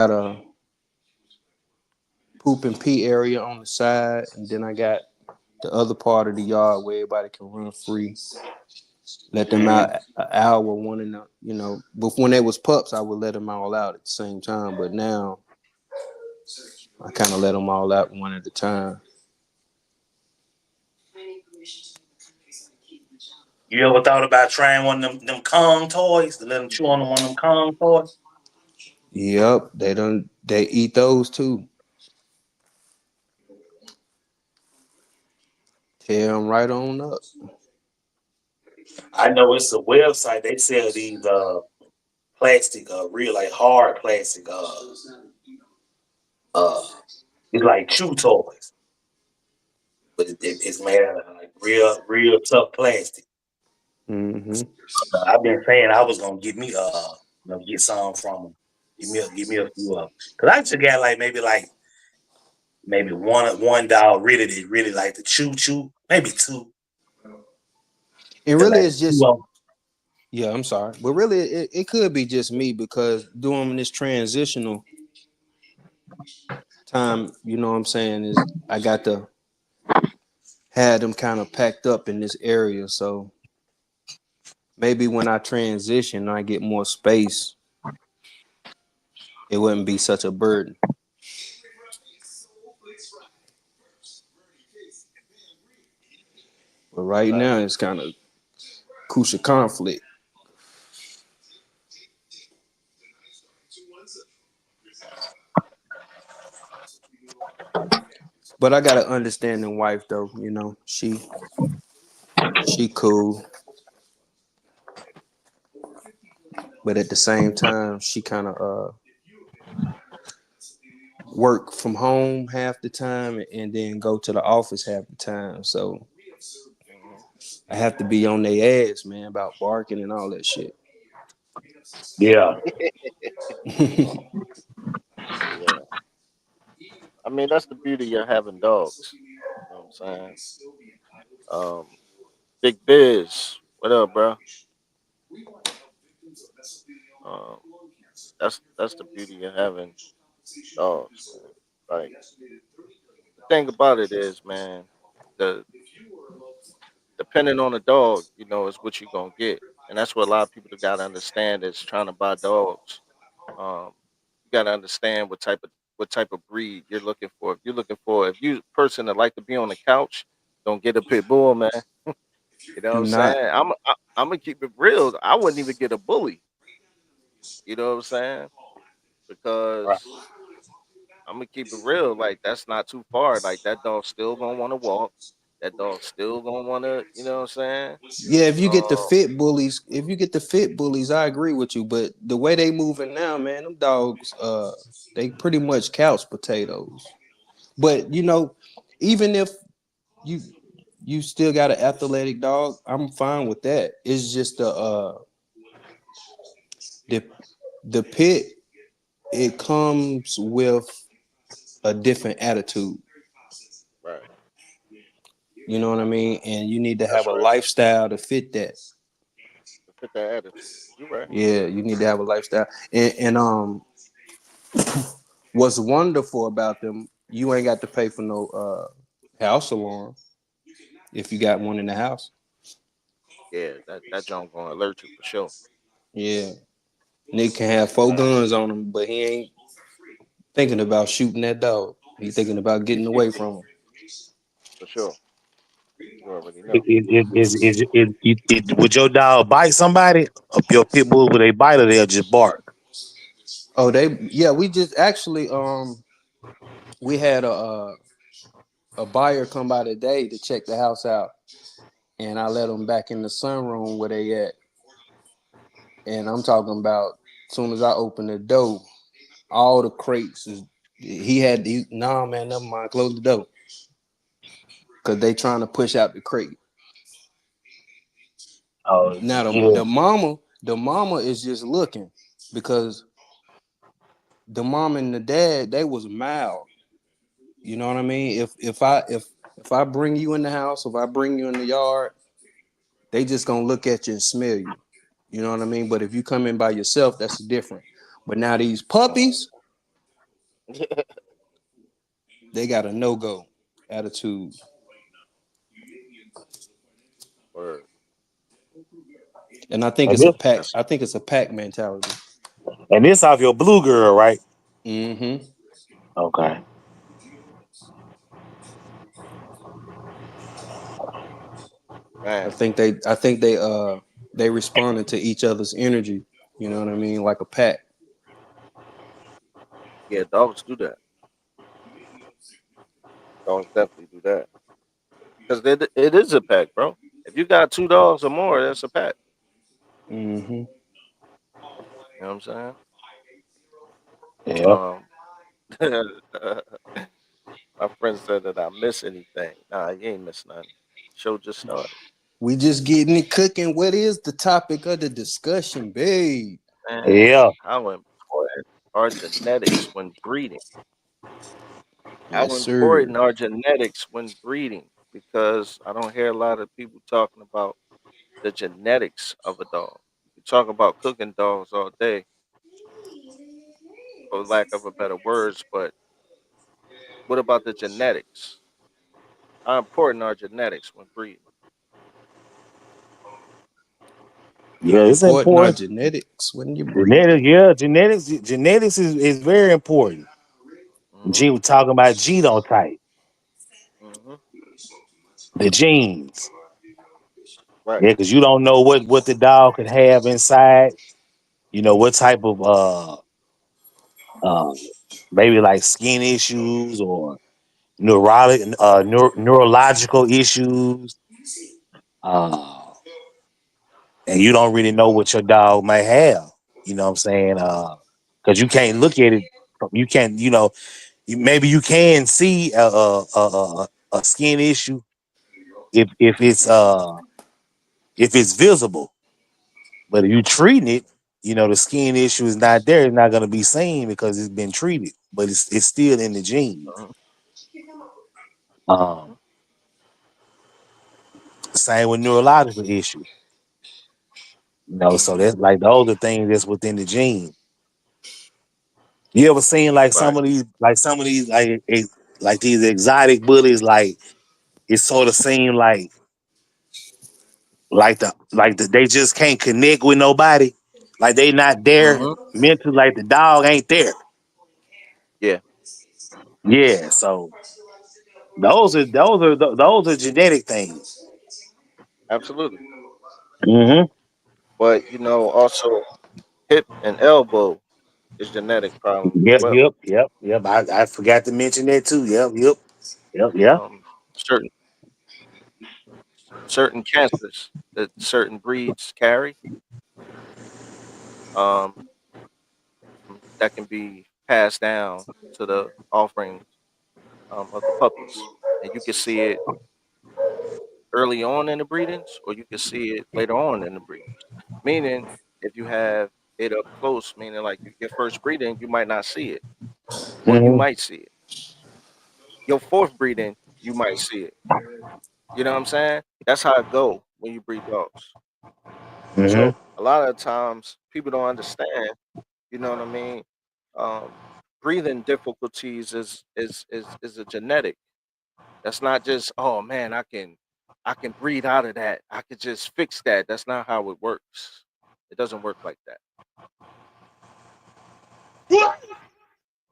got a poop and pee area on the side, and then I got the other part of the yard where everybody can run free. Let them Mm-hmm. out an hour, one and But when they was pups, I would let them all out at the same time. But now I kind of let them all out one at a time. You ever thought about trying one of them Kong toys to let them chew on one of them Kong toys? Yep, they eat those too. Tear them right on up. I know it's a website they sell these plastic real like hard plastic uh it's like chew toys, but it's made out of like real tough plastic. Hmm. I've been saying I was gonna get me get some from them. Give me a few of them. Cause I just got like maybe one dog really like the chew, maybe two. And They really, like it's two just of 'em. yeah. I'm sorry, but really, it could be just me because doing this transitional time, you know what I'm saying, is I got to have them kind of packed up in this area. So maybe when I transition, and I get more space, it wouldn't be such a burden. But right Right. now, it's kind of crucial conflict. But I got an understanding wife though. She cool, but at the same time, she kind of work from home half the time and then go to the office half the time. So Hmm. I have to be on their ass, man, about barking and all that shit. Yeah. Yeah. I mean, that's the beauty of having dogs. You know what I'm saying? Um, Big Biz, what up, bro? Um, that's the beauty of having dogs, man. Like the thing about it is, man, the depending on the dog, is what you gonna get, and that's what a lot of people gotta understand is trying to buy dogs. You gotta understand what type of breed you're looking for. If you a person that like to be on the couch, don't get a pit bull, man. You know what Do I'm not. saying? I'm gonna keep it real. I wouldn't even get a bully. You know what I'm saying? Right. Because I'm gonna keep it real. Like that's not too far. Like that dog's still gonna want to walk. That dog's still gonna want to. You know what I'm saying? Yeah, if you get the Uh, fit bullies, I agree with you. But the way they moving now, man, them dogs, they pretty much couch potatoes. But even if you you still got an athletic dog, I'm fine with that. It's just the the pit. It comes with a different attitude. right. You know what I mean? And you need to have That's a right. lifestyle to fit that. To fit that attitude. You're right. Yeah, you need to have a lifestyle. And what's wonderful about them, you ain't got to pay for no house alarm if you got one in the house. Yeah, that junk gonna alert you for sure. Yeah. Nick can have four guns on him, but he ain't thinking about shooting that dog. He thinking about getting away from him. For sure. You already It, know. it, it, would your dog bite somebody? Or your pit bull, would they bite or they'll just bark? Oh, we just actually we had a buyer come by today to check the house out, and I let them back in the sunroom where they at, and I'm talking about as soon as I open the door, all the crates is nah, man, never mind, close the door because they trying to push out the crate. Oh, Now yeah. the mama is just looking because the mom and the dad they was mild. You know what I mean? If I bring you in the house, if I bring you in the yard, they just gonna look at you and smell you. You know what I mean? But if you come in by yourself, that's different. But now these puppies, They got a no go attitude, Word. and I think And it's a this pack. That's I think it's a pack mentality. and this off your blue girl, right? Mm-hmm. Okay. man. I think they responded to each other's energy. You know what I mean? Like a pack. Yeah, dogs do that. Dogs definitely do that. Because it is a pack, bro. If you got two dogs or more, that's a pack. Mm-hmm. You know what I'm saying? Yep. Um, my friend said that I miss anything. Nah, you ain't miss nothing. Show just started. We just getting it cooking. What is the topic of the discussion, babe? Man, Yeah. how important are genetics when breeding? Yes, How sir. important are genetics when breeding? Because I don't hear a lot of people talking about the genetics of a dog. We talk about cooking dogs all day, for lack of a better words, but what about the genetics? How important are genetics when breeding? Yeah, How it's important are important. genetics when you're Genetics, breeding? yeah, genetics is very important. Hmm. G was talking about genotype, Hmm. the genes. Right. Yeah, because you don't know what the dog could have inside. You know what type of uh maybe like skin issues or neurological issues. Uh, and you don't really know what your dog might have. You know what I'm saying? Because you can't look at it. You can't. Maybe you can see a skin issue if it's visible, but if you treating it, the skin issue is not there. It's not going to be seen because it's been treated, but it's still in the genes. Hmm. Um, Same with neurological issues. So Hmm. that's like those are things that's within the gene. You ever seen like Right. some of these like these exotic bullies, like it sort of seem like they just can't connect with nobody, like they not there Hmm. mentally, like the dog ain't there. Yeah. Yeah, so those are genetic things. Absolutely. Hmm. But also hip and elbow is genetic problems as Yep, well. yep, yep, yep. I forgot to mention that too. Yep, yep, yep, yep. Certain cancers that certain breeds carry, that can be passed down to the offspring, of the puppies, and you can see it early on in the breedings, or you can see it later on in the breedings. Meaning, if you have it up close, meaning like your first breeding, you might not see it, or you Hmm. might see it. Your fourth breeding, you might see it. You know what I'm saying? That's how it go when you breed dogs. Hmm. So a lot of times people don't understand. You know what I mean? Um, Breathing difficulties is a genetic. That's not just, oh man, I can breathe out of that. I could just fix that. That's not how it works. It doesn't work like that.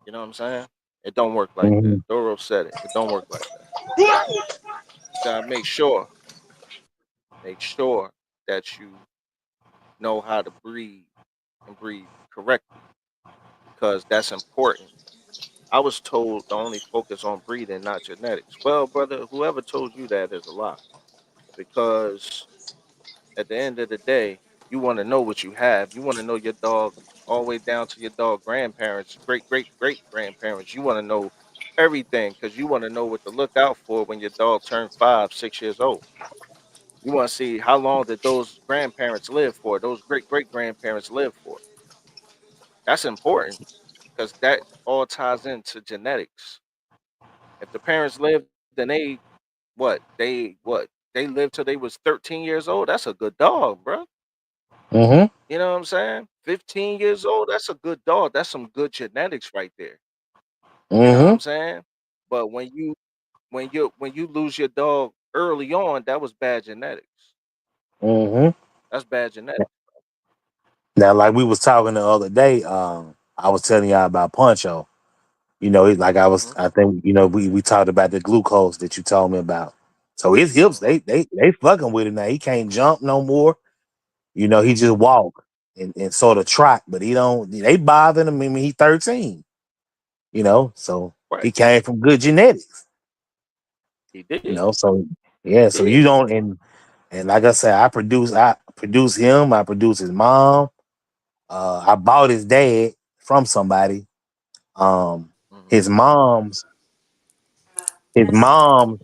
You know what I'm saying? It don't work like that. Hmm. Doro said it. It don't work like that. You gotta make sure that you know how to breathe and breathe correctly, because that's important. I was told to only focus on breathing, not genetics. Well, brother, whoever told you that is a lie. Because at the end of the day, you want to know what you have. You want to know your dog all the way down to your dog grandparents, great great great grandparents. You want to know everything because you want to know what to look out for when your dog turns 5, 6 years old. You want to see how long did those grandparents live for, those great great grandparents live for. That's important because that all ties into genetics. If the parents lived and they lived till they was 13 years old, that's a good dog, bro. Hmm. You know what I'm saying? 15 years old, that's a good dog. That's some good genetics right there. You know what Mm-hmm. I'm saying? But when you lose your dog early on, that was bad genetics. Mm-hmm. That's bad genetics. Now, like we was talking the other day, I was telling y'all about Poncho. Like Hmm. I think, we talked about the glucose that you told me about. So his hips, Hmm. they fucking with it now. He can't jump no more. He Hmm. just walk and sort of trot, but he don't. They bothering him. I mean, he 13. So Right. he came from good genetics. He did. So yeah, so Did. you don't and like I said, I produce him. I produce his mom. I bought his dad from somebody. Um, Hmm. his mom's his mom's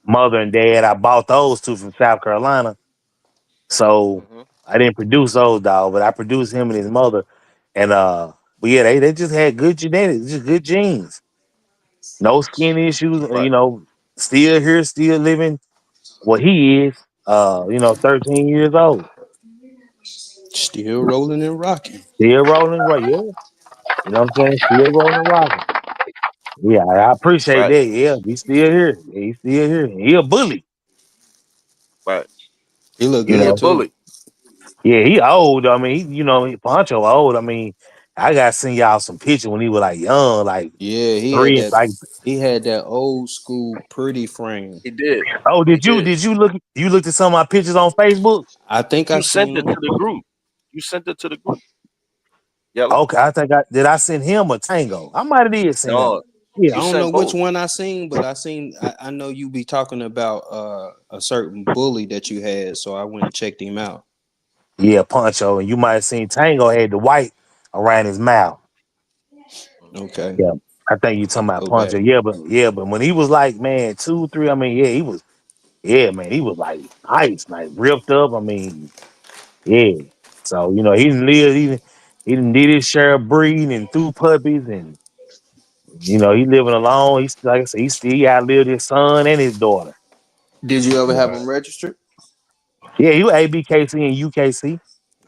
mother and dad. I bought those two from South Carolina. So Hmm. I didn't produce those dogs, but I produced him and his mother. And but yeah, they just had good genetics, just good genes. No skin issues. Right. Still here, still living what he is. 13 years old, Still rolling and rocking. still rolling right. Yeah, what I'm saying, still rolling, rocking. Yeah, I appreciate Right. that. Yeah, he's still here. Yeah, he's still here. He a bully. Right. He look You He a good know. too. bully. Yeah, he old. I mean, Poncho old. I mean, I got to send y'all some pictures when he was like young, like Yeah, he had three. that. Like, He had that old school pretty frame. He did. oh, He did you did. did you look? You looked at some of my pictures on Facebook? I think I You sent seen it him. to the group. You sent it to the group. Yellow. Okay, I think I send him a Tango. I might have did send him. No, Yeah. I you don't know sent which both. one I seen, but I seen. I know you be talking about a certain bully that you had, so I went and checked him out. Yeah, Poncho, and you might have seen Tango had the white around his mouth. Hmm. Okay, Yeah, I think you talking about go Poncho. back. Yeah, but when he was like, man, 2, 3, I mean, yeah, he was, yeah, man, he was like nice, like ripped up. I mean, yeah. So he didn't live, he didn't did his share of breeding and through puppies, and he living alone. He's like I said, he outlived his son and his daughter. Did you ever have Right. him registered? Yeah, he was ABKC and UKC.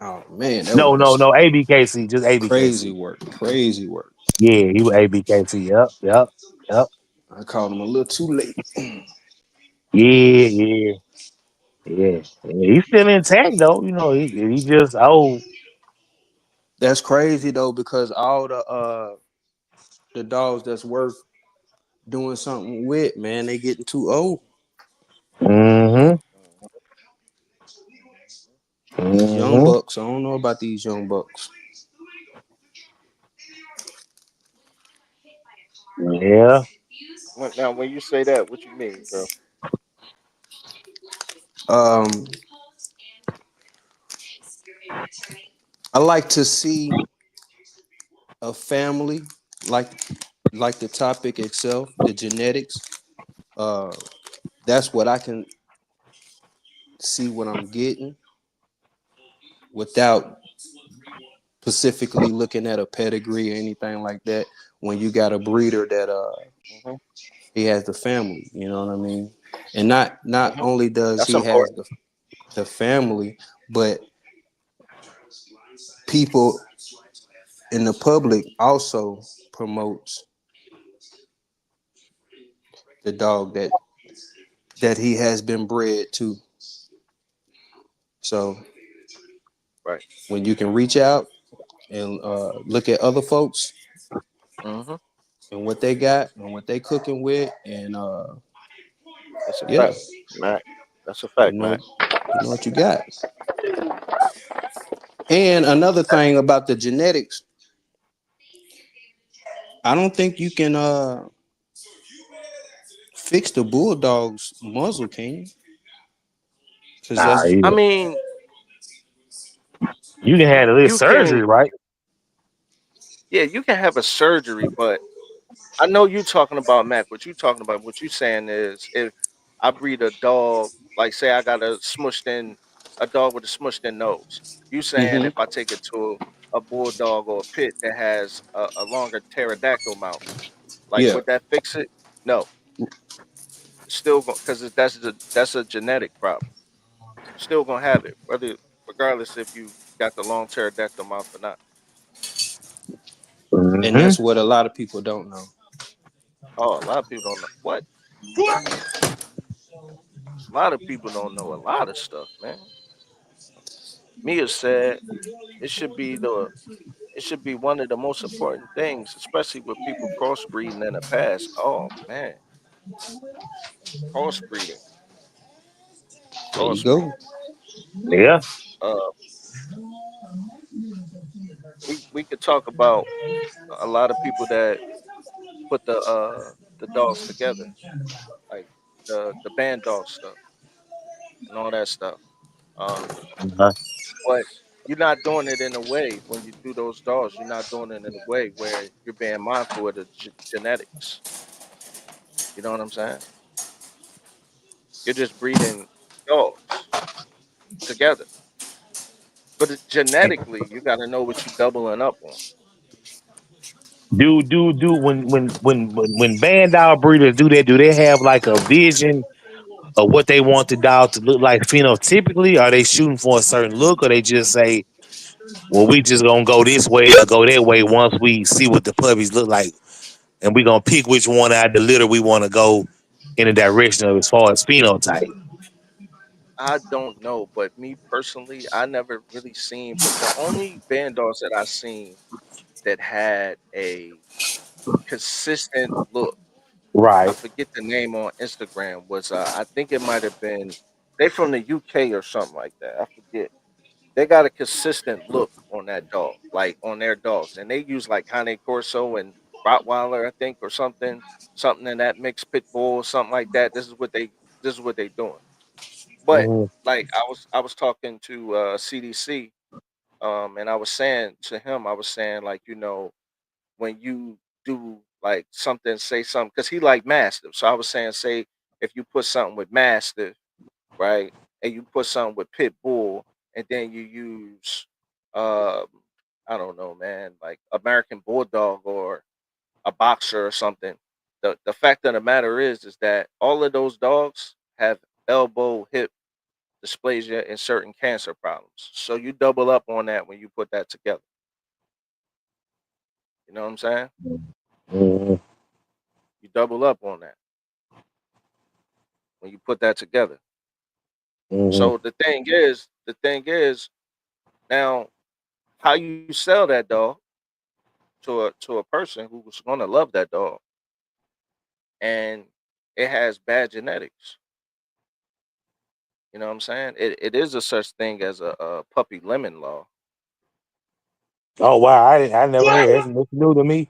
Oh man, that No, no, was no, ABKC, just crazy ABKC. work. Crazy work. Yeah, he was ABKC. Yep, yep, yep. I called him a little too late. Yeah, yeah, yeah. Yeah, he's still intact though. He just old. That's crazy though, because all the dogs that's worth doing something with, man, they getting too old. Mm-hmm. These young Mm-hmm. bucks, I don't know about these young bucks. Yeah. Now, when you say that, what you mean, bro? Um, I like to see a family like the topic itself, the genetics. Uh, that's what I can see what I'm getting without specifically looking at a pedigree or anything like that. When you got a breeder that Hmm. he has the family, you know what I mean? And not Hmm. only does That's he has important. the family, but people in the public also promotes the dog that he has been bred to. So Right. when you can reach out and look at other folks Hmm. and what they got and what they cooking with, and That's a yeah, fact, Mac. That's a you fact, know Mac. you know what you got. And another thing about the genetics, I don't think you can fix the bulldog's muzzle, can you? Because Nah, that's I yeah. mean, You can have this you can, surgery, right? yeah, you can have a surgery, but I know you talking about Mac. What you talking about? What you saying is, if I breed a dog, like say I got a dog with a smushed in nose. You saying if mm-hmm. I take it to a bulldog or a pit that has a longer pterodactyl mouth, like Yeah. would that fix it? No, it's still because that's a genetic problem. Still gonna have it, regardless if you got the long pterodactyl mouth or not. And Hmm. that's what a lot of people don't know. Oh, a lot of people don't know what. A lot of people don't know a lot of stuff, man. Mia said it should be the it should be one of the most important things, especially with people crossbreeding in the past. Oh man, crossbreeding, There you crossbreeding. go. Yeah. Uh, we could talk about a lot of people that put the dogs together, like the band dog stuff and all that stuff. Um, Uh-huh. but you're not doing it in a way when you do those dogs. You're not doing it in a way where you're being mindful of the genetics. You know what I'm saying? You're just breeding dogs together. But genetically, you got to know what you're doubling up on. Do when band dog breeders do that, do they have like a vision of what they want the dog to look like phenotypically? Are they shooting for a certain look, or they just say, well, we just gonna go this way or go that way once we see what the puppies look like, and we gonna pick which one out of the litter we want to go in the direction of as far as phenotype. I don't know, but me personally, I never really seen. But the only band dogs that I seen that had a consistent look, I Right. forget the name on Instagram, was I think it might have been they from the UK or something like that. I forget. They got a consistent look on that dog, like on their dogs, and they use like Cane Corso and Rottweiler, I think, or something in that mixed pit bull, something like that. This is what they doing. But Hmm. like I was talking to CDC, and I was saying to him, I was saying like when you do like something, say something, because he like Mastiff. So I was saying, say if you put something with Mastiff, right, and you put something with Pit Bull, and then you use, um, I don't know, man, like American Bulldog or a boxer or something. The fact of the matter is that all of those dogs have elbow hip dysplasia and certain cancer problems. So you double up on that when you put that together. You know what I'm saying? Hmm. You double up on that when you put that together. Hmm. So the thing is, now how you sell that dog to a person who's going to love that dog, and it has bad genetics. You know what I'm saying? It is a such thing as a puppy lemon law. Oh wow, I never heard. That's new to me.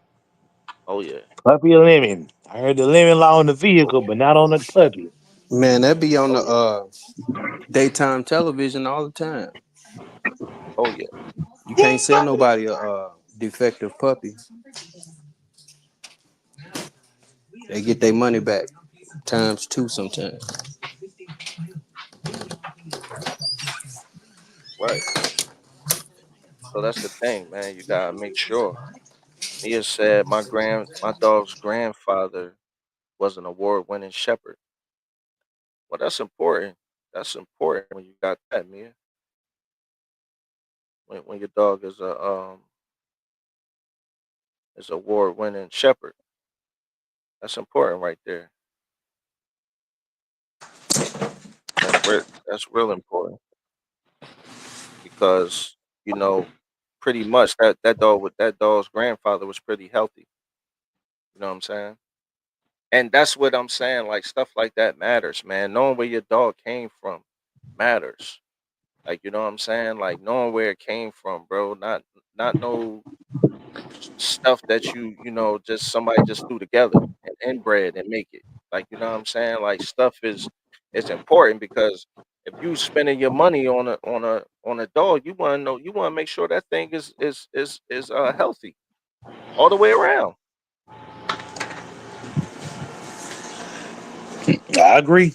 Oh yeah, Puppy lemon. I heard the lemon law on the vehicle, but not on the puppy. Man, that be on the oh yeah, daytime television all the time. oh yeah. You can't sell nobody a defective puppy. They get their money back times two sometimes. Right. So that's the thing, man. You gotta make sure. Mia said my dog's grandfather was an award-winning shepherd. Well, that's important. That's important when you got that, Mia. When your dog is award-winning shepherd, that's important right there. That's real important because you know pretty much that dog's grandfather was pretty healthy. You know what I'm saying? And that's what I'm saying. Like stuff like that matters, man. Knowing where your dog came from matters. Like you know what I'm saying? Like knowing where it came from, bro. Not no stuff that just somebody just threw together and inbred and make it. Like you know what I'm saying? Like stuff is important because if you spending your money on a dog, you want to make sure that thing is healthy all the way around. I agree.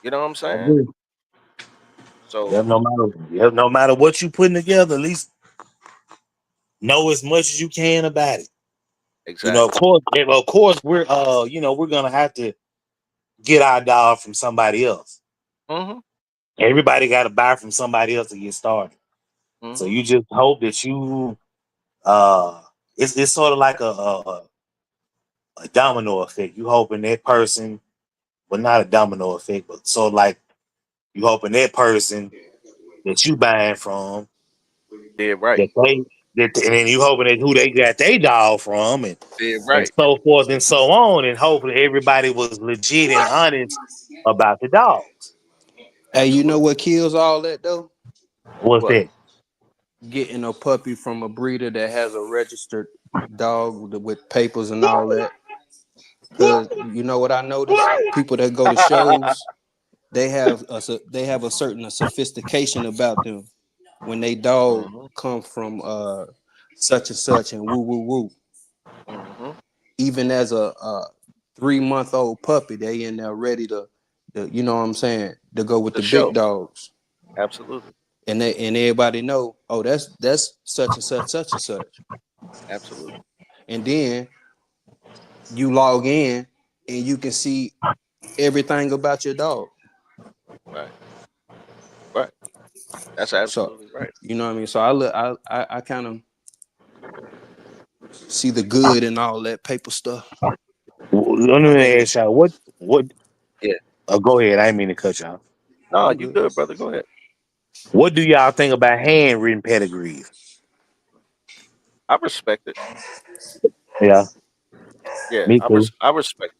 You know what I'm I saying? agree. Yeah, So no matter what you putting together, at least know as much as you can about it. exactly. Of course, we're gonna have to get our dog from somebody else. Mhm. Everybody got to buy from somebody else to get started. So Mhm. you just hope that you uh it's sort of like a domino effect. You hoping that person, well, not a domino effect, but sort of like you hoping that person that you buying from Dead right. that they and then you hoping that who they got their dog from Dead and right. so forth and so on, and hopefully everybody was legit and honest about the dogs. Hey, you know Absolutely. what kills all that though? What's What? that? Getting a puppy from a breeder that has a registered dog with papers and all that. Cause you know what I noticed? People that go to shows, they have a certain sophistication about them when they dog Hmm. come from such and such and woo woo woo. Hmm. Even as a 3 month old puppy, they in there ready to, you know what I'm saying, to go with The the big show. dogs. Absolutely. And everybody know, oh, that's such and such, such and such. Absolutely. And then you log in and you can see everything about your dog. Right. Right. That's So absolutely right. you know what I mean. So I look, I kind of see the good in all that paper stuff. Let I me mean, ask y'all what. yeah. Oh, go ahead. I didn't mean to cut y'all. No, I'm you good. good, brother. Go ahead. What do y'all think about handwritten pedigrees? I respect it. Yeah, Yeah, me too. I respect.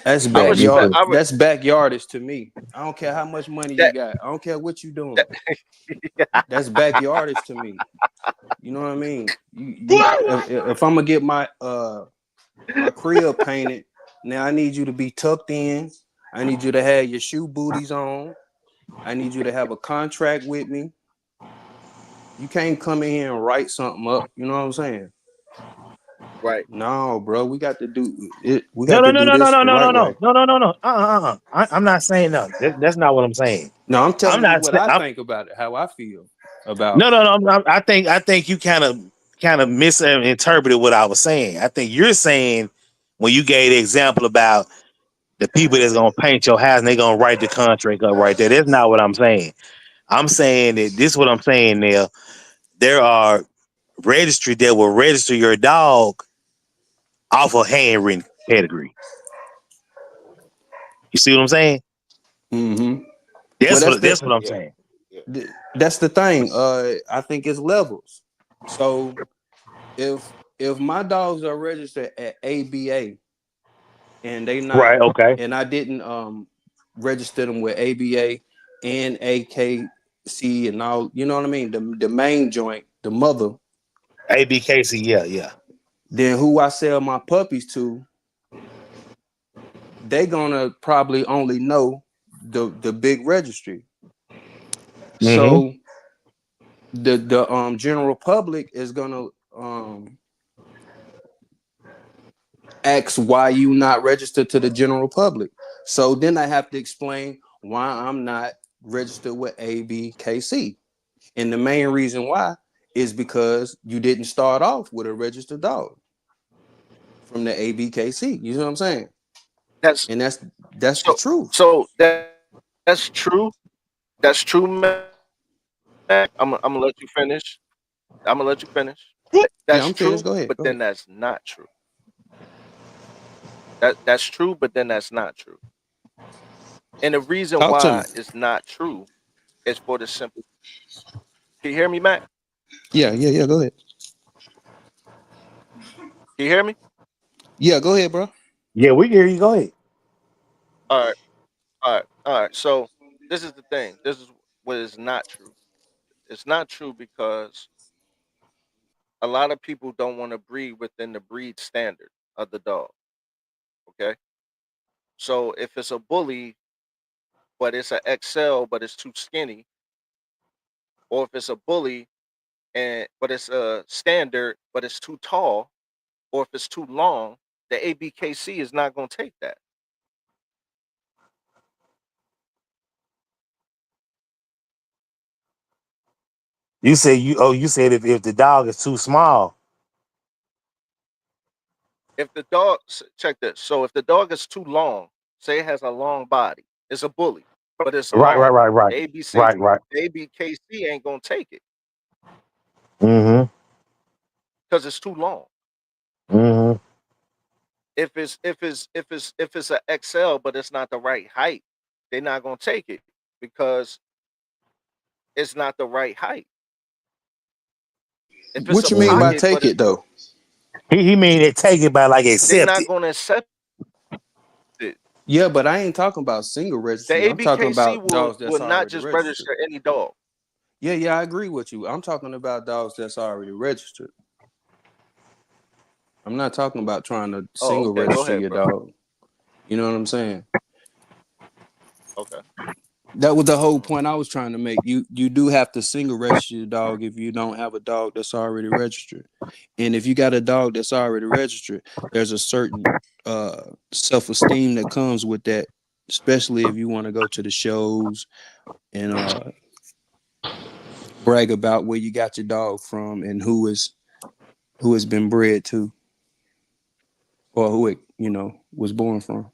That's I Me respect. backyard. too. That's backyardist to me. I don't care how much money you That. got. I don't care what you That. doing. That's backyardist to me. You know what I mean? If I'm gonna get my crib painted, now I need you to be tucked in. I need you to have your shoe booties on. I need you to have a contract with me. You can't come in here and write something up. You know what I'm saying? Right. No, bro. We got to do it. We No, got no, to no, do no, no, this no, the no, no, right no, way. no, no, no, no. I'm not saying no. That's not what I'm saying. No, I'm I'm telling you not. what I I'm, think about it, how I feel about. no, no, no. I think you kind of misinterpreted what I was saying. I think you're saying when you gave the example about the people that's gonna paint your house and they gonna write the contract up right there. That's not what I'm saying. I'm saying that this is what I'm saying now. There are registry that will register your dog off a handwritten pedigree. You see what I'm saying? Mm-hmm. Well, That's that's what the that's what I'm Yeah. saying. Yeah. that's the thing. I think it's levels. So if my dogs are registered at ABA and they not Right. Okay. and I didn't register them with ABA and AKC and all, you know what I mean? The main joint, the mother, ABKC. Yeah. Yeah. then who I sell my puppies to, they gonna probably only know the big registry. Mm-hmm. So the general public is gonna ask why you not registered to the general public. So then I have to explain why I'm not registered with ABKC. And the main reason why is because you didn't start off with a registered dog from the ABKC. You know what I'm saying? That's And that's the so. truth. So that's true. That's true, Mac. I'm gonna let you finish. I'm gonna let you finish. That's Yeah, true, I'm finished. but Go ahead. then Go ahead. that's not true. That's true, but then that's not true. And the reason Talk to me. why it's not true is for the simple. Can you hear me, Mac? Yeah. Go ahead. Can you hear me? Yeah, go ahead, bro. Yeah. We hear you. Go ahead. All right, all right. So this is the thing. This is what is not true. It's not true because a lot of people don't want to breed within the breed standard of the dog. Okay, so if it's a bully, but it's an XL, but it's too skinny, or if it's a bully and but it's a standard, but it's too tall, or if it's too long, the ABKC is not going to take that. You said you. Oh, you said if the dog is too small. If the dog, check this. So if the dog is too long, say it has a long body, it's a bully, but it's Right. Right. long. Right. Right. The ABC, Right. Right. the ABKC ain't going to take it Mm-hmm. because it's too long. If it's a XL, but it's not the right height, they're not gonna take it because it's not the right height. If it's a What you mean by pocket, but take it's it though? He mean it take it by like they're accept not it. gonna accept it. Yeah, but I ain't talking about single The registry. I'm talking ABKC about will dogs will that's not already just registered. register any dog. Yeah, yeah, I agree with you. I'm talking about dogs that's already registered. I'm not talking about trying to Oh, single okay. Go register ahead, your bro. dog. You know what I'm saying? Okay. That was the whole Mm-hmm. point I was trying to make. You do have to single register your dog if you don't have a dog that's already registered. And if you got a dog that's already registered, there's a certain self-esteem that comes with that, especially if you want to go to the shows and brag about where you got your dog from and who has been bred to or who it, was born from.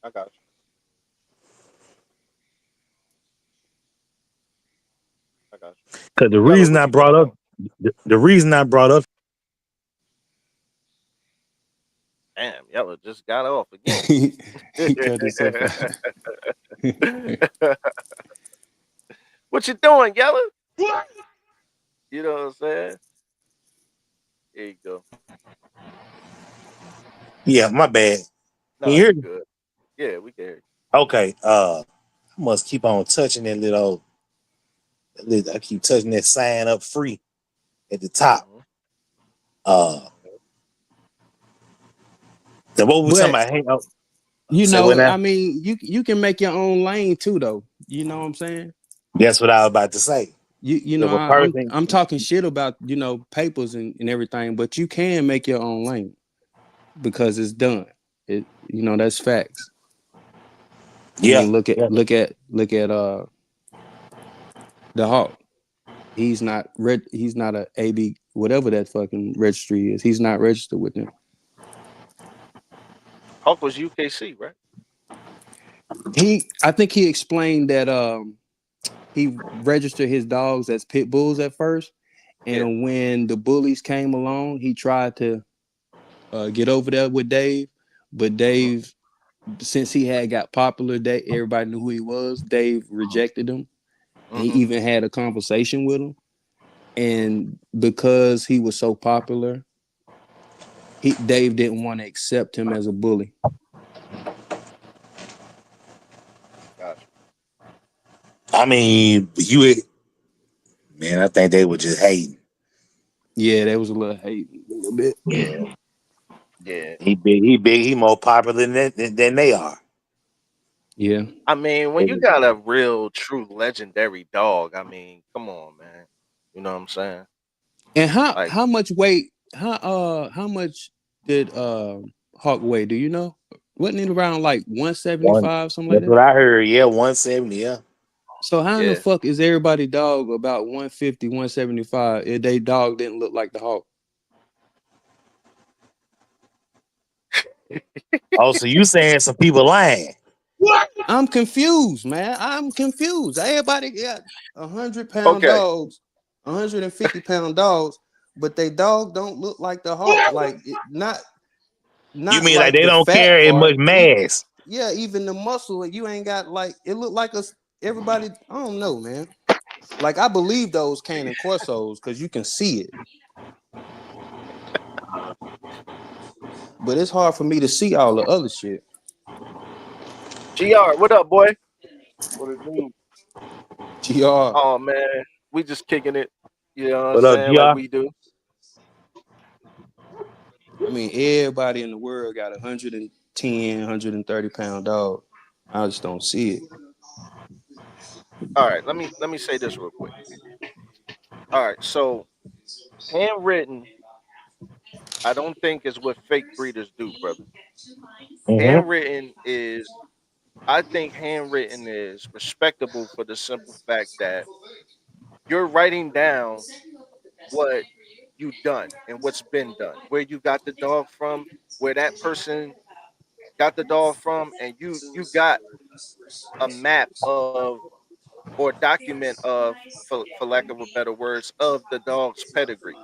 I got you. I got you. Cause the Yellow, reason what I you got, brought up bro? the reason I brought up Damn, yellow just got off again. He cut himself out. What you doing, yellow? You know what I'm saying? Here you go. yeah, my bad. Can No, you hear you me? good. Yeah, we can hear Okay. I must keep on touching I keep touching that sign up free at the you. top. Uh the what we talking But about? Hang out. Say what now? I mean, you can make your own lane too, though. You know what I'm saying? That's what I was about to say. You know, If a person I'm talking shit about papers and everything, but you can make your own lane because it's done. That's facts. I yeah, mean, yeah. look at the Hawk. He's not a AB whatever that fucking registry is. He's not registered with them. Hawk was UKC, right? I think he explained that he registered his dogs as pit bulls at first, Yeah. and when the bullies came along, he tried to get over there with Dave, but Mm-hmm. Dave, since he had got popular, everybody knew who he was. Dave rejected him. He Mm-hmm. even had a conversation with him, and because he was so popular, Dave didn't want to accept him as a bully. Gotcha. I mean, man, I think they were just hating. Yeah, there was a little hate, a little bit. Yeah. Yeah. He more popular than they are. Yeah. I mean, when you got a real, true, legendary dog, I mean, come on, man. You know what I'm saying? And how Like, how much weight? How much did Hawk weigh? Do you know? Wasn't it around like One 175, something like that's that? what I heard. Yeah, 170, yeah. So how in the yeah. fuck is everybody dog about 150, 175 if they dog didn't look like the Hawk? Oh, so you saying some people lying. I'm confused, man. I'm confused. Everybody got 100-pound Okay. dogs, 150-pound dogs, but they dog don't look like the Hawk. Like You not mean like like they the don't fat carry as part. much mass? Yeah, even the muscle, you ain't got like it looked like us. Everybody, I don't know, man. Like I believe those Canon Corsos because you can see it, but it's hard for me to see all the other shit. GR, what up, boy? What it do? Gr, Oh man, we just kicking it. You know what I'm What up, saying? Like GR? we do. I mean, everybody in the world got 110, 130-pound dog. I just don't see it. All right, let me say this real quick. All right, so handwritten, I don't think is what fake breeders do, brother. Mm-hmm. Handwritten is, I think handwritten is respectable for the simple fact that you're writing down what you done and what's been done, where you got the dog from, where that person got the dog from, and you got a map of or document of, for lack of a better words, of the dog's pedigree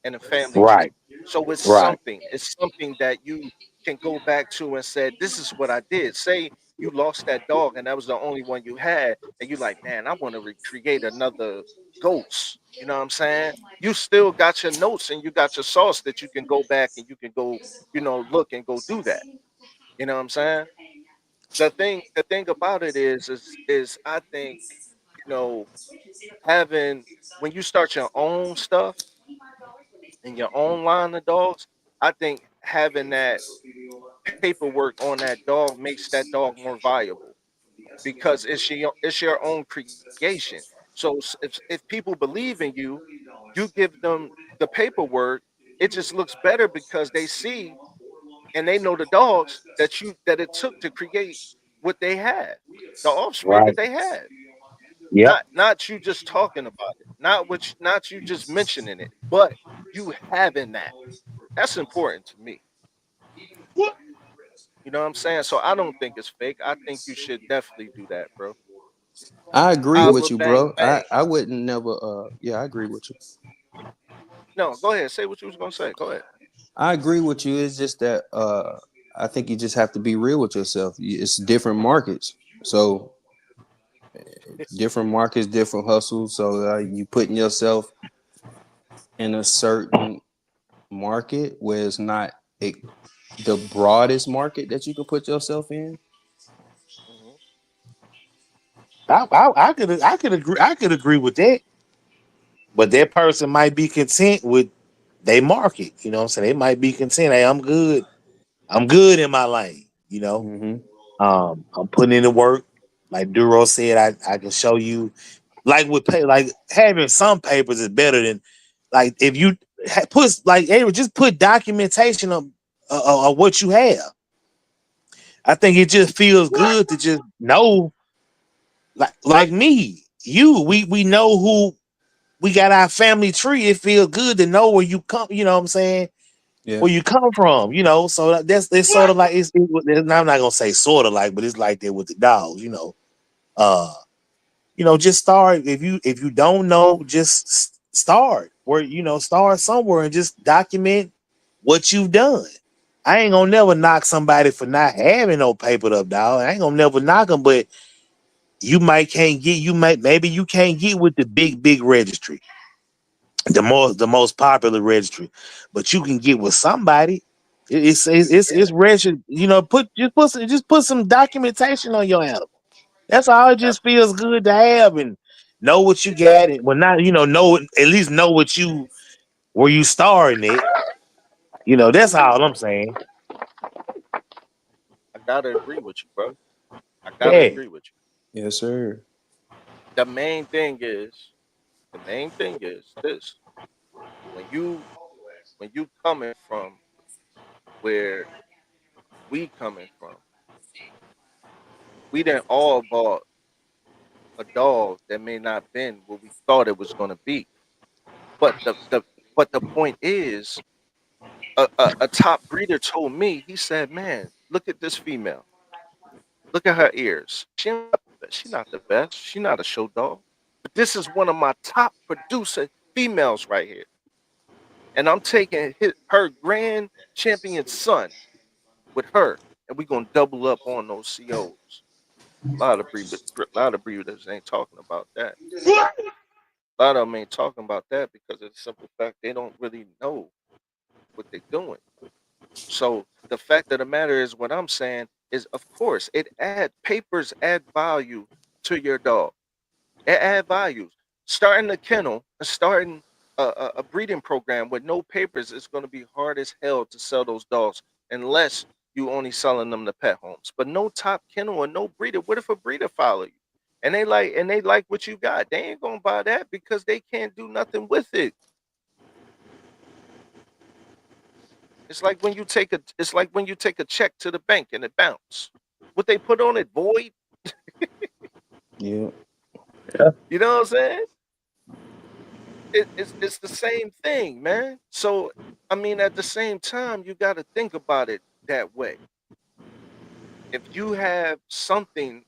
and the family Right. tree. So Right. it's something that you can go back to and say, this is what I did. Say you lost that dog and that was the only one you had, and you're like, man, I want to recreate another ghost. You know what I'm saying? You still got your notes and you got your sauce that you can go back and you can go, look and go do that. You know what I'm saying? The thing about it is I think, you know, having when you start your own stuff and your own line of dogs, I think having that paperwork on that dog makes that dog more valuable because it's your own creation. So if people believe in you, you give them the paperwork. It just looks better because they see and they know the dogs that it took to create what they had, the offspring that Right. they had. Yep. Not you just talking about it, not you just mentioning it, but you having that. That's important to me. You know what I'm saying? So I don't think it's fake. I think you should definitely do that, bro. I agree I with would you, bang bro. bang. I wouldn't never. Yeah, I agree with you. No, go ahead. Say what you was gonna say. Go ahead. I agree with you. It's just that I think you just have to be real with yourself. It's different markets, so different markets, different hustles. So you putting yourself in a certain market where it's not a, the broadest market that you can put yourself in. Hmm. I could agree with that. But that person might be content with they market. You know what I'm saying? They might be content. Hey, I'm good. I'm good in my lane. Hmm. I'm putting in the work. Like Duro said, I can show you. Like with pay, like having some papers is better than like if you put like hey, just put documentation of what you have. I think it just feels good to just know like me, you, we know who we got our family tree. It feels good to know where you come, you know what I'm saying? Yeah. Where you come from, So that's it's sort of like I'm not gonna say sort of like, but it's like that with the dogs. Uh, just start if you don't know, just start where start somewhere and just document what you've done. I ain't gonna never knock somebody for not having no papered up dog. I ain't gonna never knock them, but maybe you can't get with the big registry, the most popular registry, but you can get with somebody. It's registered. Put some documentation on your animal. That's all. It just feels good to have and know what you got. And well, not know at least know what you where you starting it. That's all I'm saying. I gotta agree with you, bro. I gotta Yeah, agree with you. Yes, sir. The main thing is this: when you coming from where we coming from, we didn't all bought a dog that may not been what we thought it was gonna be. But the point is, a top breeder told me, he said, "Man, look at this female. Look at her ears. She not the best. She not a show dog, but this is one of my top producing females right here, and I'm taking her grand champion son with her, and we gonna double up on those COs." A lot of breeders ain't talking about that. A lot of them ain't talking about that because of the simple fact they don't really know what they're doing. So the fact of the matter is, what I'm saying is, of course, papers add value to your dog. It add values. Starting a kennel and starting a breeding program with no papers is going to be hard as hell to sell those dogs unless you only selling them to pet homes. But no top kennel and no breeder. What if a breeder follow you? And they like what you got. They ain't gonna buy that because they can't do nothing with it. It's like when you take a check to the bank and it bounce. What they put on it, void. Yeah. You know what I'm saying? It's the same thing, man. So I mean, at the same time, you got to think about it that way. If you have something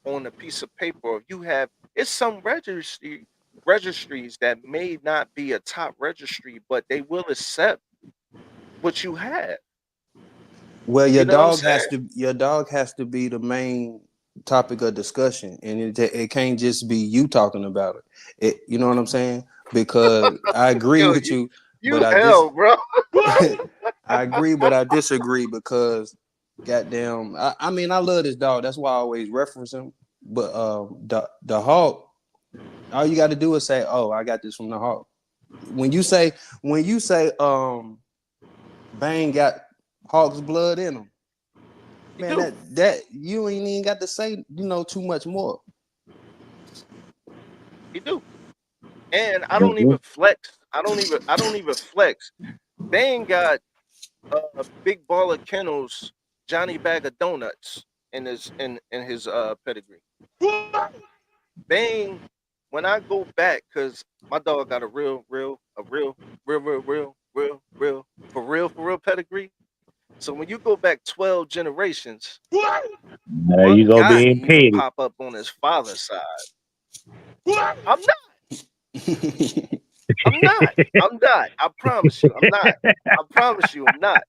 on a piece of paper, or you have, it's some registries that may not be a top registry, but they will accept what you have. Well, You know what I'm saying? your dog has to be the main topic of discussion, and it can't just be you talking about it. You know what I'm saying? Because I agree Yo, with you, but you hell, bro. I agree, but I disagree because goddamn, I mean I love this dog. That's why I always reference him. But the hawk, all you got to do is say, "Oh, I got this from the hawk." When you say Bang got hawk's blood in him, You man, do. that you ain't even got to say too much more. You do. And I don't Mhm. even flex. I don't even flex. Bang got big baller kennels, Johnny Bag of Donuts in his pedigree. Bang, when I go back, cause my dog got a real for real pedigree. So when you go back 12 generations, Now you one go guy being didn't even petty. pop up on his father's side. I'm not. I'm not. I'm not. I promise you, I'm not. I promise you, I'm not.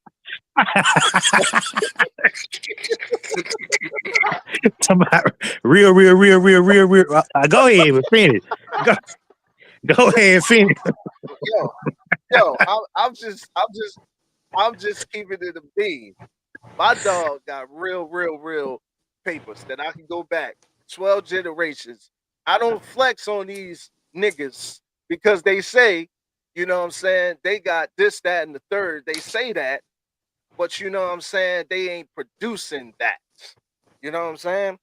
Somebody, real. Go ahead and finish. Go, go ahead and finish. Yo, yo, I'm just keeping it a bean. My dog got real papers that I can go back 12 generations. I don't flex on these niggas because they say, you know what I'm saying, they got this, that, and the third. They say that, but you know what I'm saying, they ain't producing that. You know what I'm saying?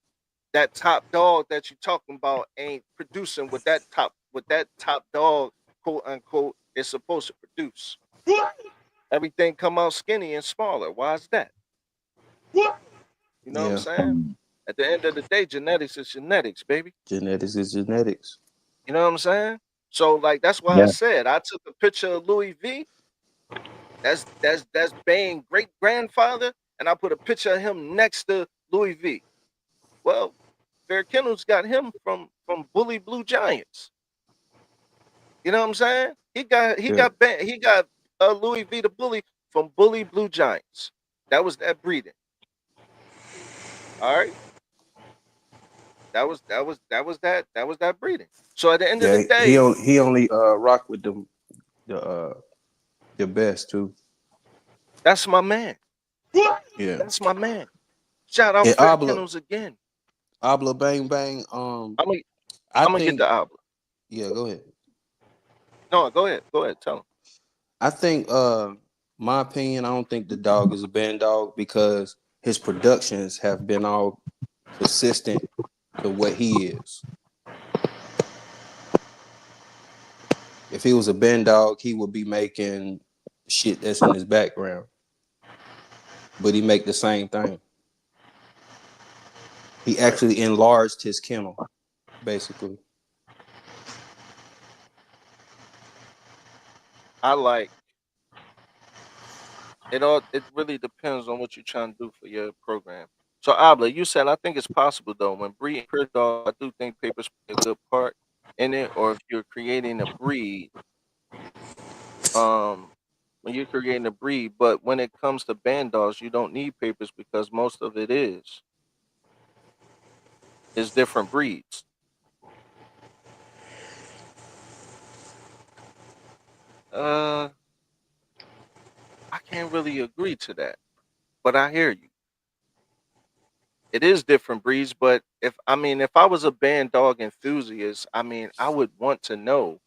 That top dog that you talking about ain't producing what that top dog, quote unquote, is supposed to produce. Everything come out skinny and smaller. Why is that? You know what I'm Yeah, saying? At the end of the day, genetics is genetics, baby. genetics is genetics. You know what I'm saying? So like that's why I Yeah. said I took a picture of Louis V. That's Bane great grandfather, and I put a picture of him next to Louis V. Well, Fair Kennels got him from Bully Blue Giants. You know what I'm saying? Yeah, He got Louis V the Bully from Bully Blue Giants. That was that breeding. All right. That was that breeding. So at the end of the yeah. day, He only rock with the the best too. that's my man. Yeah, That's my man. Shout out and Fair Kennels again. Abla Bang Bang. I'm gonna I I'm gonna get think the album. yeah. Go ahead. No, go ahead. Go ahead. Tell him. I think my opinion. I don't think the dog is a band dog because his productions have been all consistent to what he is. If he was a band dog, he would be making shit that's in his background, but he make the same thing. He Right. actually enlarged his kennel, basically. I like it all. It really depends on what you're trying to do for your program. So Abla, you said I think it's possible though when breeding pure dog, I do think papers play a good part in it. Or if you're creating a breed, um, when you're creating a breed, but when it comes to band dogs, you don't need papers because most of it is different breeds. Uh, I can't really agree to that, but I hear you. It is different breeds, but if I was a band dog enthusiast, I mean, I would want to know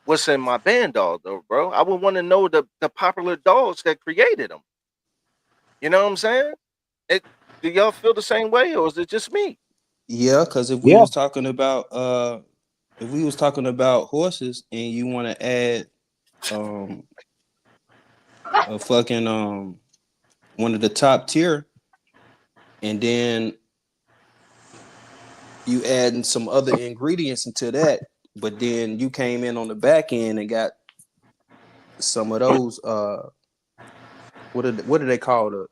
what's in my band dog, though, bro. I would want to know the popular dogs that created them. You know what I'm saying? It Do y'all feel the same way, or is it just me? Yeah, because Yeah. if we was talking about horses and you want to add um a fucking one of the top tier, and then you adding some other ingredients into that, but then you came in on the back end and got some of those what do they call the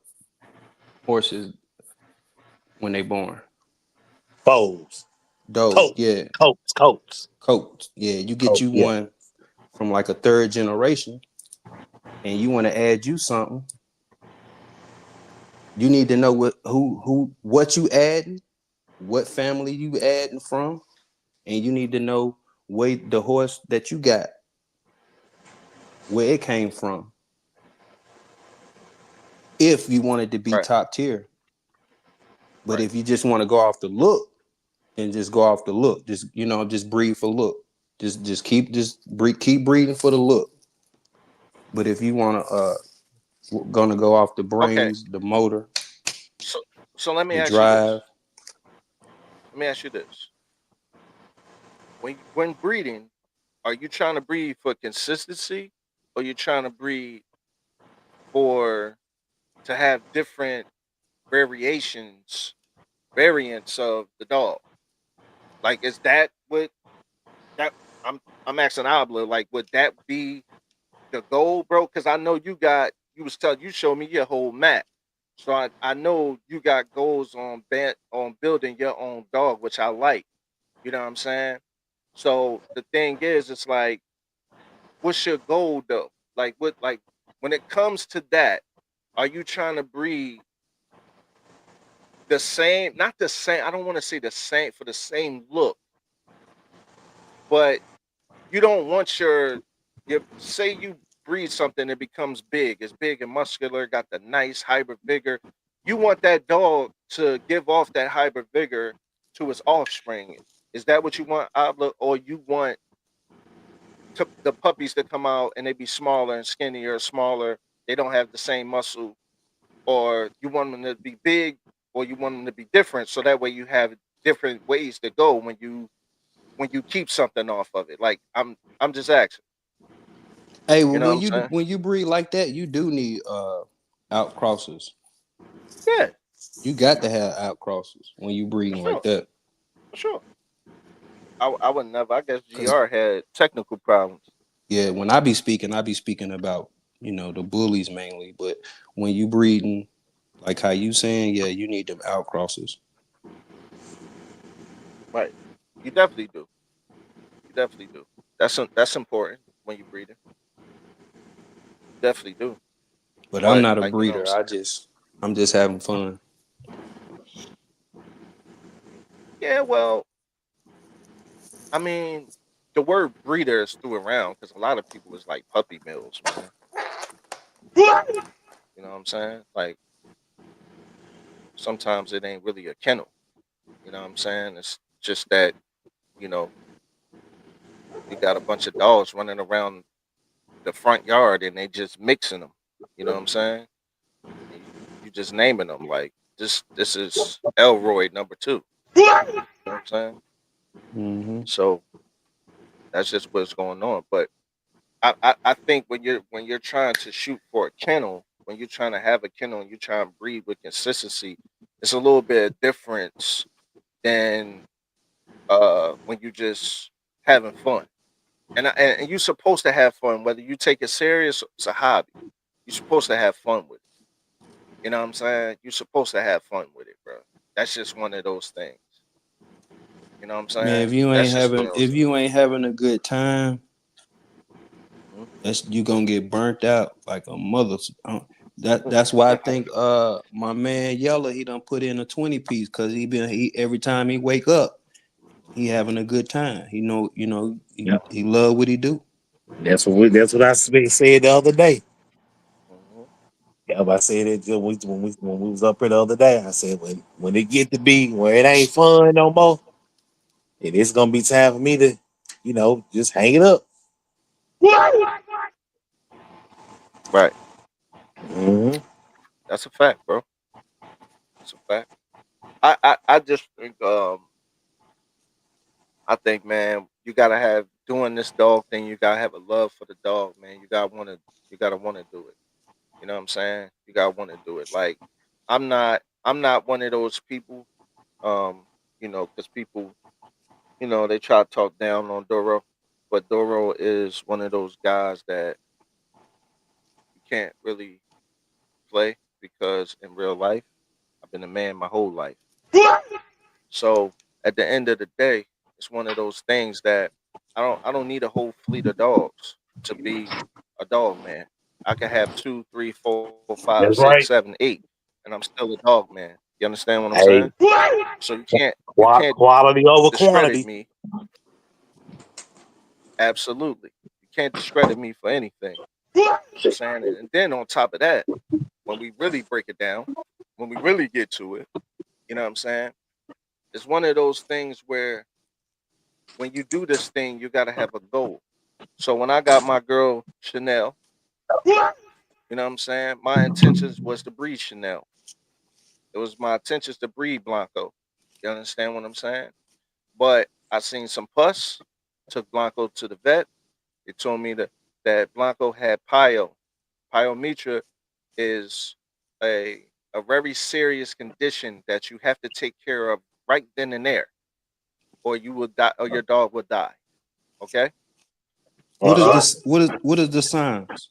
horses when they born? Foes. Doe, Coats. yeah, Coats. coats, yeah. You get Coats. you Yeah. one from like a third generation. and you want to add you something, you need to know what you adding, what family you adding from, and you need to know where the horse that you got, where it came from. If you wanted to be Right. top tier, but Right. if you just want to go off the look and just go off the look, just just breed for look, keep breeding for the look. But if you want to gonna go off the Okay. brains, the motor, So so let me the ask you drive. this. Let me ask you this. When breeding, are you trying to breed for consistency, or you trying to breed for to have different variations, variants of the dog? Like, is that what that I'm asking Abla? Like, would that be the goal, bro? Because I know you showed me your whole map, so I know you got goals on building your own dog, which I like. You know what I'm saying? So the thing is, it's like, what's your goal though? Like when it comes to that, are you trying to breed the same? Not the same. I don't want to say the same for the same look, but you don't want your say you breed something that becomes big, it's big and muscular, got the nice hybrid vigor. You want that dog to give off that hybrid vigor to its offspring. Is that what you want, Abla, or you want the puppies to come out and they be smaller and skinnier, smaller? They don't have the same muscle, or you want them to be big, or you want them to be different, so that way you have different ways to go when you keep something off of it. Like I'm just asking. Hey, You well, know what I'm saying? when you breed like that, you do need out crosses. Yeah, You got to have out crosses when you for breeding like sure, that. for sure. I would never. I guess Cause Gr had technical problems. yeah, when I be speaking about the bullies mainly. But when you breeding like how you saying, yeah, you need them out crosses. Right. You definitely do. You definitely do. That's important when you breeding. Definitely do. But I'm But not a like, you know what I'm breeder. saying? I'm just having fun. Yeah. Well, I mean, the word breeder is through around because a lot of people is like puppy mills, man. You know what I'm saying? Like sometimes it ain't really a kennel. You know what I'm saying? It's just that you know you got a bunch of dogs running around the front yard and they just mixing them. You know what I'm saying? And you just naming them like this is Elroy number two. You know what I'm saying? Hmm. So that's just what's going on. But I think when you're trying to shoot for a kennel, when you're trying to have a kennel and you're trying to breed with consistency, it's a little bit of difference than when you just having fun. And you're supposed to have fun, whether you take it serious, it's a hobby. You're supposed to have fun with it. You know what I'm saying? You're supposed to have fun with it, bro. That's just one of those things. You know what I'm Man, saying? That's just one of those if things. you ain't having a good time, Mhm. that's you gonna get burnt out like a mother. That's why I think my man Yella he done put in a 20 piece because he every time he wake up he having a good time. Yeah, He love what he do. that's what I said the other day. Mhm. Yeah, I said it when we was up here the other day. I said when it get to be where it ain't fun no more, and it's gonna be time for me to, just hang it up. Right. Hmm. That's a fact, bro. That's a fact. I just think, man, you gotta have doing this dog thing. You gotta have a love for the dog, man. You gotta want to do it. You know what I'm saying? You gotta want to do it. Like I'm not one of those people. Because people, they try to talk down on Doro, but Doro is one of those guys that you can't really play because in real life, I've been a man my whole life. So at the end of the day, it's one of those things that I don't need a whole fleet of dogs to be a dog man. I can have two, three, four, five, six, That's seven, right. eight, and I'm still a dog man. You understand what I'm saying? Hey, So you can't quality over discredit quantity. me. Absolutely, you can't discredit me for anything. I'm saying, and then on top of that, when we really break it down, when we really get to it, you know what I'm saying? It's one of those things where when you do this thing, you got to have a goal. So when I got my girl Chanel, you know what I'm saying? My intentions was to breed Chanel. It was my intentions to breed Blanco. You understand what I'm saying? But I seen some pus, took Blanco to the vet. They told me that Blanco had pyo. Pyometra is a very serious condition that you have to take care of right then and there, or you will die, or your dog will die. Okay. What is So this? What is the signs?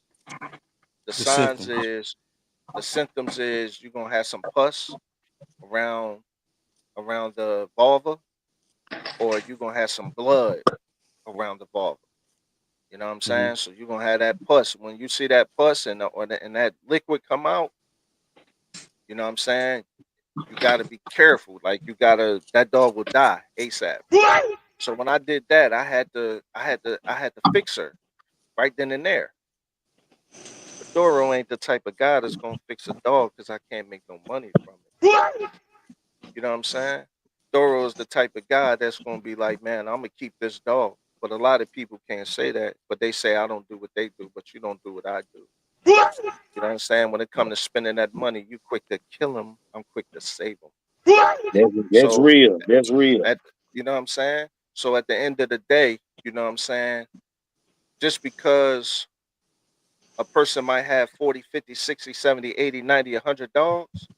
the The signs symptoms? is the symptoms is you're gonna have some pus around the vulva, or you're gonna have some blood around the vulva. You know what I'm Hmm. saying? So you're gonna have that pus. When you see that pus and that liquid come out, you know what I'm saying? You gotta be careful. Like that dog will die ASAP. So when I did that, I had to fix her right then and there. But Doro ain't the type of guy that's gonna fix a dog because I can't make no money from it. You know what I'm saying? Doro is the type of guy that's gonna be like, man, I'm gonna keep this dog. But a lot of people can't say that, but they say I don't do what they do, but you don't do what I do. You know what I'm saying? When it comes to spending that money, you quick to kill them. I'm quick to save them. That's So real. That's real. at you know what I'm saying? So at the end of the day, you know what I'm saying? Just because a person might have 40, 50, 60, 70, 80, 90, 100 dogs,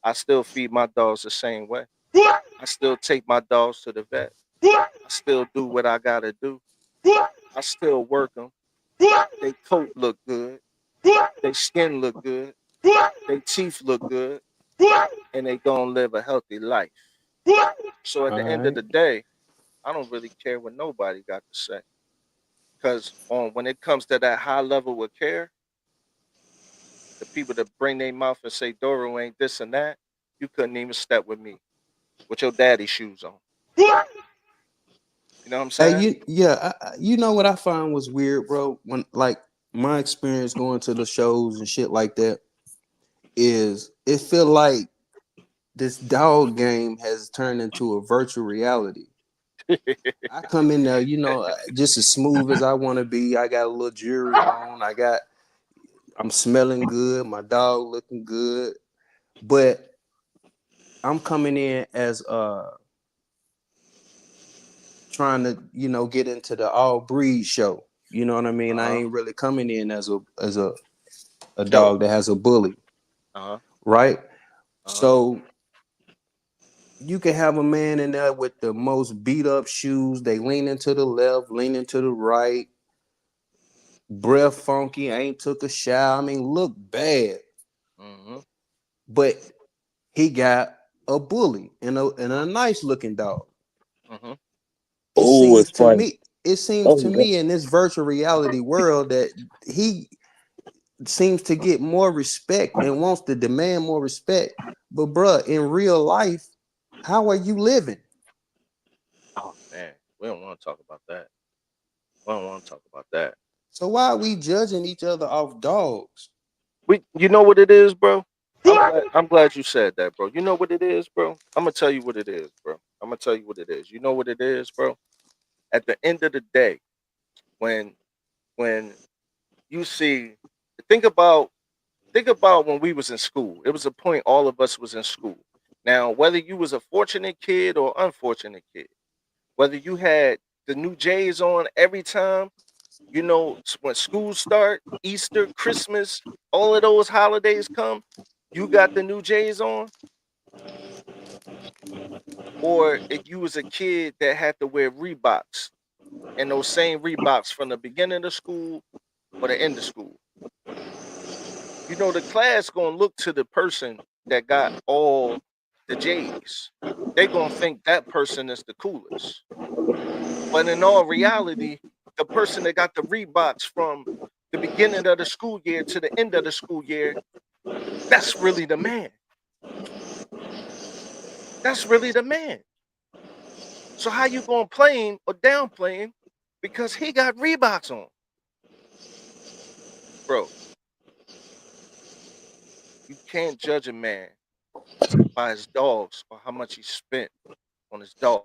I still feed my dogs the same way. I still take my dogs to the vet. I still do what I gotta do. I still work them. They coat look good. They skin look good. They teeth look good, and they gonna live a healthy life. So at All the end of right. the day, I don't really care what nobody got to say. Because on when it comes to that high level of care, the people that bring their mouth and say Doro ain't this and that, you couldn't even step with me with your daddy shoes on. You know what I'm Hey, saying? you know what I found was weird, bro? When like my experience going to the shows and shit like that is it feel like this dog game has turned into a virtual reality. I come in there, just as smooth as I want to be. I got a little jewelry on. I'm smelling good. My dog looking good. But I'm coming in as trying to, get into the all breed show. You know what I mean? I Uh huh. ain't really coming in as a Killer. dog that has a bully, Uh huh. right? Uh huh. So you can have a man in there with the most beat up shoes. They leaning to the left, leaning to the right, breath funky, ain't took a shower. I mean, look bad, Mhm. but he got a bully and a nice looking dog. Mhm. It Oh, seems it's to funny. me, it seems Oh, to me in this virtual reality world that he seems to get more respect and wants to demand more respect. But bruh, in real life, how are you living? Oh man, we don't want to talk about that. We don't want to talk about that. So why are we judging each other off dogs? You know what it is, bro. I'm glad you said that, bro. You know what it is, bro. I'm gonna tell you what it is, bro. I'm gonna tell you what it is. You know what it is, bro. At the end of the day, when when you see, think about think about when we was in school. It was a point all of us was in school. Now, whether you was a fortunate kid or unfortunate kid, whether you had the new J's on every time, when school start, Easter, Christmas, all of those holidays come, you got the new J's on, or if you was a kid that had to wear Reeboks and those same Reeboks from the beginning of school or the end of school, the class gonna look to the person that got all the J's. They gonna think that person is the coolest. But in all reality, the person that got the Reeboks from the beginning of the school year to the end of the school year, that's really the man. That's really the man. So how you gonna play him or downplay him because he got Reeboks on, bro? You can't judge a man by his dogs or how much he spent on his dog.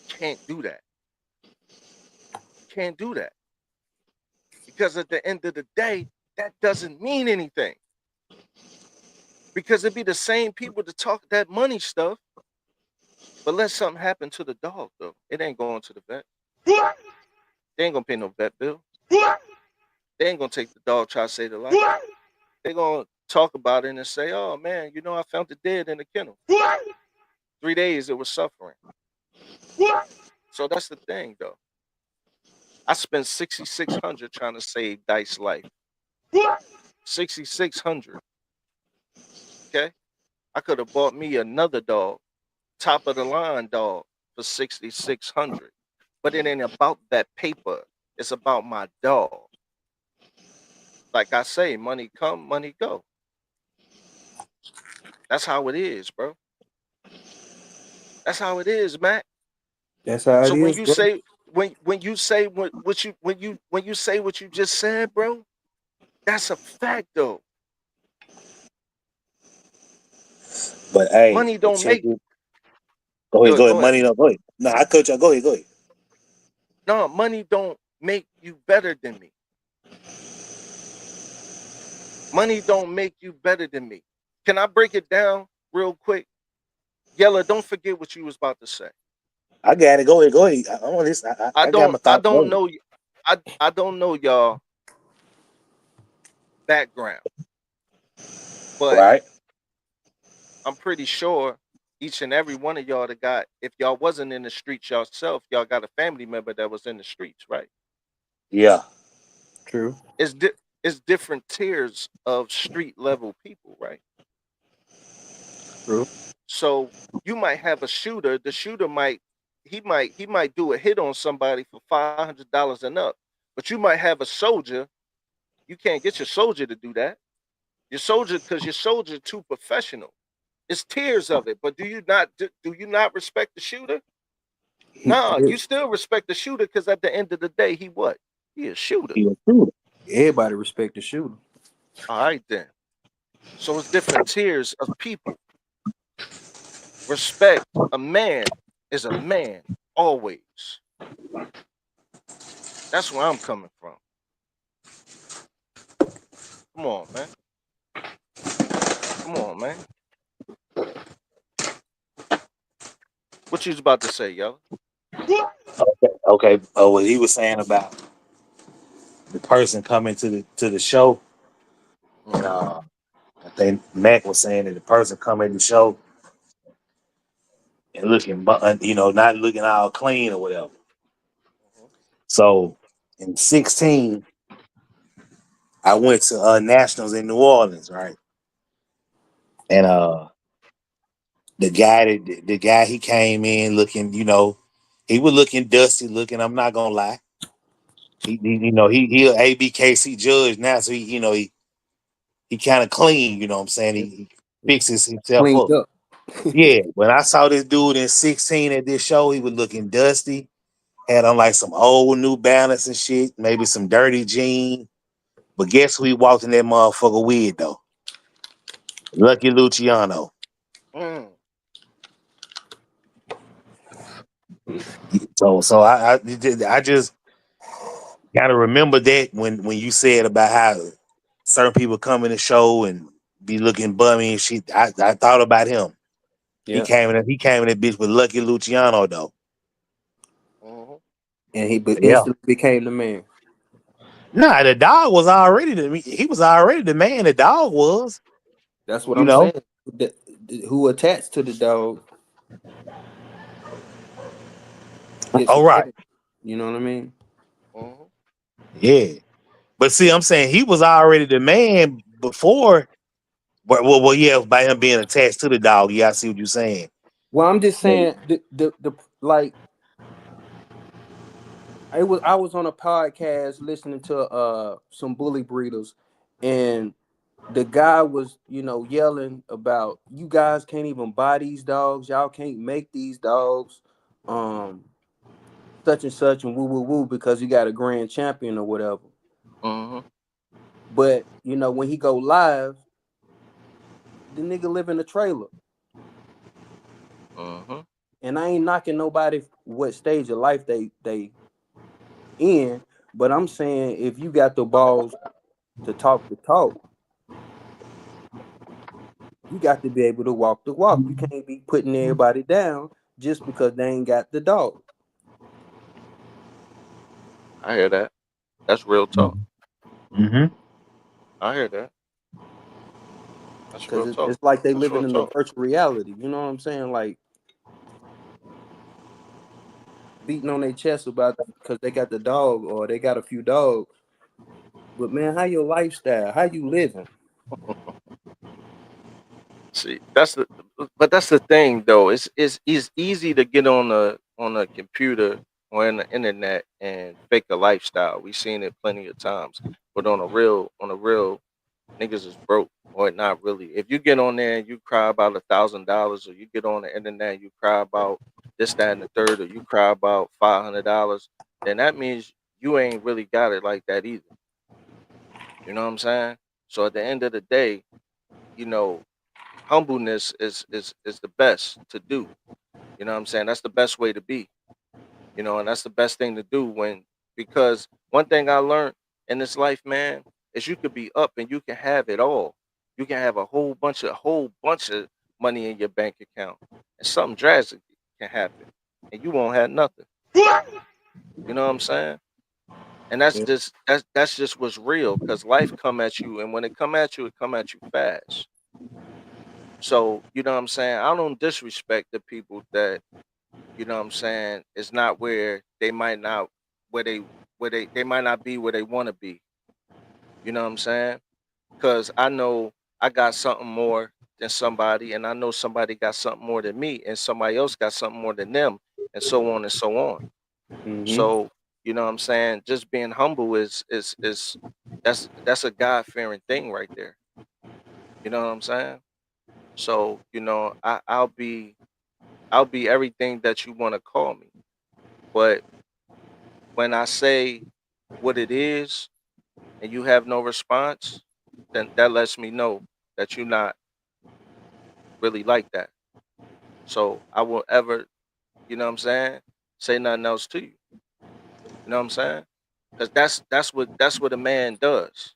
Can't do that. Can't do that because at the end of the day, that doesn't mean anything. Because it'd be the same people to talk that money stuff, but let something happen to the dog though. It ain't going to the vet. They ain't gonna pay no vet bill. They ain't gonna take the dog try to save the life. They gonna talk about it and say, "Oh man, you know I found it dead in the kennel. 3 days it was suffering." So that's the thing though. I spent 6,600 trying to save Dice's life. 6,600. Okay, I could have bought me another dog, top of the line dog, for 6,600. But it ain't about that paper. It's about my dog. Like I say, money come, money go. That's how it is, bro. That's how it is, Mac. That's how it So when is, you bro. say when you say what you when you say what you just said, bro, that's a fact though. But hey, Money but don't check make it. Go ahead, good. go ahead. Go ahead. Money, no, go ahead. No, I cut you. Go ahead, go ahead. No, money don't make you better than me. Money don't make you better than me. Can I break it down real quick? Yella, don't forget what you was about to say. I got it. Go ahead, go ahead. I want this. I got my I thoughts. Go don't ahead. know I don't know y'all background, but Right? I'm pretty sure each and every one of y'all that got, if y'all wasn't in the streets yourself, y'all got a family member that was in the streets, right? Yeah. True. It's it's different tiers of street level people, right? True. So you might have a shooter. The shooter might he might do a hit on somebody for $500 and up, but you might have a soldier. You can't get your soldier to do that. Your soldier, because your soldier too professional. It's tiers of it. But do you not respect the shooter? No, you still respect the shooter because at the end of the day, he what? He a shooter. He was true. Everybody respect the shooter. All right then. So it's different tiers of people. Respect a man is a man always. That's where I'm coming from. Come on, man. Come on, man. What you was about to say, yo? Okay. Okay. Oh, what he was saying about the person coming to the show, and Mm-hmm. I think Mac was saying that the person coming to the show and looking, not looking all clean or whatever. Mm-hmm. So in 16, I went to nationals in New Orleans, right? And the guy he came in looking, he was looking dusty looking. I'm not gonna lie. He a ABKC judge now, so he kind of clean. You know what I'm saying? He fixes himself Cleaned up. up. Yeah. When I saw this dude in 16 at this show, he was looking dusty. Had on like some old New Balance and shit, maybe some dirty jeans. But guess who he walked in that motherfucker with though? Lucky Luciano. Mm. So I just gotta remember that when you said about how certain people come in the show and be looking bummy and shit. I thought about him. He Yeah. came in that bitch with Lucky Luciano though. Mm-hmm. And he Yeah. instantly became the man. Nah, the dog was already he was already the man. The dog was, That's what Mm-hmm. I'm you know. saying. Who attached to the dog gets a All right. man. You know what I mean? Mm-hmm. Yeah. But see, I'm saying he was already the man before. Yeah, by him being attached to the dog. Yeah, I see what you're saying. Well, I'm just But saying the like I was on a podcast listening to some bully breeders, and the guy was, yelling about, you guys can't even buy these dogs, y'all can't make these dogs, um such and such and woo woo woo, because he got a grand champion or whatever. Mm-hmm. But when he go live, the nigga live in a trailer. Mm-hmm. And I ain't knocking nobody what stage of life they in, but I'm saying, if you got the balls to talk the talk, you got to be able to walk the walk. You can't be putting everybody down just because they ain't got the dog. I hear that. That's real talk. Mm-hmm. I hear that. That's Because real it's, talk. it's like they That's living real in the talk. virtual reality. You know what I'm saying? Like, beating on their chest about because they got the dog or they got a few dogs. But man, how your lifestyle? How you living? See, but that's the thing though. It's easy to get on a computer or in the internet and fake a lifestyle. We've seen it plenty of times. But on a real, niggas is broke or not really. If you get on there and you cry about $1,000, or you get on the internet and you cry about this, that, and the third, or you cry about $500, then that means you ain't really got it like that either. You know what I'm saying? So at the end of the day, you know, humbleness is the best to do. You know what I'm saying? That's the best way to be. And that's the best thing to do when because one thing I learned in this life, man, is you could be up and you can have it all. You can have a whole bunch of money in your bank account, and something drastic can happen, and you won't have nothing. You know what I'm saying? And Yeah. that's just what's real because life come at you, and when it come at you, it come at you fast. So you know what I'm saying? I don't disrespect the people that what I'm saying, is not where they might not where they might not be where they want to be. You know what I'm saying? Cuz I know I got something more than somebody and I know somebody got something more than me and somebody else got something more than them and so on and so on. Mm-hmm. So, you know what I'm saying? Just being humble is that's a God-fearing thing right there. You know what I'm saying? So, I'll be everything that you want to call me. But when I say what it is and you have no response, then that lets me know that you're not really like that. So I won't ever, you know what I'm saying, say nothing else to you. You know what I'm saying? Because that's what a man does.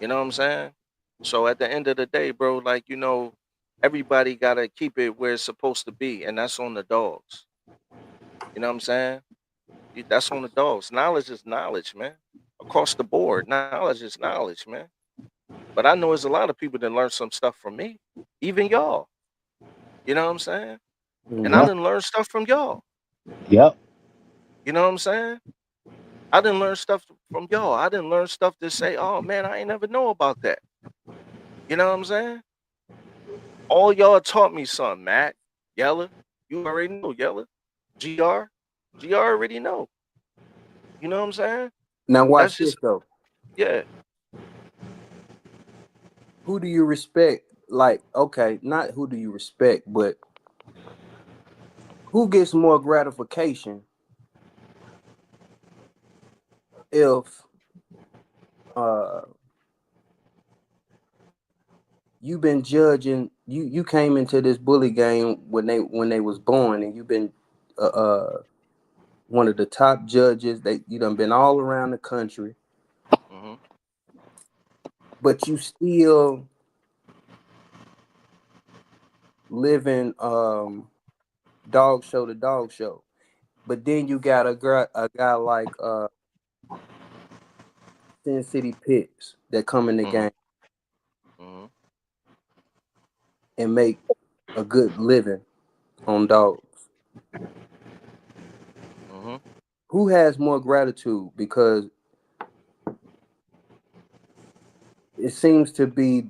You know what I'm saying? So at the end of the day, bro, like everybody gotta keep it where it's supposed to be, and that's on the dogs. You know what I'm saying? That's on the dogs. Knowledge is knowledge, man. Across the board, knowledge is knowledge, man. But I know there's a lot of people that learn some stuff from me, even y'all. You know what I'm saying? And I Mm-hmm. Yep. didn't learn stuff from y'all. Yep. You know what I'm saying? I didn't learn stuff from y'all. I didn't learn stuff to say, oh man, I ain't never know about that. You know what I'm saying? All y'all taught me something, Matt, Yella. You already know, Yella. GR. GR already know. You know what I'm saying? Now That's watch this just though. yeah. Who do you respect? Like, okay, not who do you respect, but who gets more gratification if uh you've been judging, you came into this bully game when they was born, and you've been one of the top judges, that you done been all around the country, Hmm. but you still living dog show to dog show. But then you got a guy like Sin City Pits that come in the Hmm. game Hmm. and make a good living on dogs. Hmm. Who has more gratitude? Because it seems to be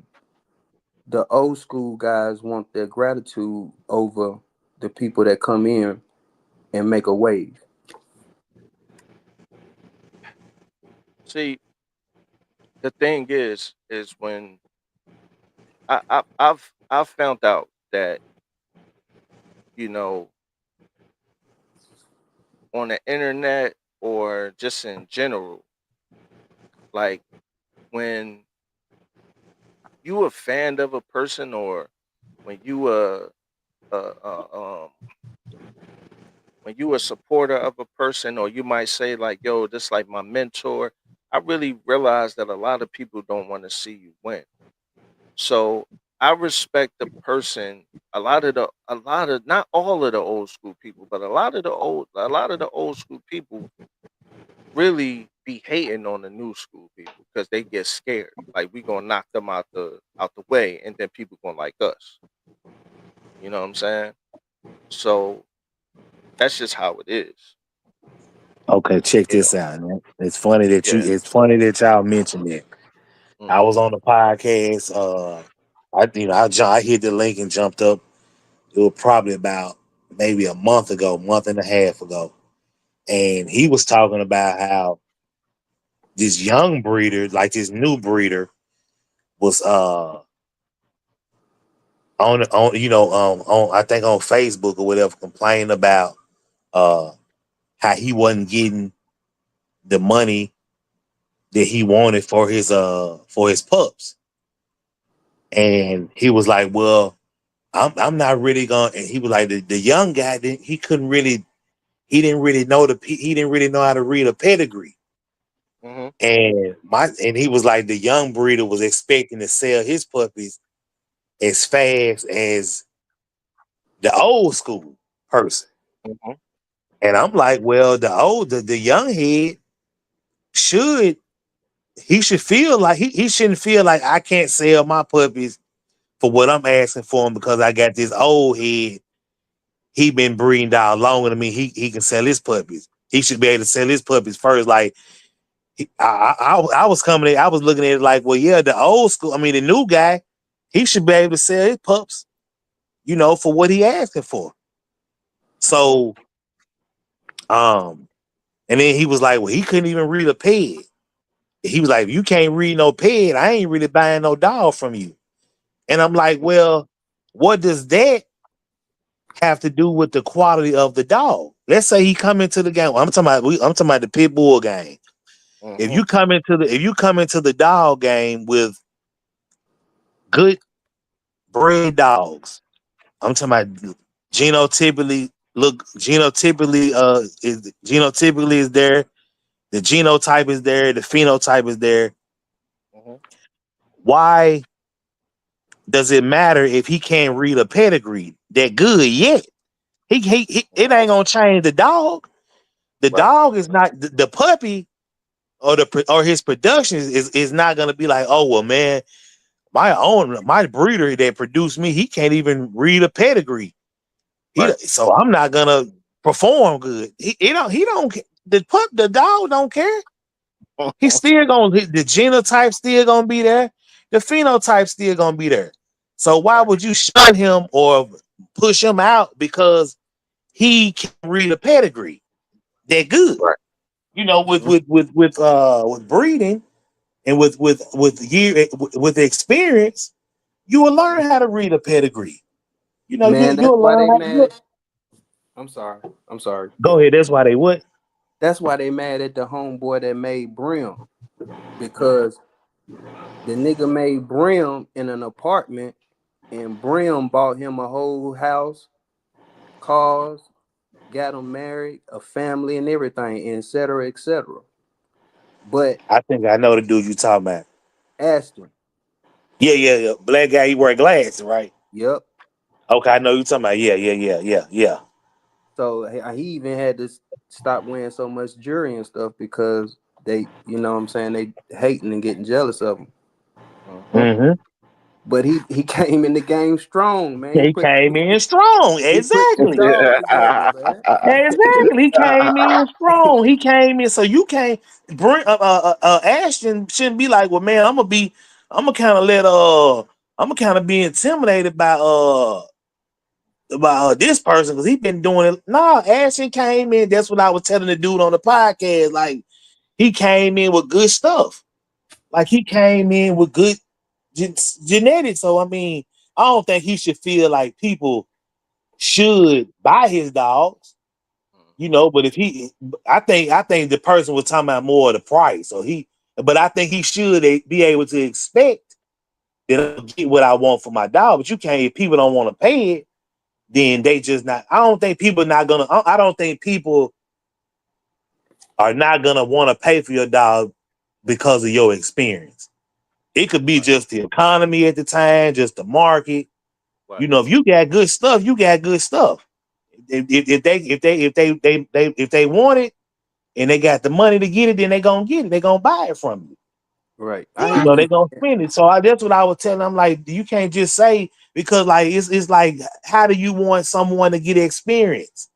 the old school guys want their gratitude over the people that come in and make a wave. See, the thing is when I've found out that, you know, on the internet or just in general, like when you a fan of a person, or when you uh, uh um when you a supporter of a person, or you might say like, yo, this like my mentor. I really realize that a lot of people don't want to see you win. So I respect the person. A lot of, not all of the old school people, but a lot of the old school people really be hating on the new school people because they get scared. Like we gonna knock them out the way, and then people gonna like us. You know what I'm saying? So that's just how it is. Okay, check You this know? out, man. Yeah. It's funny that y'all mentioned that. I Hmm. was on the podcast. I hit the link and jumped up. It was probably about maybe a month ago, month and a half ago, and he was talking about how this young breeder, like this new breeder, was on on I think on Facebook or whatever, complaining about uh how he wasn't getting the money that he wanted for his pups. And he was like, well, I'm not really going. And he was like, the young guy didn't he couldn't really he didn't really know how to read a pedigree. Hmm. And he was like, the young breeder was expecting to sell his puppies as fast as the old school person. Hmm. And I'm like, well, the young head should he should feel like he shouldn't feel like I can't sell my puppies for what I'm asking for him because I got this old head. He been breeding down longer than me. He can sell his puppies. He should be able to sell his puppies first. Like I was coming in, I was looking at it like, well, yeah, the old school. I mean, the new guy, he should be able to sell his pups, for what he asking for. Hmm. So, um, and then he was like, well, he couldn't even read a peg. He was like, if you can't read no peg, I ain't really buying no dog from you. And I'm like, well, what does that have to do with the quality of the dog? Let's say he come into the game. I'm talking about the pit bull game. Hmm. If you come into the dog game with good bred dogs, I'm talking about genotypically is there, the genotype is there, the phenotype is there. Hmm. Why does it matter if he can't read a pedigree that good yet? It ain't gonna change the dog. The Right. dog is not the puppy or his production is not gonna be like, oh well, man, my breeder that produced me, he can't even read a pedigree. Right. So I'm not gonna perform good. He don't the dog don't care. He's still gonna the genotype still gonna be there, the phenotype still gonna be there. So why Right. would you shun him or push him out because he can read a pedigree? They're good. Right. Hmm. With breeding and with experience, you will learn how to read a pedigree. Man, that's You'll why learn they how mad. I'm sorry. I'm sorry. go ahead. That's why they what? That's why they mad at the homeboy that made Brim, because the nigga made Brim in an apartment, and Brim bought him a whole house, cars, got him married, a family, and everything, and et cetera, et cetera. But I think I know the dude you talking about. Aston, Yeah. Black guy, he wear glasses, right? yep. Okay, I know you talking about. Yeah. So he even had to stop wearing so much jewelry and stuff because they, you know what I'm saying, they hating and getting jealous of him. Hmm. Mm-hmm. But he came in the game strong, man. He came in strong. He put the Exactly. dog together, Yeah. man. Exactly. He came in strong. He came in. So you can't bring Ashton shouldn't be like, well, man, I'm gonna kind of I'm gonna kind of be intimidated by this person because he been doing it. Nah, Ashton came in. That's what I was telling the dude on the podcast. Like he came in with good stuff. Like he came in with good genetics. So I mean, I don't think he should feel like people should buy his dogs. But if he, I think the person was talking about more of the price. But I think he should be able to expect that I'll get what I want for my dog. But you can't. If people don't want to pay it, then they just not. I don't think people not gonna. I don't think people are not gonna want to pay for your dog because of your experience. It could be Right. just the economy at the time, just the market. Right. If you got good stuff, you got good stuff. If they want it and they got the money to get it, then they gonna get it. They gonna buy it from you. Right. I hear They you. gonna spend it. So that's what I was telling them. Like, you can't just say because like it's like how do you want someone to get experience?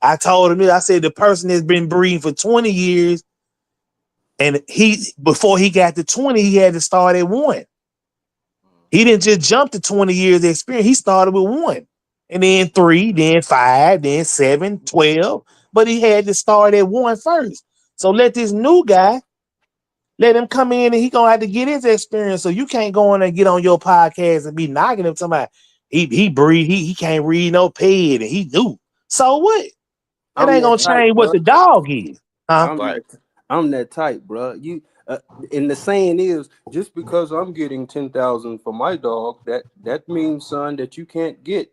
I told him this. I said the person that's been breeding for 20 years and he before he got to 20, he had to start at one. He didn't just jump to 20 years experience. He started with one. And then three, then five, then 7, 12. But he had to start at one first. So let this new guy let him come in and he gonna have to get his experience. So you can't go in and get on your podcast and be knocking him somebody. He breathe, he can't read no ped and he do. So what? That I'm ain't that gonna type, change what bro. the dog is. Huh? I'm Right. that I'm that type, bro. And the saying is, just because I'm getting 10,000 for my dog, that means, son, that you can't get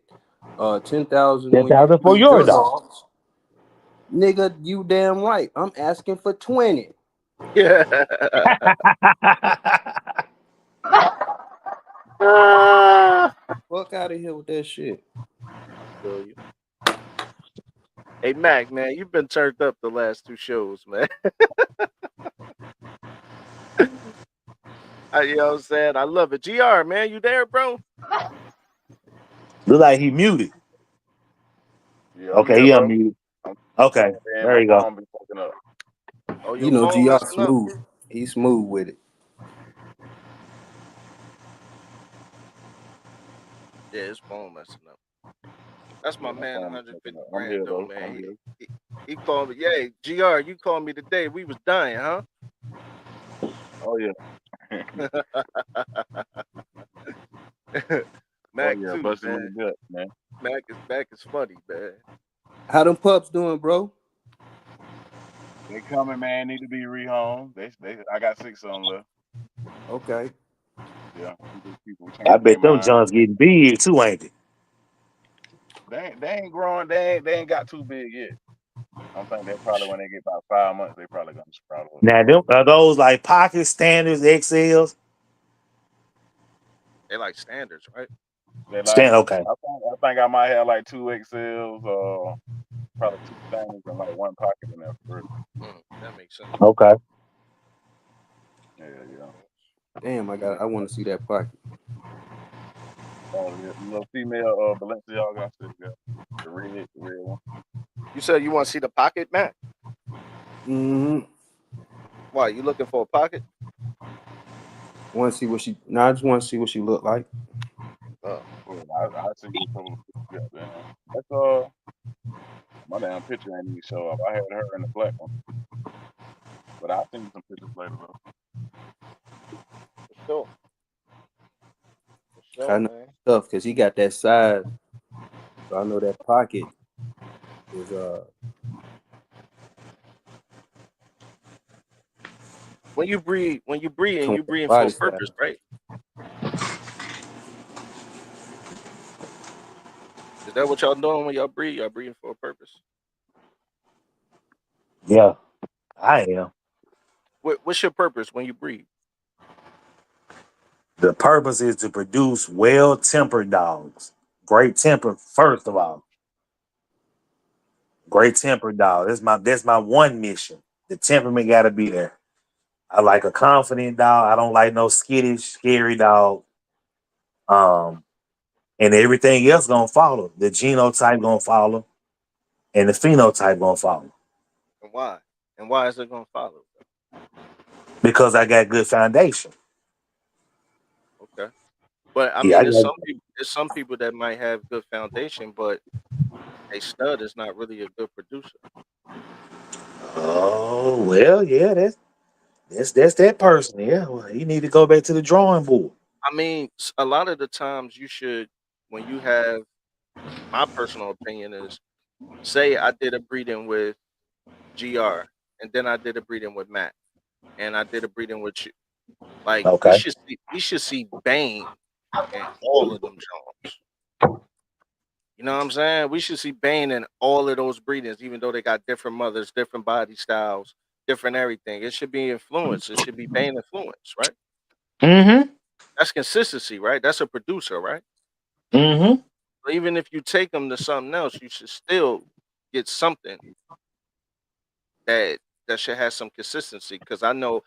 10,000 when you 10,000 for breed your your dog. dogs. Nigga, you damn right. I'm asking for 20. Yeah. I Fuck out of here with that shit. feel you. Hey Mac, man, you've been turned up the last two shows, man. You know what I'm saying? I love it. GR, man, you there, bro? Look like he muted. Yeah, I'm Okay, here, he bro. unmuted. I'm Okay, saying there my you go. phone be fucking up. Oh, You your know, phone GR messing up? smooth. He's smooth with it. Yeah, his phone messing up. That's my Yeah, my man, phone be fucking 150 up. I'm grand here though, though. man. I'm here. He called me. Yeah, GR, you called me today. We was dying, huh? Oh yeah. Oh Mac yeah. too, Busting with man. the gut, man. Mac is funny, man. How them pups doing, bro? They coming, man. Need to be rehomed. I got 6 on left. Okay. Yeah. We I changing their bet them mind. Johns getting big too, ain't they? They ain't growing. They ain't got too big yet. I'm thinking they probably when they get about 5 months, they probably gonna sprout up. Now them are those like pocket standards, XLs. They like standards, right? They like. Stand okay. I think I might have like 2 XLs, probably 2 standards and like 1 pocket in there for real. That makes sense. Okay. Yeah, yeah. Damn, I want to see that pocket. Oh, yeah. Little female Balenciaga, I still got the red one. You said you want to see the pocket, Mac? Mm-hmm. Why? You looking for a pocket? Want to see what she? No, I just want to see what she look like. Oh, Yeah, I see you a couple of pictures up there. That's my damn picture ain't even show up. I had her in the black one, but I'll send you some pictures later though. for sure. For I sure, know man. stuff because he got that size, so I know that pocket is When you breed and come you with that breeding for body a purpose, style. right? Is that what y'all doing when y'all breed? Y'all breeding for a purpose. Yeah, I am. What's your purpose when you breed? The purpose is to produce well-tempered dogs. Great temper, first of all. Great tempered dog. That's my one mission. The temperament gotta be there. I like a confident dog. I don't like no skittish, scary dog. Um, and everything else gonna follow. The genotype gonna follow, and the phenotype gonna follow. And why? And why is it gonna follow? Because I got good foundation. Okay. But I Yeah, mean, I got. there's some people that might have good foundation, but a stud is not really a good producer. Oh well, yeah. That's that person. Yeah, well, you need to go back to the drawing board. I mean, a lot of the times you should, when you have, my personal opinion is, say I did a breeding with GR, and then I did a breeding with Matt, and I did a breeding with you. Like Okay. we should see Bane in all of them Jones. You know what I'm saying? We should see Bane in all of those breedings, even though they got different mothers, different body styles, different everything. It should be influence. It should be Bane influence, right? Mm-hmm. That's consistency, right? That's a producer, right? Mm-hmm. But even if you take them to something else, you should still get something that should have some consistency. Because I know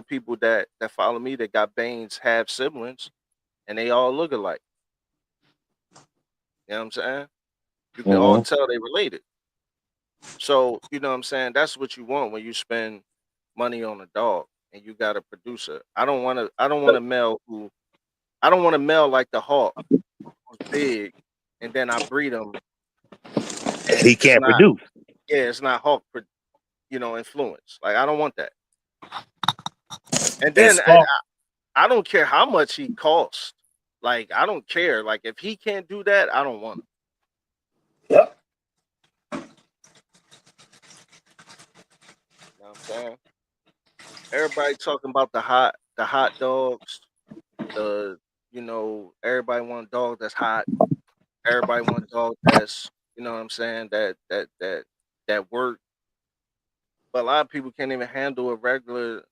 people that follow me that got Bane's half siblings, and they all look alike. You know what I'm saying? You can all Mm-hmm. tell they related. So, you know what I'm saying? That's what you want when you spend money on a dog and you got a producer. I don't want a male who I don't want a male like the Hawk who's big and then I breed him and He can't produce. it's not Hawk influence. Like I don't want that. And then As far I don't care how much he costs. Like I don't care. Like if he can't do that, I don't want him. Yep. You know what I'm saying? Everybody talking about the hot dogs, the everybody want a dog that's hot. Everybody want a dog that's, you know what I'm saying, that work. But a lot of people can't even handle a regular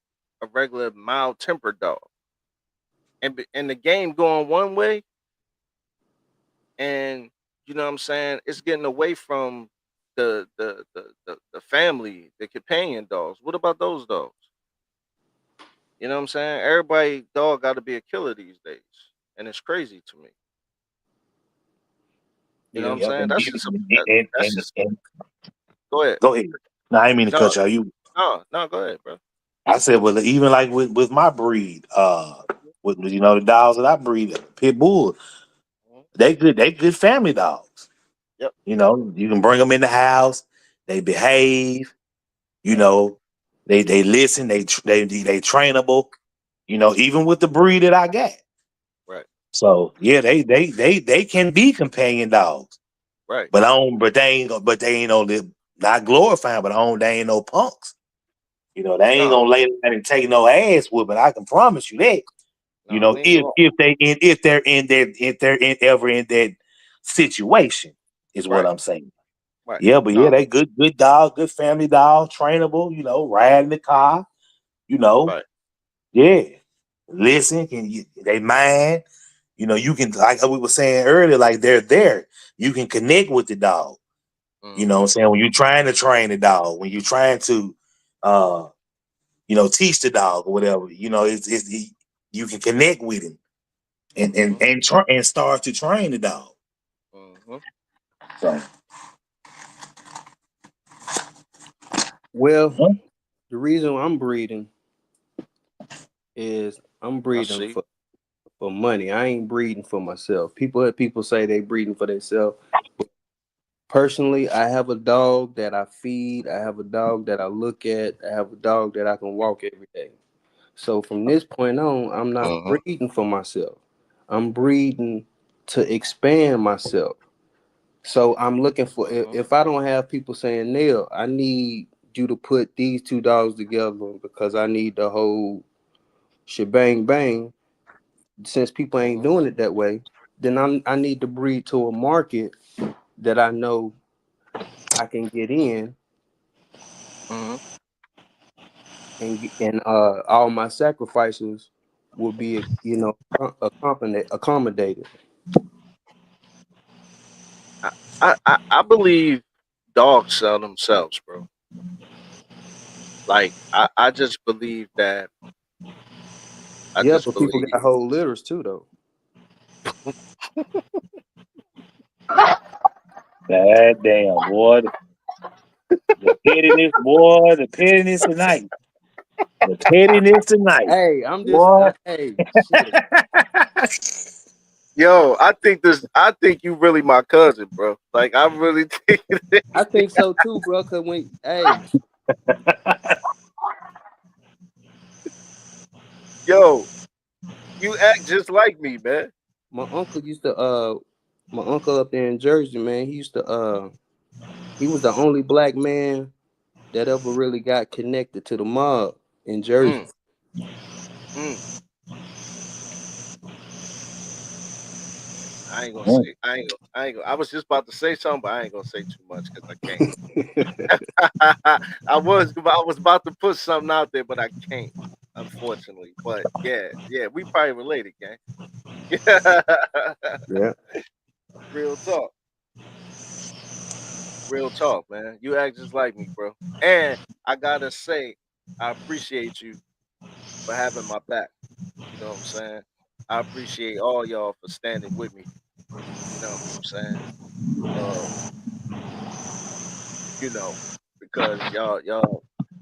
mild tempered dog. And the game going one way, and you know what I'm saying, it's getting away from the family, the companion dogs. What about those dogs? You know what I'm saying? Everybody dog got to be a killer these days, and it's crazy to me. You know what Yeah. I'm Yep. saying? That's just And go ahead. go ahead. No, I didn't mean to No, cut you out. You no, go ahead, bro. I said, well, even like with my breed, with the dogs that I breed, pit bull, Mhm. they good family dogs. Yep. You can bring them in the house, they behave, you Yep. know, they listen, they trainable, even with the breed that I got. Right. So yeah, they can be companion dogs, Right. but they ain't no not glorifying, but they ain't no punks. They ain't No, gonna lay down and take no ass whooping. I can promise you that. no, we ain't going. If they're ever in that situation, is what Right. I'm saying. Right. Yeah, but yeah, No. they good dog, good family dog, trainable. Riding the car. You know, Right. yeah. Listen, they mind. You can, like we were saying earlier, like they're there. You can connect with the dog. You know what I'm Mm-hmm. saying? When you're trying to train the dog, when you're trying to uh teach the dog or whatever, you can connect with him Mm-hmm. and start to train the dog. Mm-hmm. So, Well, huh? the reason I'm breeding is I'm I breeding see. for money. I ain't breeding for myself. People say they breeding for themselves. Personally, I have a dog that I feed. I have a dog that I look at. I have a dog that I can walk every day. So from this point on, I'm not Mm-hmm. breeding for myself. I'm breeding to expand myself. So I'm looking for Mm-hmm. if I don't have people saying, Neil, I need you to put these two dogs together because I need the whole shebang bang. Since people ain't Mm-hmm. doing it that way, then I need to breed to a market that I know I can get in Mm-hmm. and all my sacrifices will be accommodated. I believe dogs sell themselves, bro. Like I just believe that. I Yeah, just but people believe. got whole litters too, though. God damn, boy. The pettiness tonight. The pettiness tonight. Hey, I'm just Boy. hey shit. Yo, I think you really my cousin, bro. Like I really think. I think so too, bro. Cause when hey, Yo, you act just like me, man. My uncle used to my uncle up there in Jersey, man, he used to he was the only black man that ever really got connected to the mob in Jersey. Mm, mm. I ain't gonna say. I ain't. I ain't. I was just about to say something, but I ain't gonna say too much because I can't. I was about to put something out there, but I can't, unfortunately. But yeah, yeah, we probably related, gang. Yeah. Real talk, real talk, man. You act just like me, bro. And I gotta say, I appreciate you for having my back. You know what I'm saying? I appreciate all y'all for standing with me. You know what I'm saying? Uh, you know, because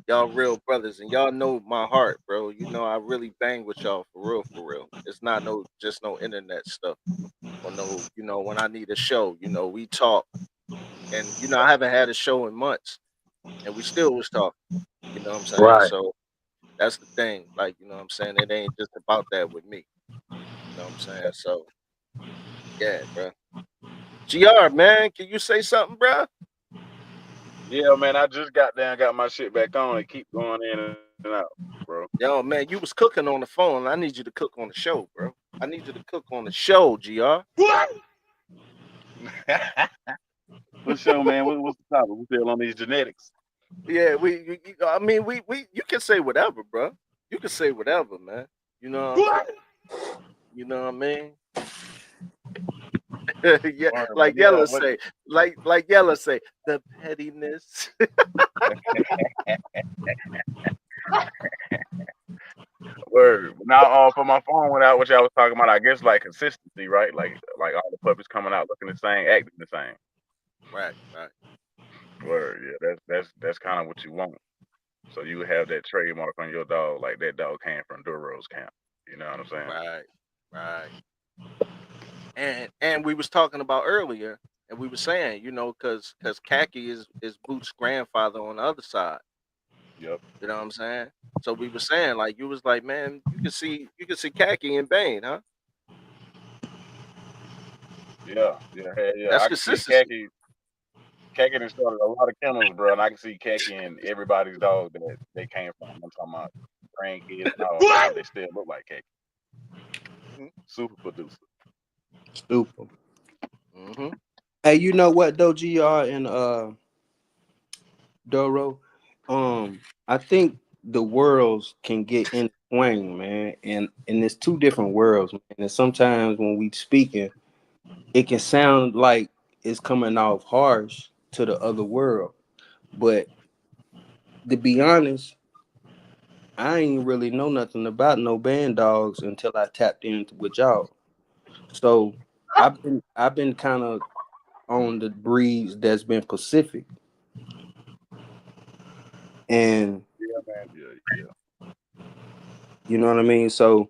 y'all real brothers and y'all know my heart, bro. You know I really bang with y'all for real, for real. It's not no just no internet stuff or no, when I need a show, we talk. And I haven't had a show in months and we still was talking. You know what I'm saying? Right. So that's the thing. Like, you know what I'm saying? It ain't just about that with me. You know what I'm saying? So yeah, bro. GR, man, can you say something, bro? Yeah, man, I just got down, got my shit back on, and keep going in and out, bro. Yo, man, you was cooking on the phone. I need you to cook on the show, bro. I need you to cook on the show, GR. For sure, man. What's the topic? We still on these genetics. Yeah, I mean, you can say whatever, bro. You can say whatever, man. You know what I'm saying? You know what I mean? Yeah, Word, but like yeah, Yella what? say, like Yella say, the pettiness. Word. Now, for my phone went out, which I was talking about, I guess like consistency, right? Like all the puppies coming out looking the same, acting the same. Right, right, Word. Yeah, that's kind of what you want. So you have that trademark on your dog, like that dog came from Duro's camp. You know what I'm saying? right, right. And we was talking about earlier, and we were saying, because Khaki is Boot's grandfather on the other side. Yep. You know what I'm saying? So we were saying, like, you was like, man, you can see Khaki and Bane, huh? Yeah. Yeah. Hell yeah. That's I can see consistency. Khaki done started a lot of kennels, bro, and I can see Khaki and everybody's dog that they came from. I'm talking about grandkids and all that. They still look like Khaki. Hmm. Super producer. Stupid. Hmm. Hey, you know what though, GR and Doro? I think the worlds can get in swing, man, and it's two different worlds, man. And sometimes when we speaking, it can sound like it's coming off harsh to the other world. But to be honest, I ain't really know nothing about no band dogs until I tapped in with y'all. So I've been kind of on the breeds that's been Pacific, and Yeah, man. Yeah, yeah. you know what I mean. So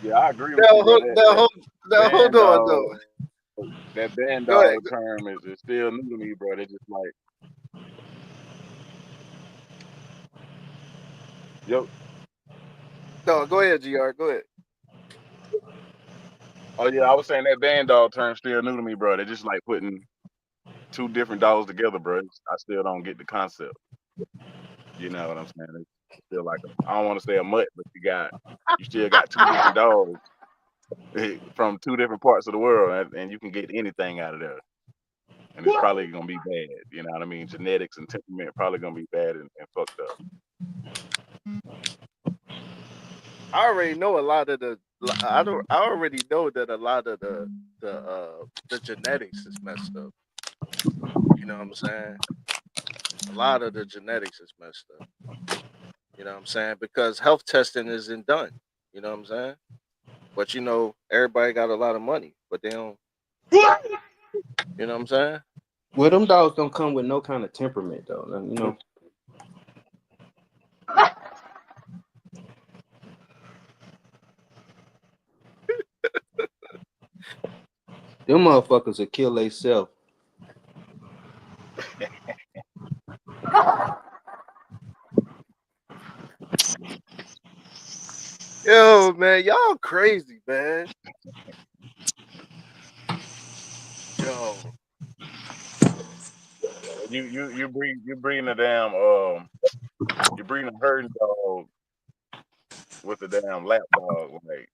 Yeah, I agree with you, Now, bro. hold, now, hold, now, hold Band on, dog, though. that band Go ahead. dog term is still new to me, bro. They just like, yo, No, go ahead, Gr. Go ahead. oh yeah, I was saying that band dog term still new to me, bro. They just like putting two different dogs together, bro. I still don't get the concept. You know what I'm saying? It's still like I don't want to say a mutt, but you still got two different dogs from two different parts of the world, and you can get anything out of there. And it's probably gonna be bad. You know what I mean? Genetics and temperament probably gonna be bad and fucked up. I already know a lot of the. I don't. I already know that a lot of the genetics is messed up. You know what I'm saying? A lot of the genetics is messed up. You know what I'm saying? Because health testing isn't done. You know what I'm saying? But everybody got a lot of money, but they don't. You know what I'm saying? well, them dogs don't come with no kind of temperament though. You know, them motherfuckers will kill themselves. Yo, man, y'all crazy, man. Yo, You bring the damn you bring the herding dog with the damn lap dog. Like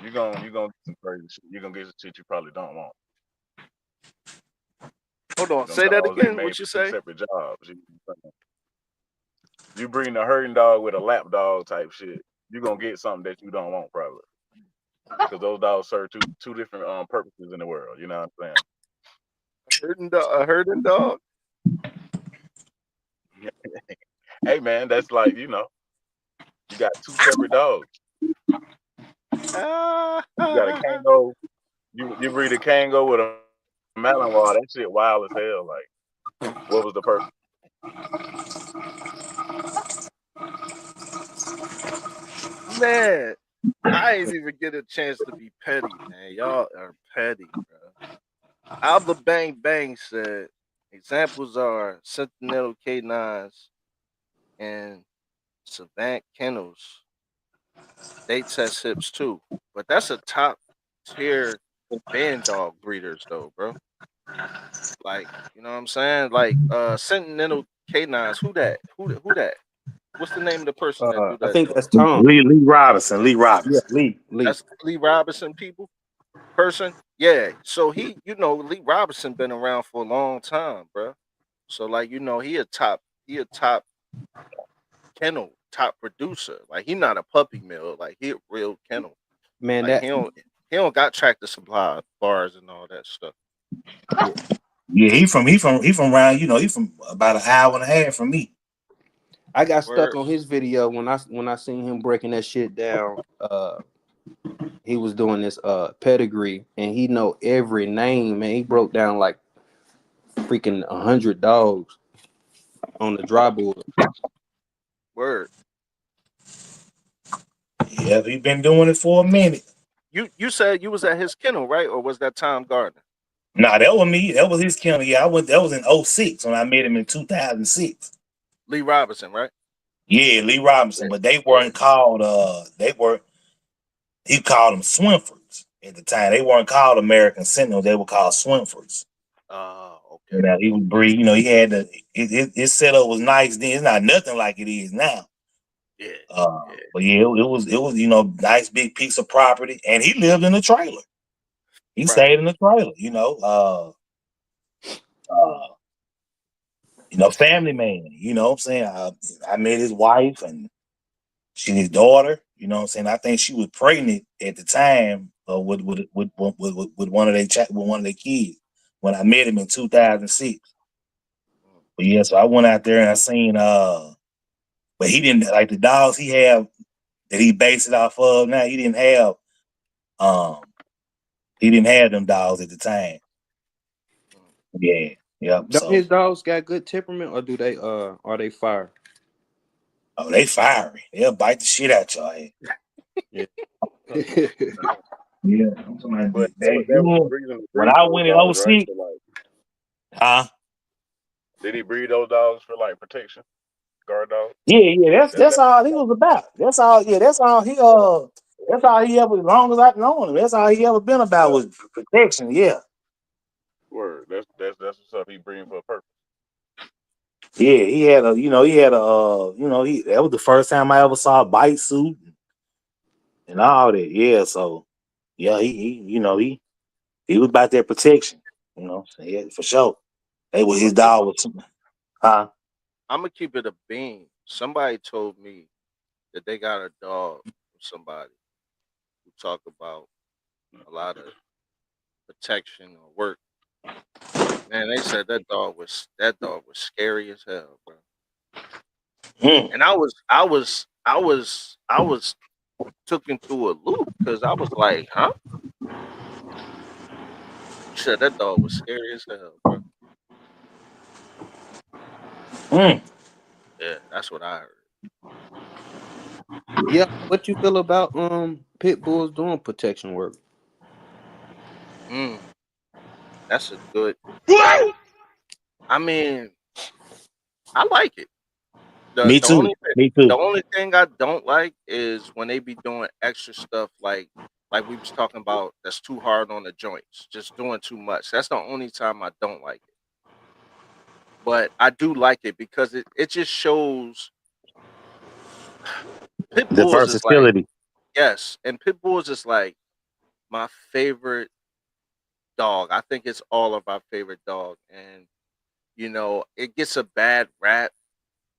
you gonna get some crazy shit. You gonna get some shit you probably don't want. hold on. Them Say that dogs ain't again. made What for you two say? separate jobs. You bring the herding dog with a lap dog type shit. You gonna get something that you don't want probably because those dogs serve two different purposes in the world. You know what I'm A herding dog. saying? Hey man, that's like you got two separate dogs. Ah, You got a Kango. You breed a Kango with a Malinois. That shit wild as hell. Like, what was the purpose? man, I ain't even get a chance to be petty, man. Y'all are petty, bro. Alba Bang Bang said examples are Sentinel K9s and Savant Kennels. They test hips too, but that's a top tier band dog breeders though, bro. Like, you know what I'm saying? Like Sentinel K9s. Who that? What's the name of the person that do I that think dog? that's Tom. Lee Robinson. Lee Yeah, Robinson. Lee. That's Lee Robinson people person. Yeah. So Lee Robinson been around for a long time, bro. So like, he a top kennel, top producer. Like he not a puppy mill. Like he a real kennel. Man, Like that he don't got tractor supply bars and all that stuff. yeah. Yeah, he from around. He from about an hour and a half from me. I got stuck Word. on his video when I seen him breaking that shit down. He was doing this pedigree, and he know every name. Man, he broke down like freaking 100 dogs on the dry board. Word. Yeah, he been doing it for a minute. You said you was at his kennel, right? Or was that Tom Gardner? Nah, that was me. That was his kennel. Yeah, I went. That was in '06 when I met him in 2006. Lee Robinson, right? Yeah, Lee Robinson, Yeah. but they Yeah. weren't called. They were. He called them Swinfords at the time. They weren't called American Sentinels. They were called Swinfords. Okay. He was breed. He had his setup was nice then. It's not nothing like it is now. Yeah. Yeah. But yeah, it was nice big piece of property, and he lived in a trailer. He Right. stayed in a trailer. Uh, family man. You know what I'm saying? I met his wife and his daughter. You know what I'm saying? I think she was pregnant at the time with one of their kids when I met him in 2006. Mm. But yeah, so I went out there and I seen but he didn't like the dogs he have that he based it off of. Now um he didn't have them dogs at the time. Mm. Yeah, yep. Don't So his dogs got good temperament, or do they are they fire? they fiery. They'll bite the shit out y'all. Yeah. Yeah. Yeah, I'm talking about But that was the reason to when breed I those went in dogs, right? '06, So like, huh? did he breed those dogs for like protection, guard dogs? Yeah. That's That all he was about. That's all. Yeah, that's all he. That's all he ever. As long as I've known him, that's all he ever been about yeah, was protection. Yeah, word. That's what's up. He breeding for a purpose. yeah. He had a. He had a. He that was the first time I ever saw a bite suit and all that. Yeah. So yeah, he was about that protection. So yeah, for sure. They was I'm gonna his keep dog was. Huh? I'm gonna keep it a bean. Somebody told me that they got a dog from somebody who talk about a lot of protection or work. Man, they said that dog was scary as hell, bro. Mm. And I was taken through a loop because I was like, huh? You said that dog was scary as hell, bro. Mm. Yeah, that's what I heard. Yeah. What you feel about pit bulls doing protection work? Mm, that's a good. I mean, I like it. The Me the too. only thi- Me the too. only thing I don't like is when they be doing extra stuff like we was talking about that's too hard on the joints, just doing too much. That's the only time I don't like it. But I do like it because it just shows pit The bulls is like versatility. yes, and pit bulls is like my favorite dog. I think it's all of our favorite dog, and it gets a bad rap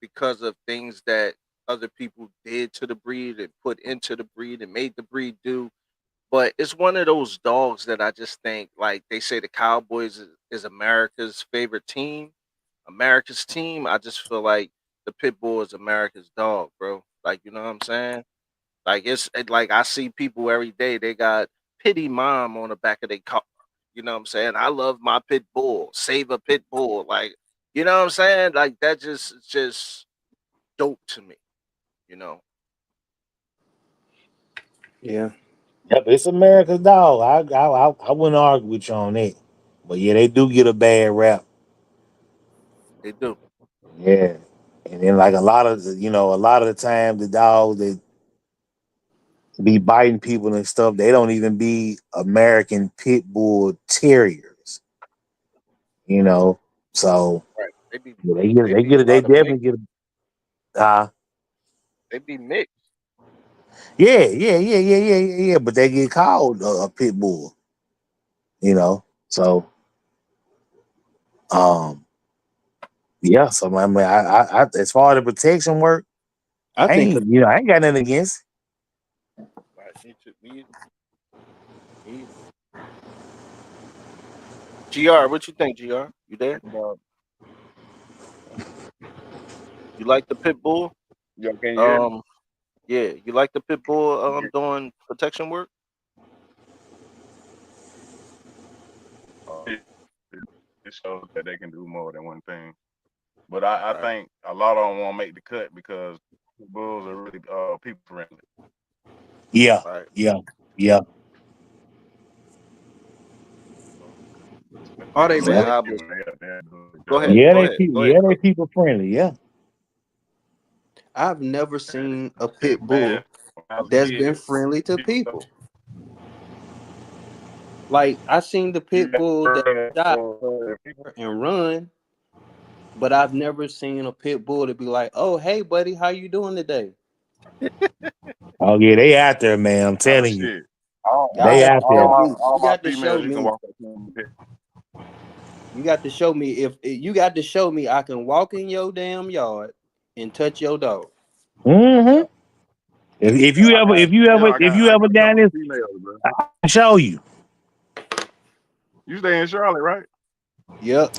because of things that other people did to the breed and put into the breed and made the breed do. But it's one of those dogs that I just think, like they say, the Cowboys is America's favorite team, America's team. I just feel like the pit bull is America's dog, bro. Like you know what I'm saying? Like like I see people every day. They got pity mom on the back of their car. You know what I'm saying? I love my pit bull. Save a pit bull. Like you know what I'm saying? Like that just dope to me. You know, Yeah. Yep, it's America's dog. I wouldn't argue with you on that. But yeah, they do get a bad rap. they do. Yeah. And then like a lot of the time the dogs that be biting people and stuff, they don't even be American pit bull terriers, you know. So Right. yeah, They be a they lot of definitely mix. get They be mixed. yeah. But they get called a pit bull, you know. So um yeah, so I mean, as far as the protection work, I think I ain't got nothing against Right. Me too. Me either. Gr, what you think, Gr? You there? But You like the pit bull? yo, can you hear me? Um, yeah. You like the pit bull Yeah. doing protection work? It, it shows that they can do more than one thing. But I Right. think a lot of them won't make the cut because bulls are really people friendly. it. Yeah, Right. yeah, yeah, So, are my they man yeah. really? Obelisk. They're doing a good Go ahead. job. Yeah, Go ahead. Go ahead, they bro. people friendly. Yeah. I've never seen a pit Man, bull when I was a that's been kid, friendly to people people. Like I seen the you pit bull that shot for people. and run, but I've never seen a pit bull to be like, "Oh, hey, buddy, how you doing today?" Oh yeah, they out there, man. I'm Oh telling you, shit! Y'all they have to out show there. me. All You my got to show females, you can me. walk up to them. You got to show me if you got to show me I can walk in your damn yard and touch your dog. Hmm. If Yeah, you ever, if you I ever got a down couple of this, females, bro. I'll show you. You stay in Charlotte, right? Yep.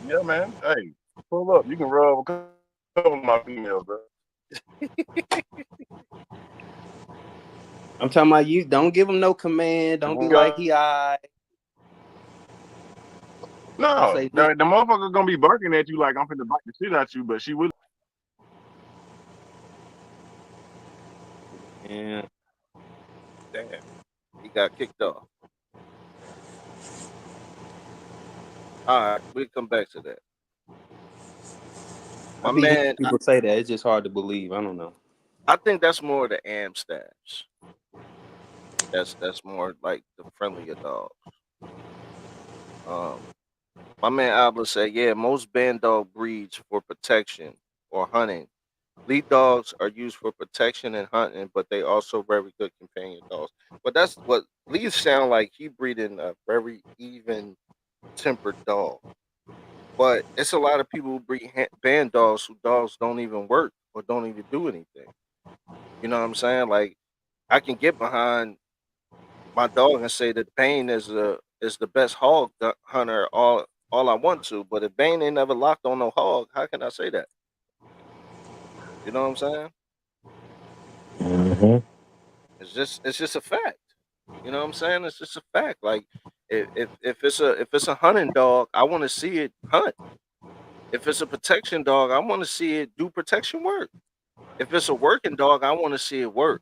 Yeah, man. Hey, pull up. You can rub a couple of my females, bro. I'm talking about you. Don't give him no command. If Don't we be like got he I. I no, say, look, the motherfucker gonna be barking at you like I'm finna bite the shit out you, but she will. Yeah. Damn. He got kicked off. All right. We'll come back to that. I My be hearing man, people say that. It's just hard to believe. I don't know. I think that's more the am stabs. That's more like the friendlier dog. Um, my man Abla said, yeah, most band dog breeds for protection or hunting. Lead dogs are used for protection and hunting, but they also very good companion dogs. But that's what leads sound like he breeding a very even tempered dog. But it's a lot of people who breed band dogs who dogs don't even work or don't even do anything. You know what I'm saying? Like I can get behind my dog and say that Bane is the best hunter all I want to, but if Bane ain't never locked on no hog, how can I say that? You know what I'm saying? Hmm. It's just a fact. You know what I'm saying? It's just a fact. Like if it's a hunting dog, I want to see it hunt. If it's a protection dog, I want to see it do protection work. If it's a working dog, I want to see it work.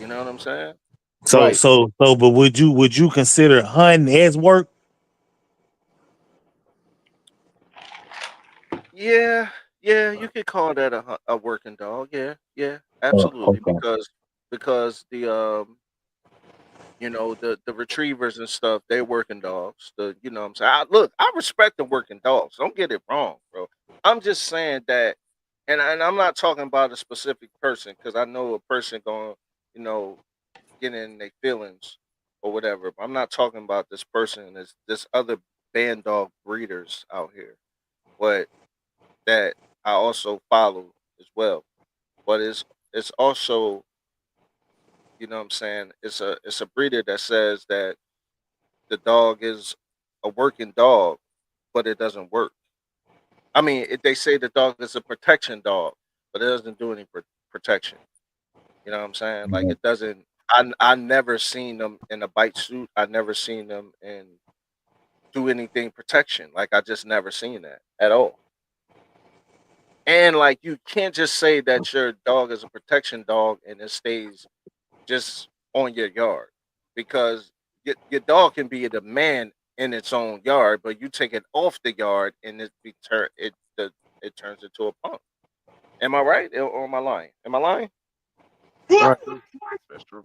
You know what I'm saying? Right. But would you consider hunting as work? Yeah, yeah, you could call that a working dog. Yeah, yeah, absolutely. Okay. Because the retrievers and stuff, they're working dogs. What I'm saying, look, I respect the working dogs. Don't get it wrong, bro. I'm just saying that, and I'm not talking about a specific person because I know a person going, you know, get in their feelings or whatever. But I'm not talking about this person. This other band dog breeders out here, but that I also follow as well. But it's also, what I'm saying, it's a breeder that says that the dog is a working dog, but it doesn't work. I mean, they say the dog is a protection dog, but it doesn't do any protection. You know what I'm saying? Like it doesn't. I never seen them in a bite suit. I never seen them in do anything protection. Like I just never seen that at all. And like you can't just say that your dog is a protection dog and it stays just on your yard because your dog can be a man in its own yard, but you take it off the yard and it turns into a punk. Am I right or am I lying? Am I lying? That's Right, true. That's true.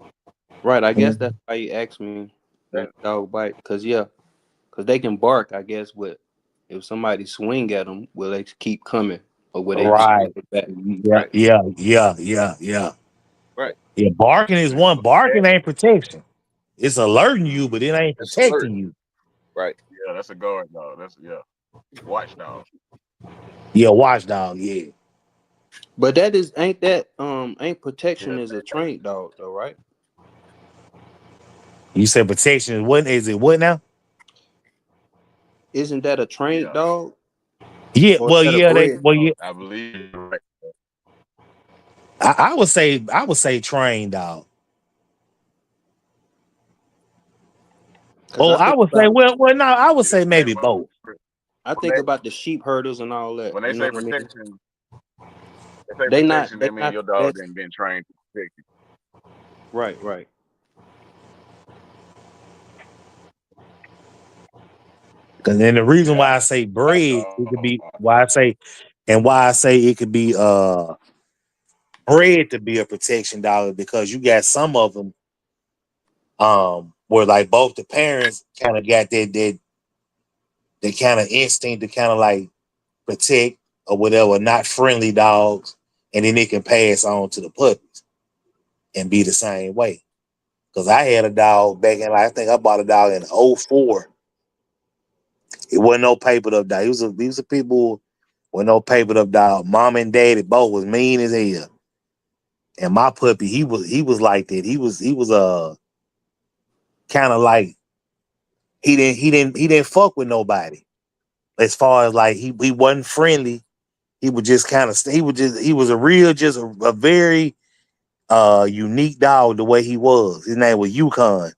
right. I guess Mhm. that's why you asked me that And dog bite, cause yeah, cause they can bark. I guess, but if somebody swing at them, will they keep coming, or will they just Right. pull it back? Yeah, Right, yeah, yeah, yeah, yeah. right. Yeah, barking is it's one. Barking ain't protection. It's alerting you, but it ain't It's alert. protecting you. Right. yeah, that's a guard dog. That's watchdog. Yeah, watchdog. Yeah. But that is ain't Yeah, protection is a trained dog though, right? You said protection is what? Is it what now? Isn't that a trained yeah. dog Yeah. or is Well, that a yeah. They. bred Well, dog? yeah. I believe you're right. I would say. I would say train dog. Because Oh, I I think would say. about Well. No. I would Yeah, say maybe both. I when think they about the sheep herders and all that. when they You know say what I mean? protection, they say protection. They That means not your the dog best. ain't been trained to protect you. Right, right. Because then the reason Yeah. why I say bred, it could be Uh, why I say, and why I say it could be bred to be a protection dog is because you got some of them where like both the parents kind of got that kind of instinct to kind of like protect or whatever, not friendly dogs, and then it can pass on to the puppies and be the same way. Because I had a dog back in, like, I think I bought a dog in '04. It wasn't no papered up dog. These are people with no papered up dog. Mom and daddy both was mean as hell. And my puppy, he was like that. He was kind of like he didn't fuck with nobody. As far as like he wasn't friendly. He would just kind of he was a real just a very unique dog the way he was. His name was Yukon.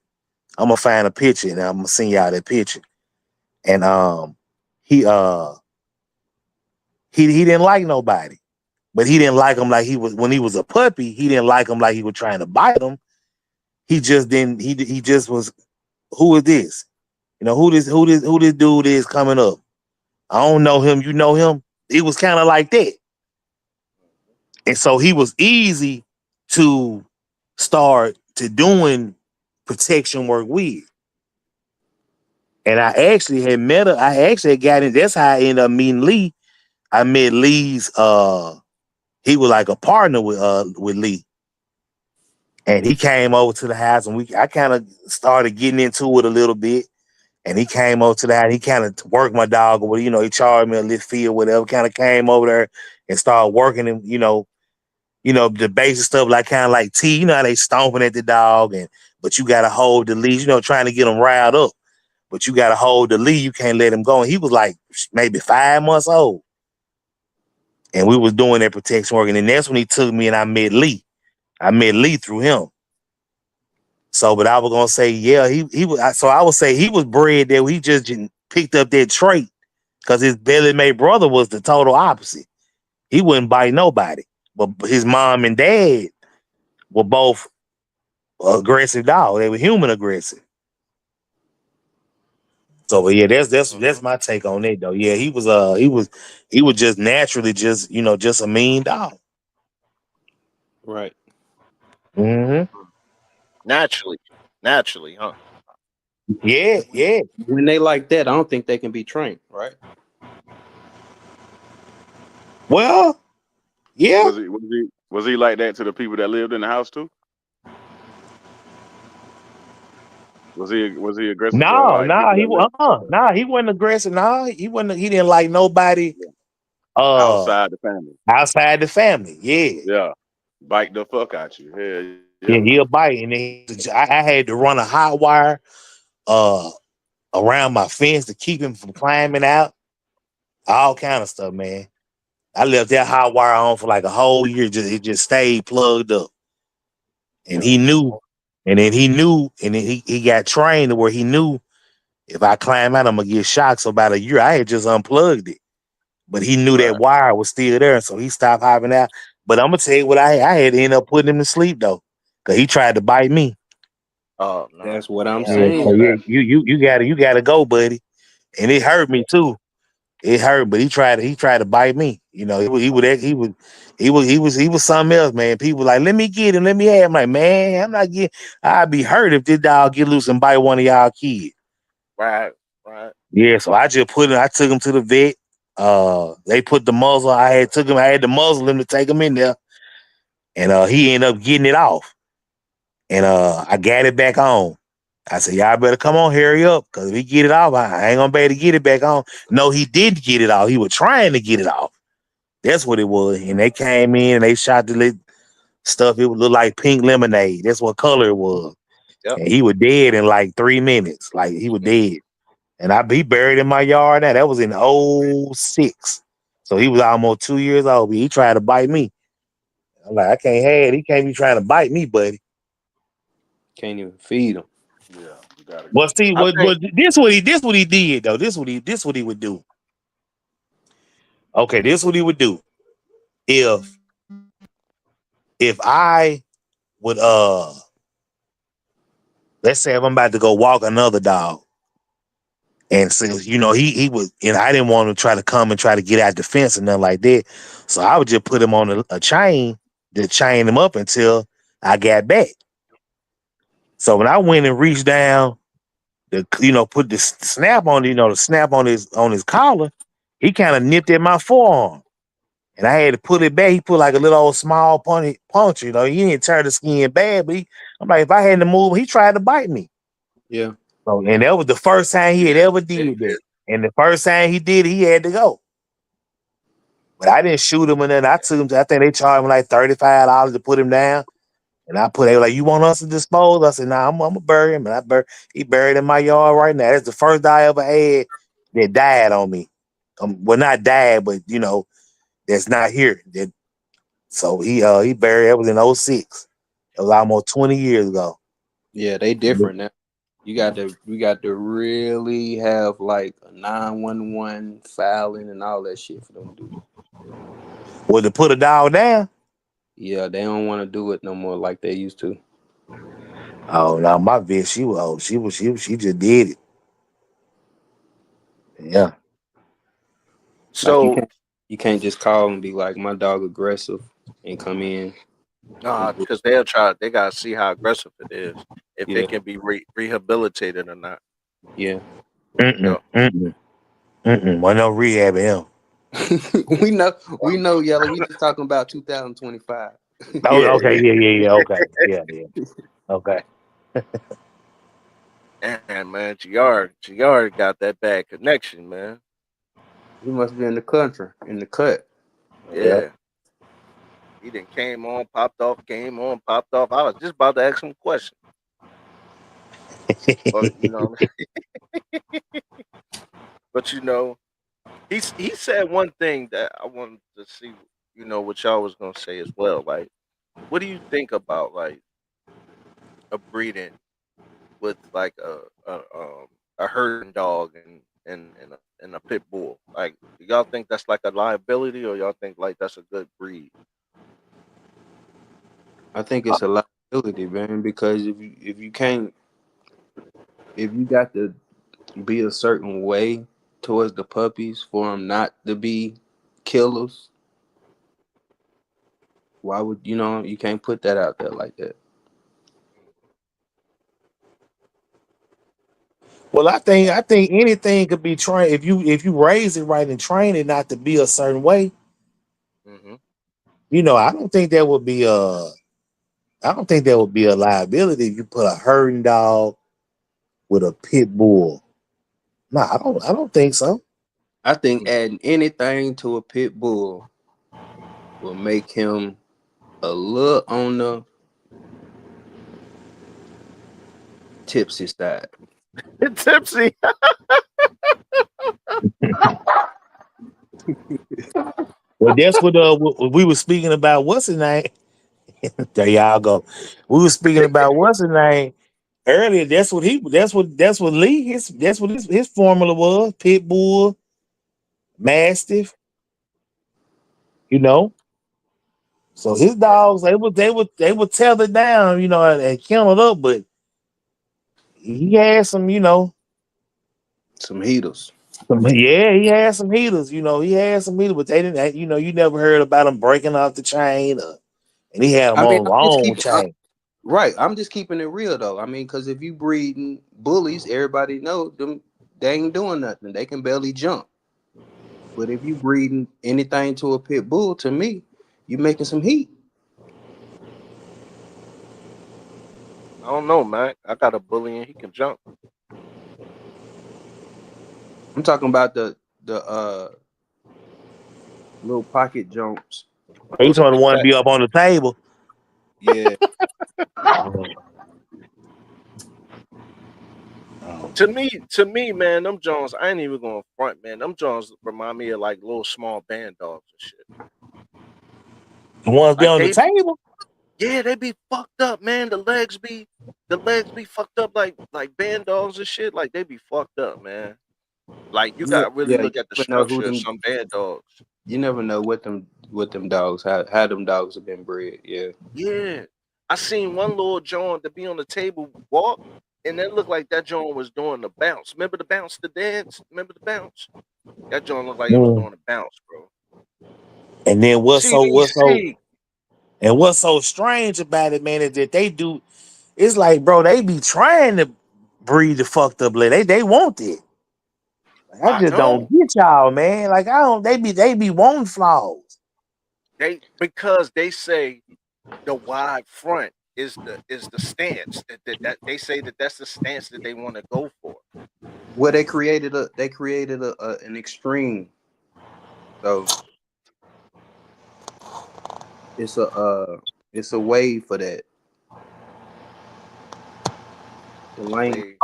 I'm gonna find a picture and I'm gonna send y'all that picture. And he he didn't like nobody, but he didn't like him like he was when he was a puppy. He didn't like him like he was trying to bite him. He just didn't. He just was. Who is this? You know who this dude is coming up. I don't know him. You know him. It was kind of like that, and so he was easy to start to doing protection work with. And I actually had met her. I actually had got in. That's how I ended up meeting Lee. I met Lee's. He was like a partner with Lee, and he came over to the house, and I kind of started getting into it a little bit. And he came over to the house. He kind of worked my dog, or he charged me a little fee or whatever. Kind of came over there and started working him. The basic stuff like kind of like T. You know how they stomping at the dog, but you got to hold the leash. Trying to get him riled up, but you got to hold the lead. You can't let him go. And he was like maybe 5 months old, and we was doing that protection work. And then that's when he took me and I met Lee. I met Lee through him. So, but I was gonna say, yeah, he was. So I would say he was bred that he just picked up that trait because his belly made brother was the total opposite. He wouldn't bite nobody, but his mom and dad were both aggressive dogs. They were human aggressive. So, but yeah, that's Hmm. my take on it though. Yeah, he was just naturally just just a mean dog. Right. Hmm. Naturally, naturally, huh? Yeah, yeah. When they like that, I don't think they can be trained. Right. Well, yeah. Was he like that to the people that lived in the house too? Was he aggressive to No, like people no, that lived? Okay. nah, he wasn't aggressive. No, he wasn't. He didn't like nobody. Yeah. Uh, Outside the family. outside the family. Yeah, Yeah. Bite the fuck out you. Hell yeah. yeah, he'll bite. And I had to run a hot wire uh around my fence to keep him from climbing out. All kind of stuff, man. I left that hot wire on for like a whole year. It just stayed plugged up, and Yeah. he knew. And then he knew, and then he got trained to where he knew if I climb out, I'm gonna get shocked. So about a year, I had just unplugged it. But he knew that Right. wire was still there, so he stopped hopping out. But I'm gonna tell you what I had to end up putting him to sleep though, cause he tried to bite me. Oh no, That's what you I'm don't want Yeah, to so hear saying. yeah, that. you gotta go, buddy. And it hurt me too. It hurt, but he tried to bite me. He was something else, man. People like, let me get him, let me have him. I'm like, man, I'm not getting. I'd be hurt if this dog get loose and bite one of y'all kids. Right, right. Yeah, so I took him to the vet. They put the muzzle. I had to muzzle him to take him in there, and he ended up getting it off, and I got it back on. I said, y'all better come on, hurry up, cause if he get it off, I ain't gonna be able to get it back on. No, he didn't get it off. He was trying to get it off. That's what it was. And they came in and they shot the lit stuff. It would look like pink lemonade. That's what color it was. Yep. And he was dead in like 3 minutes. Like he was dead. And I be buried in my yard now. That was in '06. So he was almost 2 years old. But he tried to bite me. I'm like, I can't have it. He can't be trying to bite me, buddy. Can't even feed them. Yeah. You gotta Well, go. see, I think. this what he did though. This what he would do. Okay, this what he would do. If if I would let's say if I'm about to go walk another dog, and since he was, and I didn't want him to try to come and try to get out the fence and nothing like that, so I would just put him on a chain to chain him up until I got back. So when I went and reached down to put the snap on the snap on his collar, he kind of nipped at my forearm. And I had to pull it back. He put like a little old small puncture. He didn't tear the skin bad, but I'm like, if I hadn't moved, he tried to bite me. Yeah. So, and that was the first time he had ever did that. And the first time he did it, he had to go. But I didn't shoot him, and then I took him I think they charged him like $35 to put him down. And they were like, you want us to dispose? I said, nah, I'm gonna bury him. And he buried in my yard right now. That's the first dog I ever had that died on me. Well, not died, but that's not here. So he buried. That was in '06. It was almost 20 years ago. Yeah, they different now. We got to really have like a 911 filing and all that shit for them to do that. Was to put a dog down? Yeah, they don't want to do it no more like they used to. Oh no, my bitch, she was old. She just did it. Yeah. Like you So, can't you can't just call and be like my dog aggressive and come in and do because they'll try. They gotta see how aggressive it is, if yeah, it can be rehabilitated or not. yeah. Mm-mm. Yep. Mm-mm. Mm-mm. Well, no rehab him. we know yellow. We just talking about 2025. Oh, Yeah, okay, yeah. yeah, yeah, yeah. Okay. Yeah, yeah. Okay. And man, Gr got that bad connection, man. He must be in the country in the cut. Yeah. Yeah. He then came on, popped off, came on, popped off. I was just about to ask him a question. But but he said one thing that I wanted to see, what y'all was gonna say as well. Like, what do you think about like a breeding with like a herding dog and a pit bull? Like, do y'all think that's like a liability, or y'all think like that's a good breed? I think it's a liability, man, because if you can't if you got the be a certain way towards the puppies for them not to be killers? Why would you can't put that out there like that? Well, I think anything could be trained if you raise it right and train it not to be a certain way. Mm-hmm. I don't think that would be a liability if you put a herding dog with a pit bull. No, I don't think so. I think adding anything to a pit bull will make him a little on the tipsy side. Tipsy. Well, that's what we were speaking about. What's his name? There y'all go. We were speaking about what's his name earlier. That's what Lee that's what his formula was. Pit bull, mastiff. You know. So his Yeah. dogs they would tether down. And kennel up, but he had Some heaters. yeah, he had some heaters. He had some heaters, but they didn't. You never heard about him breaking off the chain, and he had them I mean, on I'm just long keeping chain. right. I'm just keeping it real though. I mean, because if you breeding bullies, everybody know them. They ain't doing nothing. They can barely jump. But if you breeding anything to a pit bull, to me, you making some heat. I don't know, man. I got a bully and he can jump. I'm talking about the little pocket jumps. He Oh, the told him big want to back. be up on the table. Yeah, To me, man, them Jones, I ain't even going front, man. Them Jones remind me of like little small band dogs and shit. The ones be Like on the they be, table. yeah, they be fucked up, man. The legs be fucked up like band dogs and shit. Like they be fucked up, man. Like you yeah, got to really yeah. You look at the never know who structure of them. some band dogs. You never know what them dogs how them dogs have been bred. Yeah, Yeah, I seen one little John to be on the table walk, and it looked like that John was doing the bounce. Remember the bounce, the dance? Remember the bounce? That John looked like he was Mm. doing a bounce, bro. And then CDC. what's so strange about it, man, is that they do. It's like, bro, they be trying to breed the fucked up lady. They want it. Like, I I just don't know. get y'all, man. Like I don't. They be wanting flaws. Because they say the wide front is the stance that they say that's the stance that they want to go for. well they created an extreme. So it's a way for that. The It's a lane. way.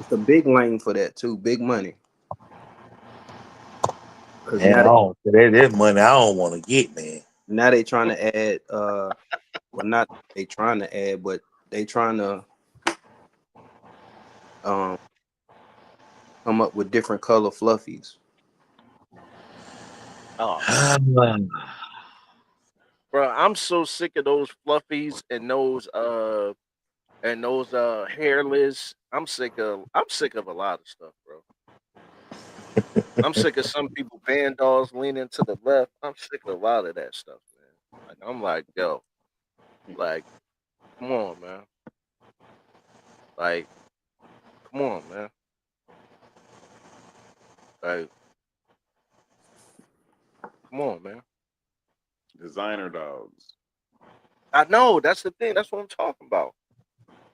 It's a big lane for that too. Big money. Cause Man, I don't. That money I don't want to get, man. now they trying to add well not they trying to add, but they trying to um come up with different color fluffies. Oh man, bro, I'm so sick of those fluffies and those hairless. I'm sick of a lot of stuff, bro. I'm sick of some people vandals leaning to the left. I'm sick of a lot of that stuff, man. Like I'm like, yo, like, come on, man. Like, come on, man. Like, come on, man. Designer dogs. I know that's the thing. That's what I'm talking about.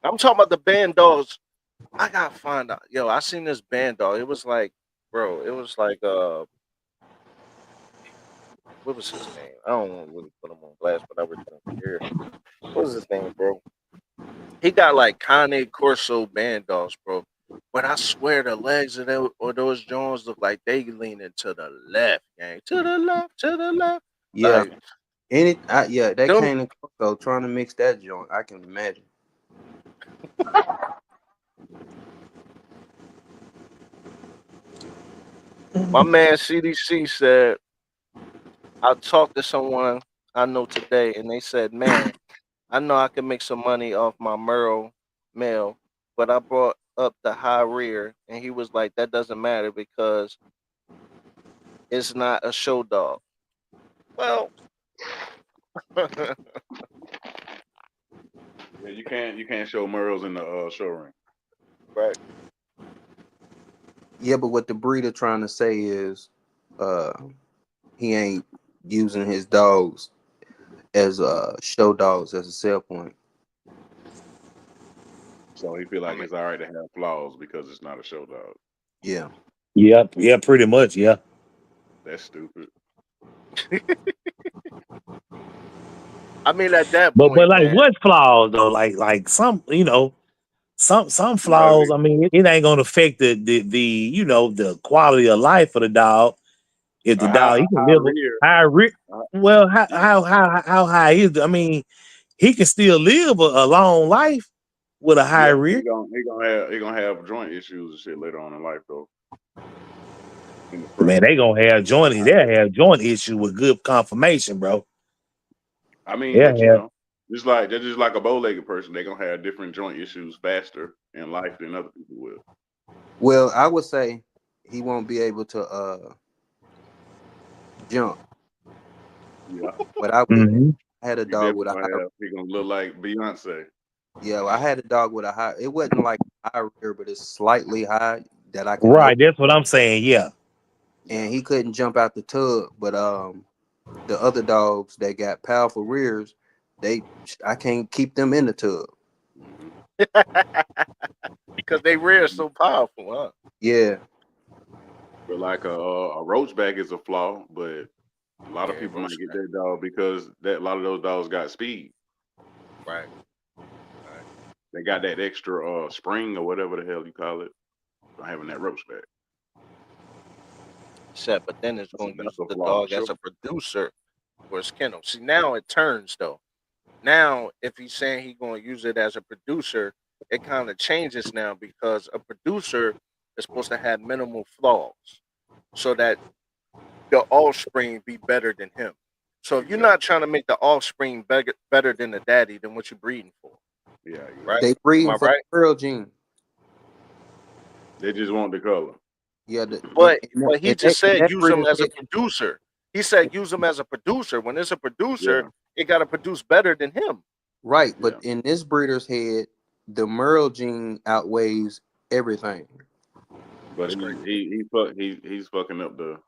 I'm talking about the band dogs. I gotta find out. Yo, I seen this band dog. It was like, bro, it was like what was his name? I don't want to really put him on blast, but I really don't care. What was his name, bro? He got like Kane Corso band dogs, bro. But I swear the legs of those Jones look like they leaning to the left, gang. To the left, to the left. Yeah. Like Yeah, that them. cane and cocoa trying to mix that joint. I can imagine. My man CDC said I talked to someone I know today, and they said, "Man, I know I can make some money off my Merle mail, but I brought up the high rear, and he was like, "That doesn't matter because it's not a show dog." Well, Yeah, you can't show Merles in the show ring. right. Yeah, but what the breeder trying to say is, uh, he ain't using his dogs as show dogs as a sell point. So he feel I like mean, it's all right to have flaws because it's not a show dog. Yeah. Yeah, yeah, pretty much, yeah. That's stupid. I mean, at that But point, like, man. what flaws though? Like some, some You know, flaws. I mean, it ain't gonna affect the quality of life of the dog. If the dog he a can high live rear. high, Uh, well, yeah, how high is it? I mean, he can still live a long life with a high yeah. rear. He gonna have joint issues and shit later on in life though. In the Man, front. they gonna have joint. High They'll rear. have joint issue with good conformation, bro. I mean, Yeah, but you yeah. know, just like a bow-legged person, they gonna have different joint issues faster in life than other people will. Well, I would say he won't be able to jump, Yeah, but I would. Hmm. I had a he dog definitely with a gonna high. have. He gonna look like Beyonce. Yeah, I had a dog with a high. It wasn't like high rear, but it's slightly high that I can know. Right, that's what I'm saying. Yeah. Yeah. And he couldn't jump out the tub. But the other dogs that got powerful rears, they I can't keep them in the tub. Hmm. Because they rear so powerful, huh? Yeah, But like a roachback is a flaw, but a lot of Yeah, people might roast get back. that dog because that a lot of those dogs got speed. Right, right. They got that extra spring or whatever the hell you call it for having that roachback. Said, but then it's going to That's use a the flaw for dog as sure. a producer for his kennel. See, now it turns though. Now, if he's saying he's going to use it as a producer, it kind of changes now because a producer is supposed to have minimal flaws so that the offspring be better than him. So if you're not Exactly. trying to make the offspring better than the daddy, then what you breeding for, Yeah, right? they exactly. Am breeding I for the right? pearl gene. They just want the color. Yeah, But and but he just in said that use them breeder's as a head, producer. He said use them as a producer. When it's a producer, Yeah, it got to produce better than him. right? But yeah. in this breeder's head, the Merle gene outweighs everything. But That's crazy. he's fucking up the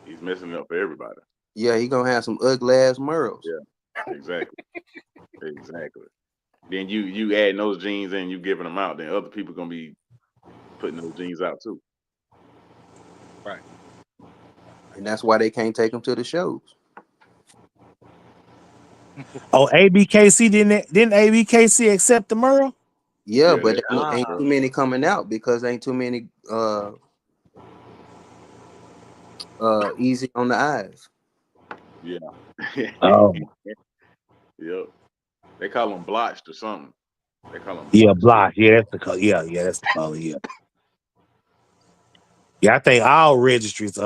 he's messing it up for everybody. Yeah, he gonna have some ugly ass Merles. Yeah, exactly, exactly. Then you adding those genes and you giving them out, then other people gonna be putting those genes out too. Right. And that's why they can't take him to the shows. Oh, ABKC didn't ABKC accept the Merle? Yeah, Yeah, but that's it. ain't Ah, too many coming out because ain't too many easy on the eyes. Yeah, Oh, yep. They call them blotched or something. They call them yeah, blotched too. block. Yeah, that's the color. Yeah, yeah, that's the color. Yeah, yeah. I think all registries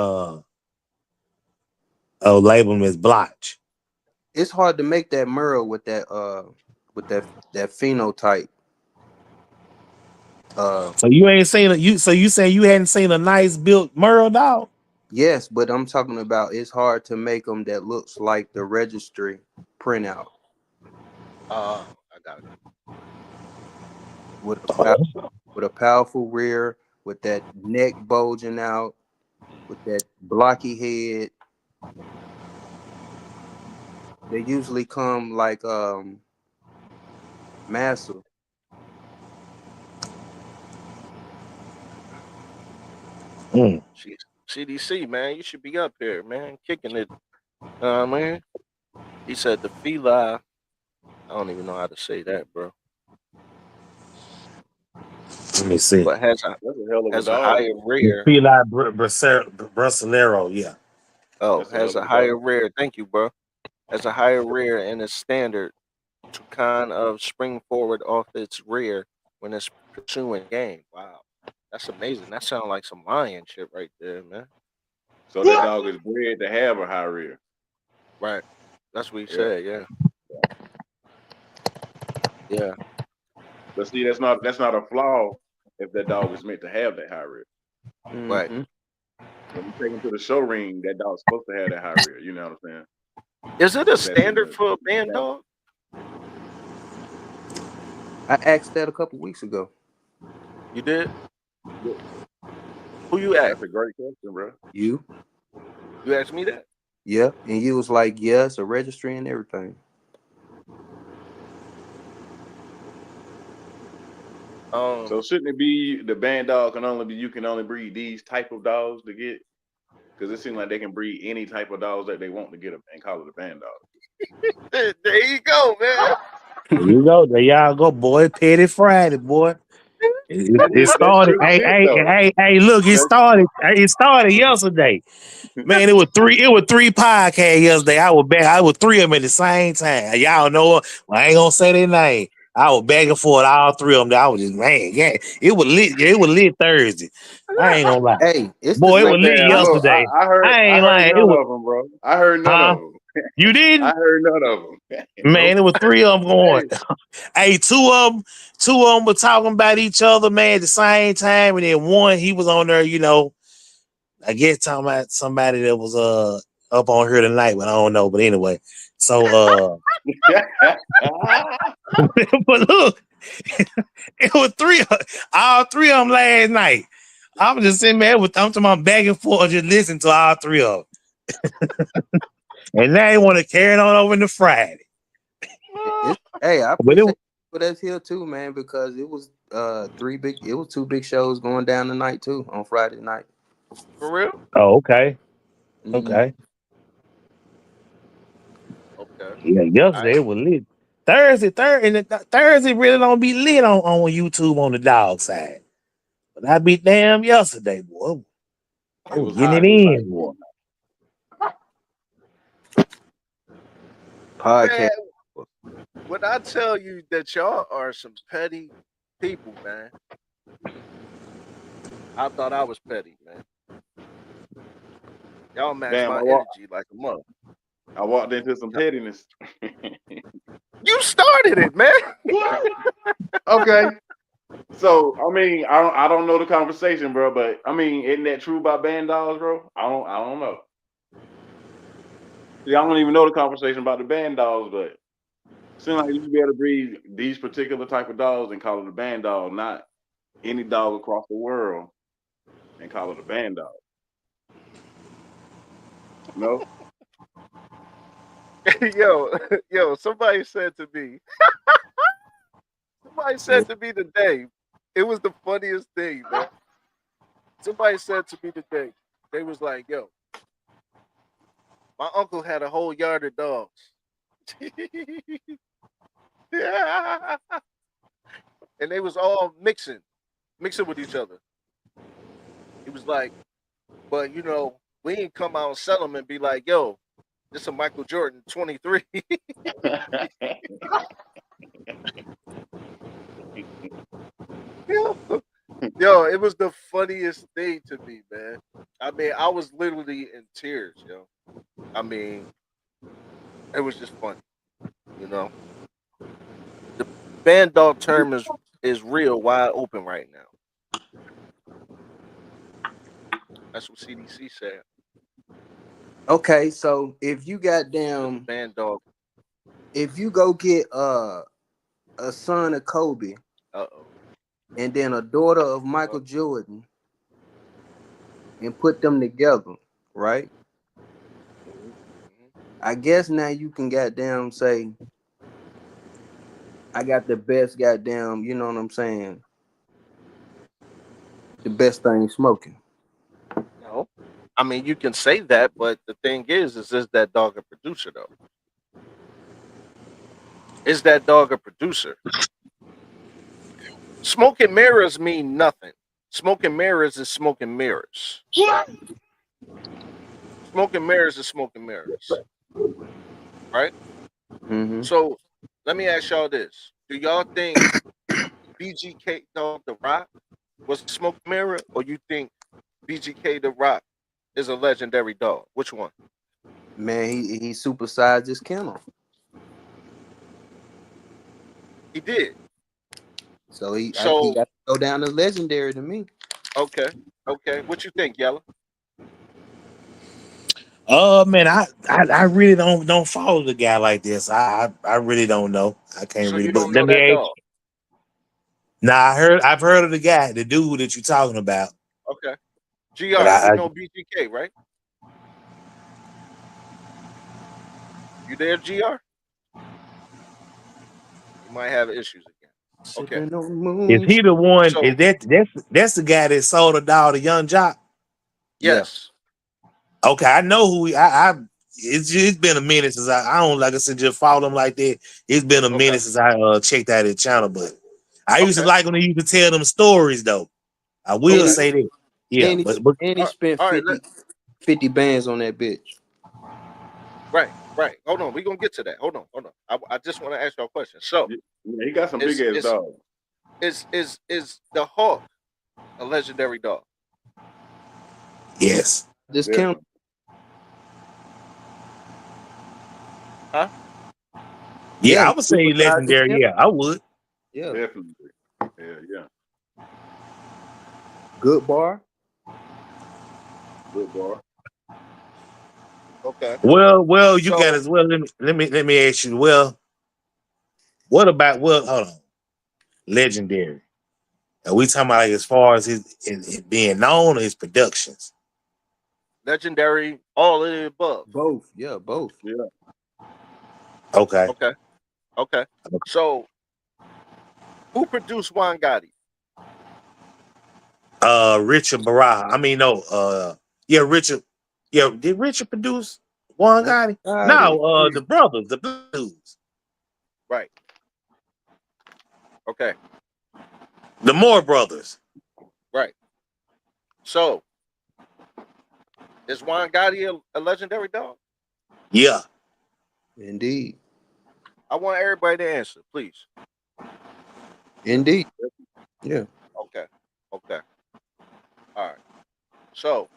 label them as blotch. It's hard to make that Merle with that phenotype. Uh So you ain't seen you. So you say you hadn't seen a nice built Merle dog? yes, but I'm talking about it's hard to make them that looks like the registry printout I got it. with Oh, with a powerful rear, with that neck bulging out, with that blocky head. They usually come like massive. mm. Jeez. CDC, man, you should be up here, man, kicking it. Man. He said the feli. I don't even know how to say that, bro. Let me see. But That's a hell of a has a dog. higher The rear. Feli Brasileiro. Yeah. Oh, That's a hell has of a a higher dog. rear. Thank you, bro. Has a higher rear and is standard to kind of spring forward off its rear when it's pursuing game. Wow, that's amazing. That sounds like some lion shit right there, man. So that dog is bred to have a high rear. Right. That's what he Yeah. said. Yeah. Yeah. But see, that's not a flaw if that dog is meant to have that high rear. Right. Mhm. When you take him to the show ring, that dog's supposed to have that high rear. You know what I'm saying? Is it a But that's in standard the for a band dog? I asked that a couple weeks ago. You did? yeah, Who you asked? that's a great question, bro. You? You asked me that? Yeah. And you was like, yeah, it's a registry and everything. So Um, shouldn't it be the band dog you can only breed these type of dogs to get? Because it seems like they can breed any type of dogs that they want to get them and call it a band dog. there you go, man. There you go. There y'all go, boy. Petty Friday, boy. It That's started. true Hey, shit hey, though. hey, hey! Look, it That's started. It started yesterday. Man, it was three. It was three podcasts yesterday. I was back. I was three of them at the same time. Y'all know. Well, I ain't gonna say their name. I was back and forth all three of them. I was just man, yeah. It was lit. It was lit Thursday. I ain't gonna lie, Hey, it's the boy. It same. was lit damn, Look, bro. yesterday. I I ain't heard lying. It none was, of them, bro. I heard none of huh? them. You I didn't, heard none of them. man. Nope. It was three of them going. Hey, Hey, two of them were talking about each other, man, at the same time, and then one he was on there, you know. I guess talking about somebody that was up on here tonight, but I don't know. But anyway, so but look, it was all three of them last night. I was just sitting there with I'm talking about back and forth, just listening to all three of them. And now they want to carry it on over into Friday. hey, I But it appreciate people that's here too, man, because it was two big shows going down tonight too on Friday night. For real? oh, okay. Mm. Okay. Okay. Yeah, All yesterday right. it was lit. Thursday really don't be lit on YouTube on the dog side. But I be damn yesterday, boy. They it were was getting hot it tonight, in, boy. man. Podcast. Man, when I tell you that y'all are some petty people, man, I thought I was petty, man. Y'all match Damn, my energy like a mother. I walked into some pettiness. You started it, man. Okay. So I mean, I don't know the conversation, bro, but I mean, isn't that true about band dogs, bro? I don't know. See, I don't even know the conversation about the band dogs, but seems like you should be able to breed these particular type of dogs and call it a band dog, not any dog across the world and call it a band dog. No? yo, yo, somebody Yeah. said to me today, it was the funniest thing, man. Somebody said to me today, they was like, yo, my uncle had a whole yard of dogs. Yeah. And they was all mixing with each other. He was like, but we ain't come out and sell them and be like, yo, this a Michael Jordan 23. yo, yo, it was the funniest thing to me, man. I mean, I was literally in tears, yo. I mean, it was just funny, you know. The band dog term is real wide open right now. That's what CDC said. Okay, so That the band dog. if you go get a son of Kobe Uh-oh. and then a daughter of Uh, Michael Jordan and put them together, right? mhm, mhm. I guess now you can goddamn say I got the best goddamn, you know what I'm saying? The best thing smoking. No. I mean, you can say that, but the thing is that dog a producer though? Is that dog a producer? Smoke and mirrors mean nothing. Smoke and mirrors is smoke and mirrors. Smoke and mirrors is smoke and mirrors, right? Mm-hmm. So let me ask y'all this: do y'all think BGK Dog the Rock was a smoke and mirror, or you think BGK the Rock is a legendary dog? Which one? Man, he supersized his kennel. He did. So he So got to go down to legendary to me. okay, okay. What you think, Yellow? Man, I really don't follow the guy like this. I really don't know. I can't So really. you But don't let know me that ask. dog. Now I've heard of the guy, the dude that you're talking about. Okay. But Gr, you know BGK, right? You there, Gr? You might have issues again. Okay. Sipping on is moon. he the one? Is So that's the guy that sold a dog to Young Jock? Yeah. yes. Okay, I know who it's been a minute since I don't like I said just follow him like that. It's been a Okay. minute since I checked out his channel, but I used to Okay. like when he used to tell them stories though. I will And he Okay. say that. Yeah, and he, but and he spent All right. 50 bands on that bitch. Right. Right. Hold on. We're gonna get to that. Hold on. Hold on. I just want to ask you a question. So Yeah, he got some big is ass is dogs. is the Hawk a legendary dog? yes. Discount. Definitely, Huh? Yeah, Yeah, I he would do say without legendary. discount. Yeah, I would. Yeah. definitely. Yeah, yeah. Good bar. Good boy. Okay. Well, you got So as well. Let me ask you. Well, what about hold on, legendary? Are we talking about like as far as his being known or his productions? legendary, all of the above. Both. Yeah, both. Yeah, Okay. Okay. Okay. So who produced Juan Gotti? Richard Baraha. I mean, no. Yeah, Richard. Yeah, did Richard produce Juan One Gotti? got it. No. The brothers, the dudes, Right. Okay. the Moore brothers. Right. So is Juan Gotti a legendary dog? Yeah. Indeed. I want everybody to answer, please. Indeed. Yeah. Okay. Okay. All right. So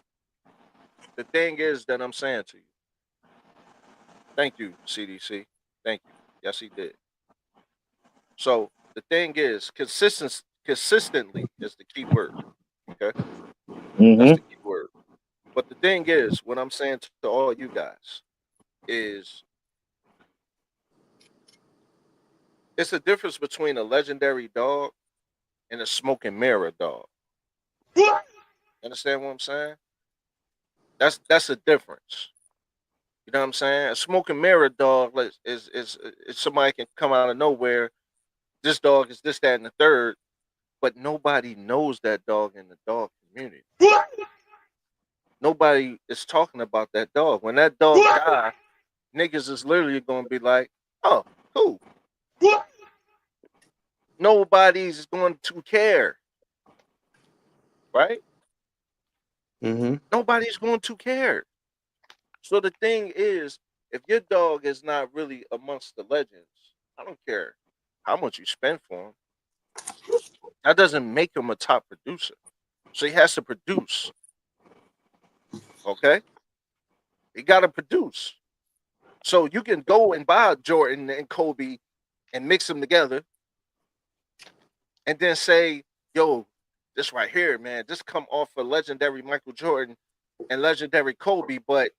the thing is that I'm saying to you, thank you, CDC. Thank you. Yes, he did. So the thing is, consistently is the key word. Okay, that's Mm-hmm. the key word. But the thing is, what I'm saying to all you guys is, it's a difference between a legendary dog and a smoking mirror dog. Understand what I'm saying? That's a difference. You know what I'm saying? A smoking mirror dog is somebody can come out of nowhere. This dog is this, that, and the third, but nobody knows that dog in the dog community. Nobody is talking about that dog. When that dog die, niggas is literally gonna be like, "Oh, cool." Nobody's going to care, right? Mm-hmm. Nobody's going to care. So the thing is, if your dog is not really amongst the legends, I don't care how much you spend for him. That doesn't make him a top producer. So he has to produce. Okay, he got to produce. So you can go and buy Jordan and Kobe and mix them together, and then say, "Yo, this right here, man, this come off of legendary Michael Jordan and legendary Kobe," but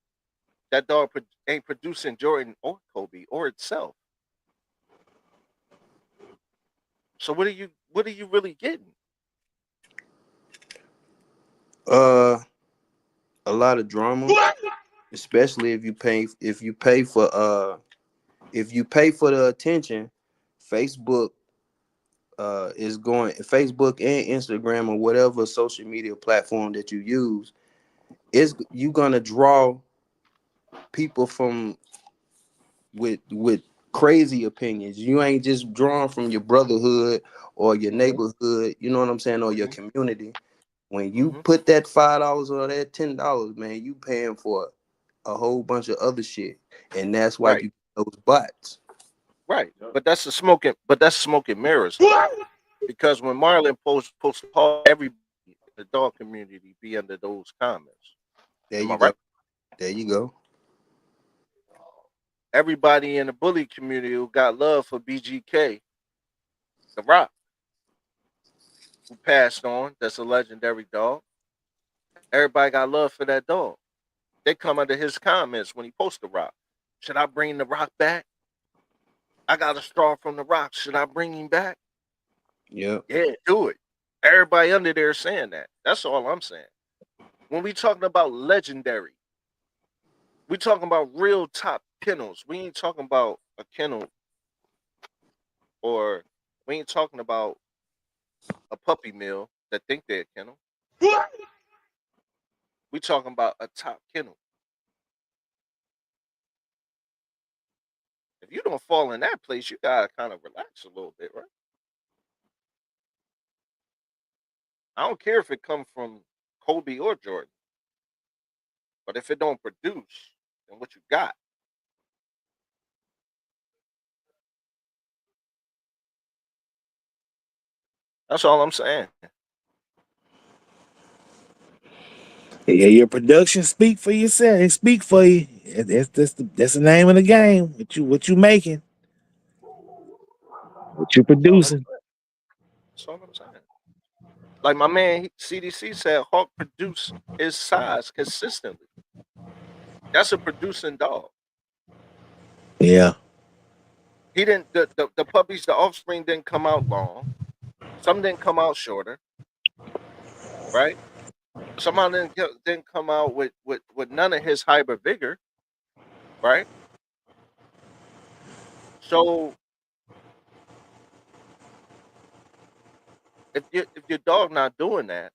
that dog ain't producing Jordan or Kobe or itself. So what are you really getting? Uh, a lot of drama, especially if you pay for the attention. Facebook is going Facebook and Instagram or whatever social media platform that you use is you gonna draw people from with crazy opinions. You ain't just drawn from your brotherhood or your Mm-hmm. neighborhood, you know what I'm saying, or your Mm-hmm. community. When you Mm-hmm. put that $5 or that $10, man, you paying for a whole bunch of other shit. And that's why Right, you get those bots. right. yep. But that's smoking mirrors though. Because when Marlon posts everybody in the dog community be under those comments. There Am I you go. right? There you go. Everybody in the bully community who got love for BGK, The Rock. who passed on. That's a legendary dog. Everybody got love for that dog. They come under his comments when he posts the rock. Should I bring the rock back? I got a straw from the rock. Should I bring him back? Yep. Yeah, do it. Everybody under there saying that. That's all I'm saying. When we talking about legendary, we talking about real top kennels. We ain't talking about a kennel, or we ain't talking about a puppy mill that think they're a kennel. We talking about a top kennel. If you don't fall in that place, you gotta kind of relax a little bit, right? I don't care if it come from Kobe or Jordan, but if it don't produce, then what you got? That's all I'm saying. Yeah, your production speak for yourself. It speak for you. That's the name of the game. What you making? What you That's all I'm producing? saying. That's all I'm saying. Like my man CDC said, Hawk produce his size consistently. That's a producing dog. Yeah. He didn't the puppies, the offspring didn't come out long. Some didn't come out shorter, right? Some of them didn't come out with none of his hyper vigor, right? So if your dog not doing that,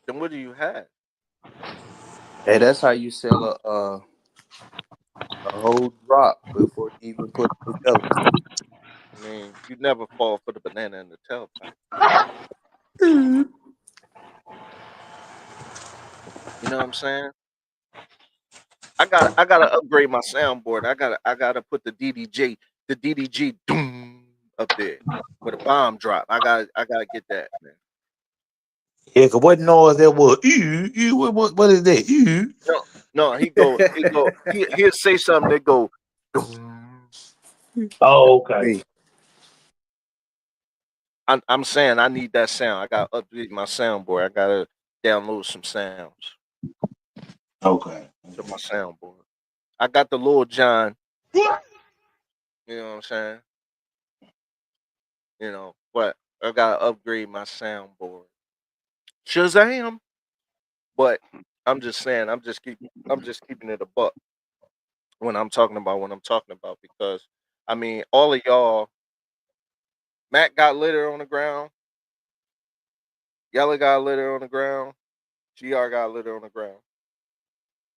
then what do you have? Hey, that's how you sell a whole drop before you even put it together. I mean, you never fall for the banana in the tailpipe. You know what I'm saying? I gotta upgrade my soundboard. I gotta put the DDG doom up there with a bomb drop. I gotta get that, man. Yeah, cause what noise that was? What is that? No, no, he'll say something that go doom. Oh, okay. Hey, I'm saying I need that sound. I gotta update my soundboard. I gotta download some sounds Okay. to my soundboard. I got the Lil John, you know what I'm saying? But I gotta upgrade my soundboard. Shazam! But I'm just saying, I'm just keeping it a buck when I'm talking about what I'm talking about, because I mean, all of y'all, Matt got litter on the ground, Yella got litter on the ground, GR got litter on the ground.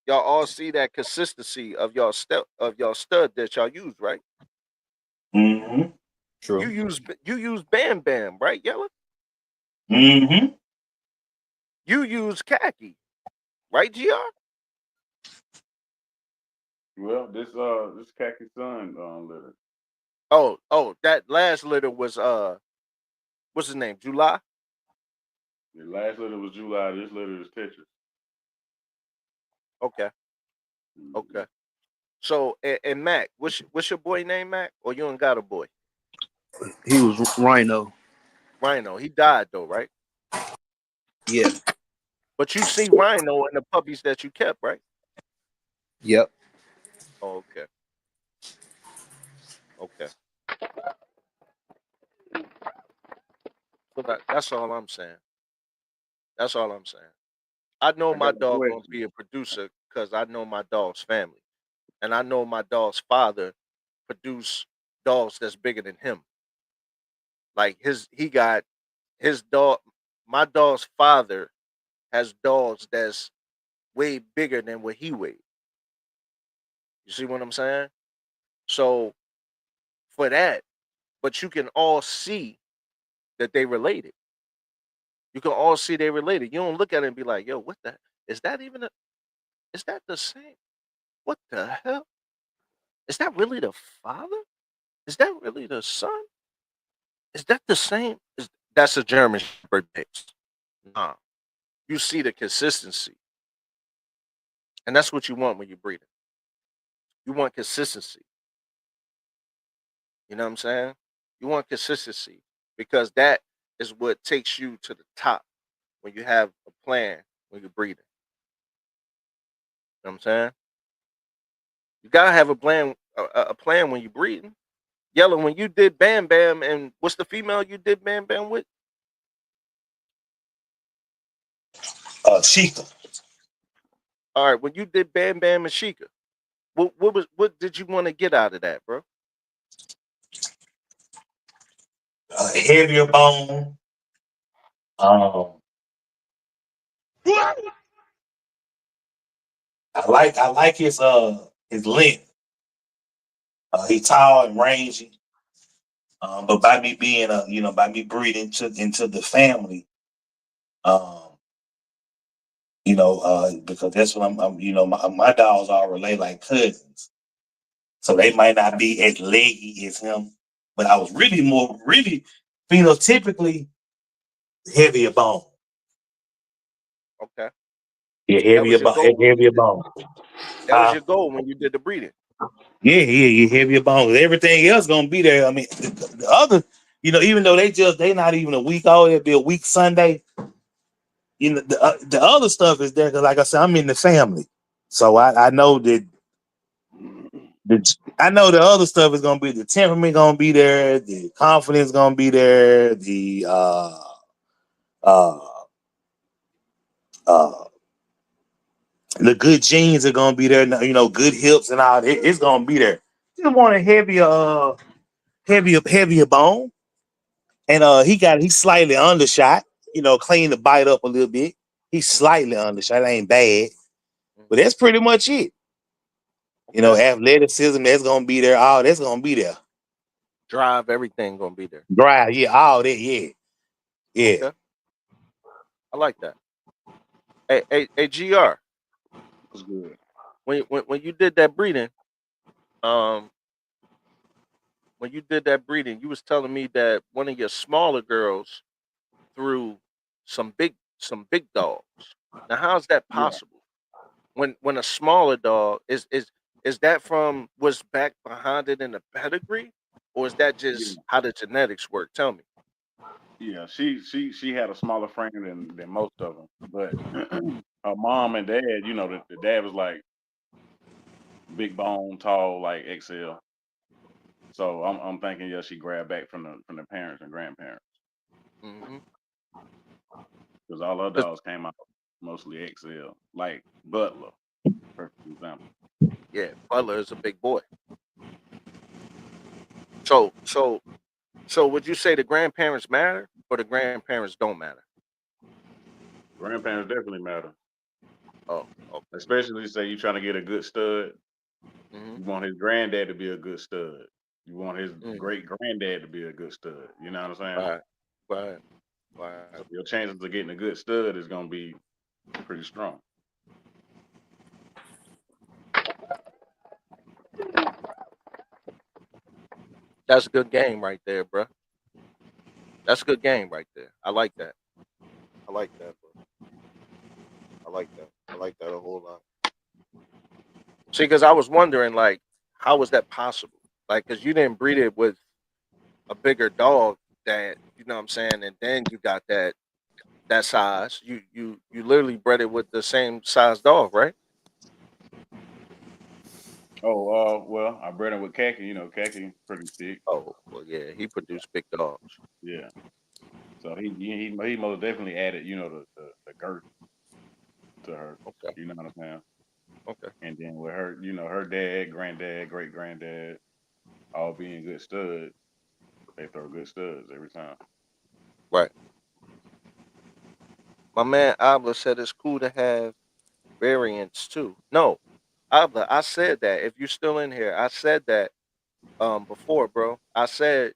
Y'all all see that consistency of y'all stud that y'all use, right? Mm-hmm. true. You use Bam Bam, right, Yella? Mm-hmm. You use Khaki, right, GR? Well, this khaki sun litter. Oh, that last litter was what's his name? July? The last litter was July. This litter is Tetris. Okay, Mm-hmm. okay. So and Mac, what's your boy name, Mac? Or you ain't got a boy? He was Rhino. Rhino. He died though, right? Yeah. But you see Rhino and the puppies that you kept, right? Yep. Oh, okay. Okay. So that's all I'm saying. That's all I'm saying. I know I my got a dog gonna question. be a producer because I know my dog's family. And I know my dog's father produced dogs that's bigger than him. Like he got his dog, my dog's father has dogs that's way bigger than what he weighed. You see what I'm saying? So for that, but you can all see that they related. You can all see they related. You don't look at it and be like, yo, what the is that even a is that the same? What the hell? Is that really the father? Is that really the son? Is that the same? That's a German Shepherd mix. Nah. You see the consistency. And that's what you want when you're breeding. You want consistency. You know what I'm saying? You want consistency because is what takes you to the top when you have a plan when you're breathing. You know what I'm saying? You gotta have a plan, a plan when you're breathing. Yellow, when you did Bam Bam, and what's the female you did Bam Bam with? Sheikah, All right, when you did Bam Bam and Sheikah, what did you want to get out of that, bro? heavier bone. Um, I like his length. He tall and rangy. But by me being by me breeding into the family, um, because that's what my dogs all relate like cousins, so they might not be as leggy as him. But I was really phenotypically heavier bone. Okay, Yeah, that was your goal when you heavier did. bone. That was your goal when you did the breeding. Yeah, heavier bone. Everything else gonna be there. I mean, the other, even though they not even a week old, it'll be a week Sunday. The other stuff is there because, like I said, I'm in the family, so I know that I know the other stuff is gonna be the temperament gonna be there, the confidence gonna be there, uh uh the good genes are gonna be there. Good hips and all. It's gonna be there. Just want a heavier bone. And he's slightly undershot, clean the bite up a little bit. He's slightly undershot, it ain't bad. But Mhm. that's pretty much it. Okay, Athleticism, that's gonna be there. All that's gonna be there. drive, everything gonna be there. Drive, yeah, all that, yeah. Yeah. Okay, I like that. Hey, Gr. What's good? When you did that breeding, um, when you did that breeding, you was telling me that one of your smaller girls threw some big dogs. Now, how's that Yeah, possible? When a smaller dog is that from what's back behind it in the pedigree, or is that yeah, just how the genetics work? Tell me. yeah. She had a smaller frame than most of them, but her mom and dad, the dad was like big bone, tall, like XL. So I'm thinking, yeah, she grabbed back from the parents and grandparents Hmm. because all her dogs came out mostly XL, like Butler, perfect example. Yeah, Butler is a big boy. So would you say the grandparents matter or the grandparents don't matter? Grandparents definitely matter, Oh, okay. especially say you're trying to get a good stud. Hmm. You want his granddad to be a good stud. You want his Mm. great granddad to be a good stud. You know what I'm saying? Right, right, right. So your chances of getting a good stud is gonna be pretty strong. That's a good game right there, bro. That's a good game right there. I like that. I like that, bro. I like that. I like that a whole lot. See, because I was wondering, like, how was that possible? Like, because you didn't breed it with a bigger dog that, you know what I'm saying, and then you got that size. You literally bred it with the same size dog, right? Oh, well, I bred him with khaki. Khaki pretty thick. Oh, well, yeah, he produced big dogs. Yeah. So he most definitely added, the girth to her. Okay, You know what I'm saying? okay, And then with her, her dad, granddad, great granddad, all being good studs, they throw good studs every time. right. My man Abla said it's cool to have variants too. No, Abla, I said that. If you're still in here, I said that before, bro. I said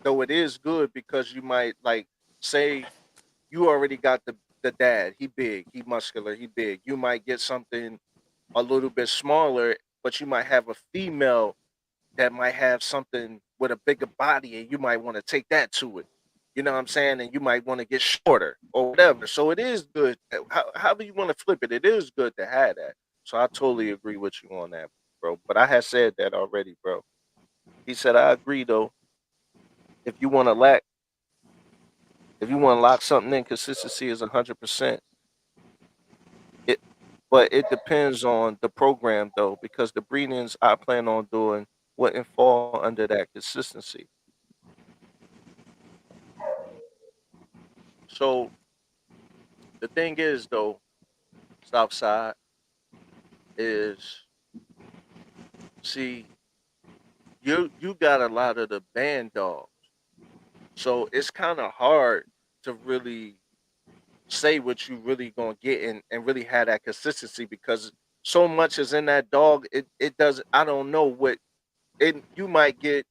though it is good because you might like say you already got the dad. He big, he muscular, he big. You might get something a little bit smaller, but you might have a female that might have something with a bigger body, and you might want to take that to it. You know what I'm saying? And you might want to get shorter or whatever. So it is good. However you want to flip it, it is good to have that. So I totally agree with you on that, bro. But I had said that already, bro. He said I agree though. If you want to lack If you want to lock something in, consistency is 100%. It, but it depends on the program though, because the breedings I plan on doing wouldn't fall under that consistency. So the thing is though, Southside is see you got a lot of the band dogs, so it's kind of hard to really say what you really gonna get and really have that consistency because so much is in that dog. It does. I don't know what it. You might get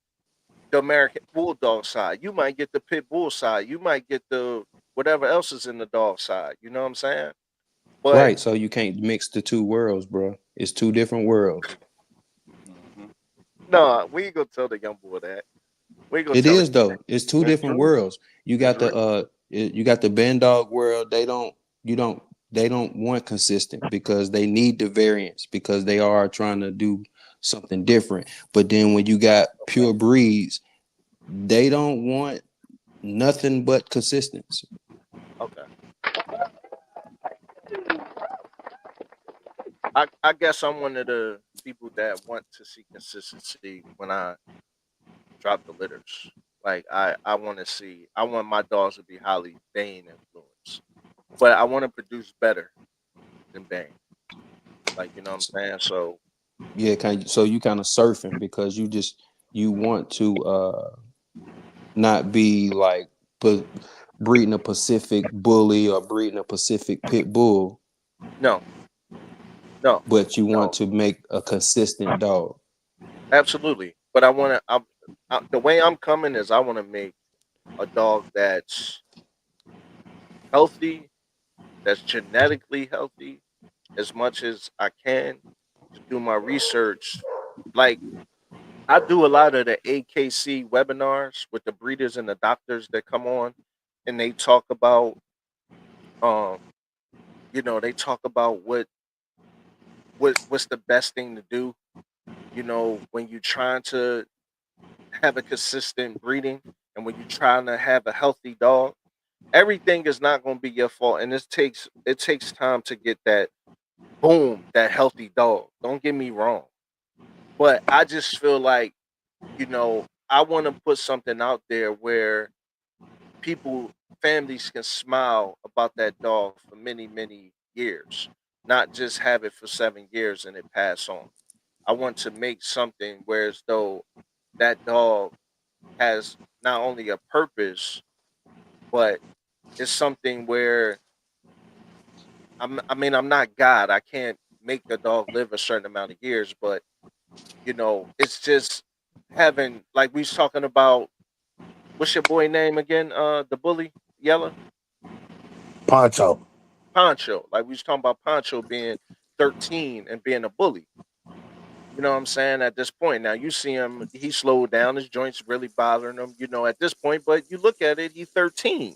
the American Bulldog side. You might get the Pit Bull side. You might get the whatever else is in the dog side. You know what I'm saying? But Right. So you can't mix the two worlds, bro. It's two different worlds. Hmm. no, we ain't gonna tell the young boy that. We ain't gonna It tell him is though. It's two It's different true. worlds. You It's got the real. you got the band dog world. You don't they don't want consistent because they need the variance because they are trying to do something different. But then when you got pure breeds, they don't want nothing but consistency. okay. I guess I'm one of the people that want to see consistency when I drop the litters. Like I want to see. I want my dogs to be highly Bane influenced, but I want to produce better than Bane. Like you know what I'm saying. So Yeah, so you kind of surfing because you want to not be like breeding a Pacific bully or breeding a Pacific pit bull, no, no, but you want no, to make a consistent dog. absolutely. But I want to. The way I'm coming is I want to make a dog that's healthy, that's genetically healthy, as much as I can to do my research. Like I do a lot of the AKC webinars with the breeders and the doctors that come on, and they talk about, um, they talk about what's the best thing to do. When you're trying to have a consistent breeding, and when you're trying to have a healthy dog, everything is not going to be your fault, and it takes time to get that boom, that healthy dog. Don't get me wrong, but I just feel like I want to put something out there where people families can smile about that dog for many many years, not just have it for 7 years and it pass on. I want to make something where as though that dog has not only a purpose, but it's something where I'm not God. I can't make a dog live a certain amount of years, but it's just having, like we was talking about, what's your boy name again? The bully, Yella? Poncho. Poncho. Like we was talking about Poncho being 13 and being a bully. You know what I'm saying? At this point, now you see him, he slowed down, his joints really bothering him, at this point, but you look at it, he's 13.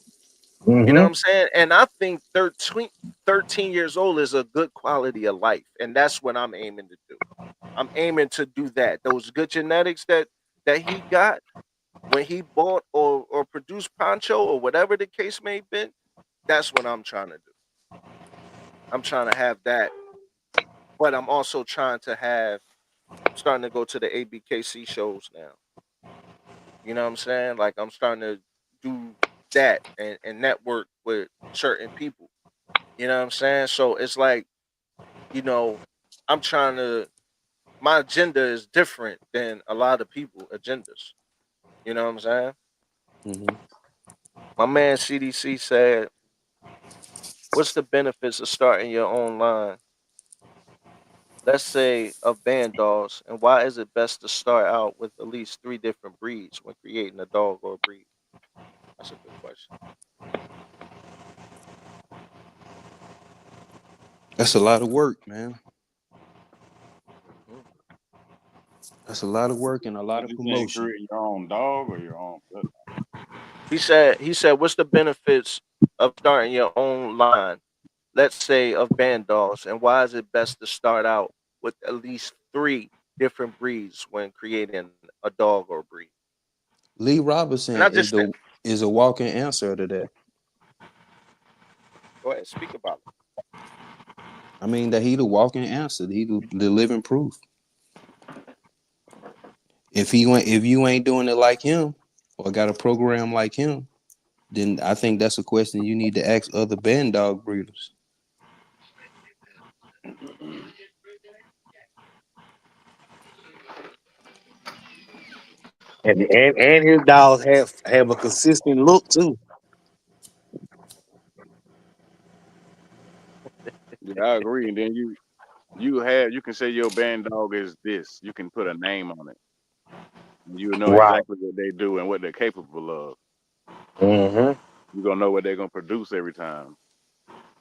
You know what Mm-hmm. I'm saying? And I think 13 years old is a good quality of life. And that's what I'm aiming to do. I'm aiming to do that. Those good genetics that he got when he bought or produced Poncho or whatever the case may have been, that's what I'm trying to do. I'm trying to have that, but I'm also trying to have. I'm starting to go to the ABKC shows now. You know what I'm saying? Like I'm starting to do that and network with certain people. You know what I'm saying? So it's like, you know, I'm trying to. My agenda is different than a lot of people agendas. You know what I'm saying? Hmm. My man CDC said, "What's the benefits of starting your own line? Let's say of band dogs, and why is it best to start out with at least three different breeds when creating a dog or a breed?" That's a good question. That's a lot of work, man. Mhm. That's a lot of work and a lot What of you saying? promotion. Create your own dog or your own blood? He said, "What's the benefits of starting your own line? Let's say of band dogs, and why is it best to start out with at least three different breeds when creating a dog or breed?" Lee And Robinson I just said, is a walking answer to that. Go ahead, speak about I mean that he the walking answer. He the living proof. If you ain't doing it like him or got a program like him, then I think that's a question you need to ask other band dog breeders. And his dogs have a consistent look too. Yeah, I agree. And then you can say your band dog is this. You can put a name on it. You know Right. exactly what they do and what they're capable of. Mm-hmm. You're gonna know what they're gonna produce every time.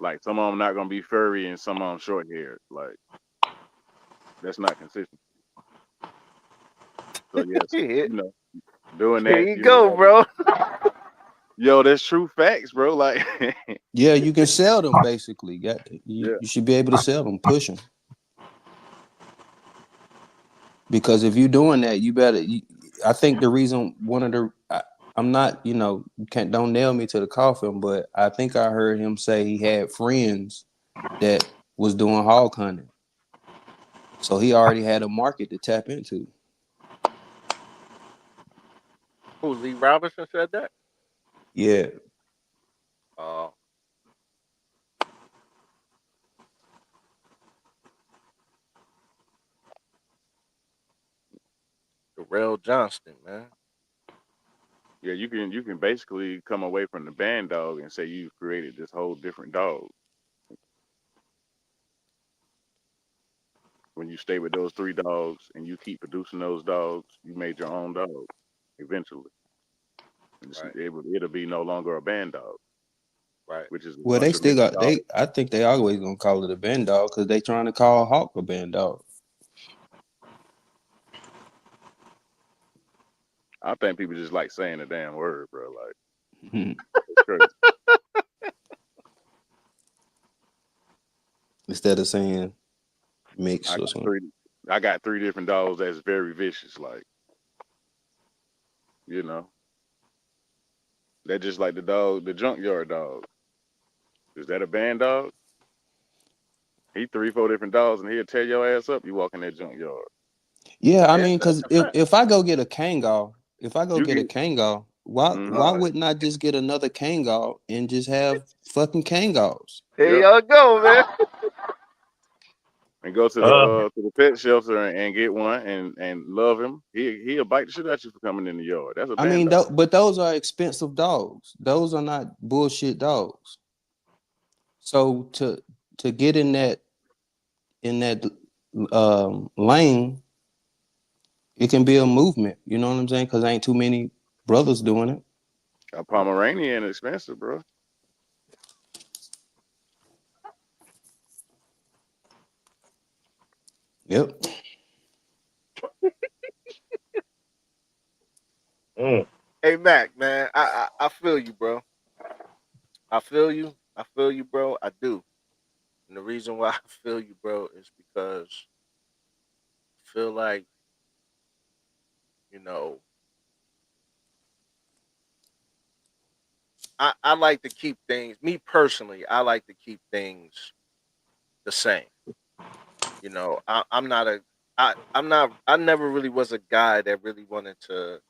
Like some of them not gonna be furry and some of them short haired. Like that's not consistent. So yes, it. you know, doing Here that, you you know, go, bro. yo, that's true facts, bro. Like, Yeah, you can sell them basically. yeah, You should be able to sell them, push them. Because if you're doing that, you better. I think the reason one of the I'm not, you can't don't nail me to the coffin, but I think I heard him say he had friends that was doing hog hunting, so he already had a market to tap into. Who, Lee Robinson said that? Yeah, Uh, Darrell Johnston, man. yeah, you can basically come away from the band dog and say you've created this whole different dog. When you stay with those three dogs and you keep producing those dogs, you made your own dog eventually. And Right, it'll be no longer a band dog, right. which is a well, they bunch of still mixed got dogs. they. I think they always gonna call it a band dog because they trying to call Hawk a band dog. I think people just like saying the damn word, bro. Like it's crazy. Instead of saying mix I or got something. three. I got three different dogs that's very vicious. Like you know, they're just like the dog, the junkyard dog. Is that a band dog? He three, four different dogs, and he'll tear your ass up. You walk in that junkyard. Yeah, I Yeah, mean, that's because a fact. if I go get a Kangal, if I go You get a get. Kangal, why Mm-hmm. Oh, wouldn't I just get another Kangal and just have fucking Kangals? here Yep. y'all go, man. And go Uh, to the pet shelter and get one and love him. He'll bite the shit out you for coming in the yard. That's a I band mean, dog. but those are expensive dogs. Those are not bullshit dogs. So to get in that lane, it can be a movement. You know what I'm saying? Because ain't too many brothers doing it. A Pomeranian expensive, bro. Yep. mm, Hey, Mac, man. I feel you, bro. I feel you. I feel you, bro. I do. And the reason why I feel you, bro, is because I feel like, you know, I like to keep things, me personally, I like to keep things the same. I'm not I never really was a guy that really wanted to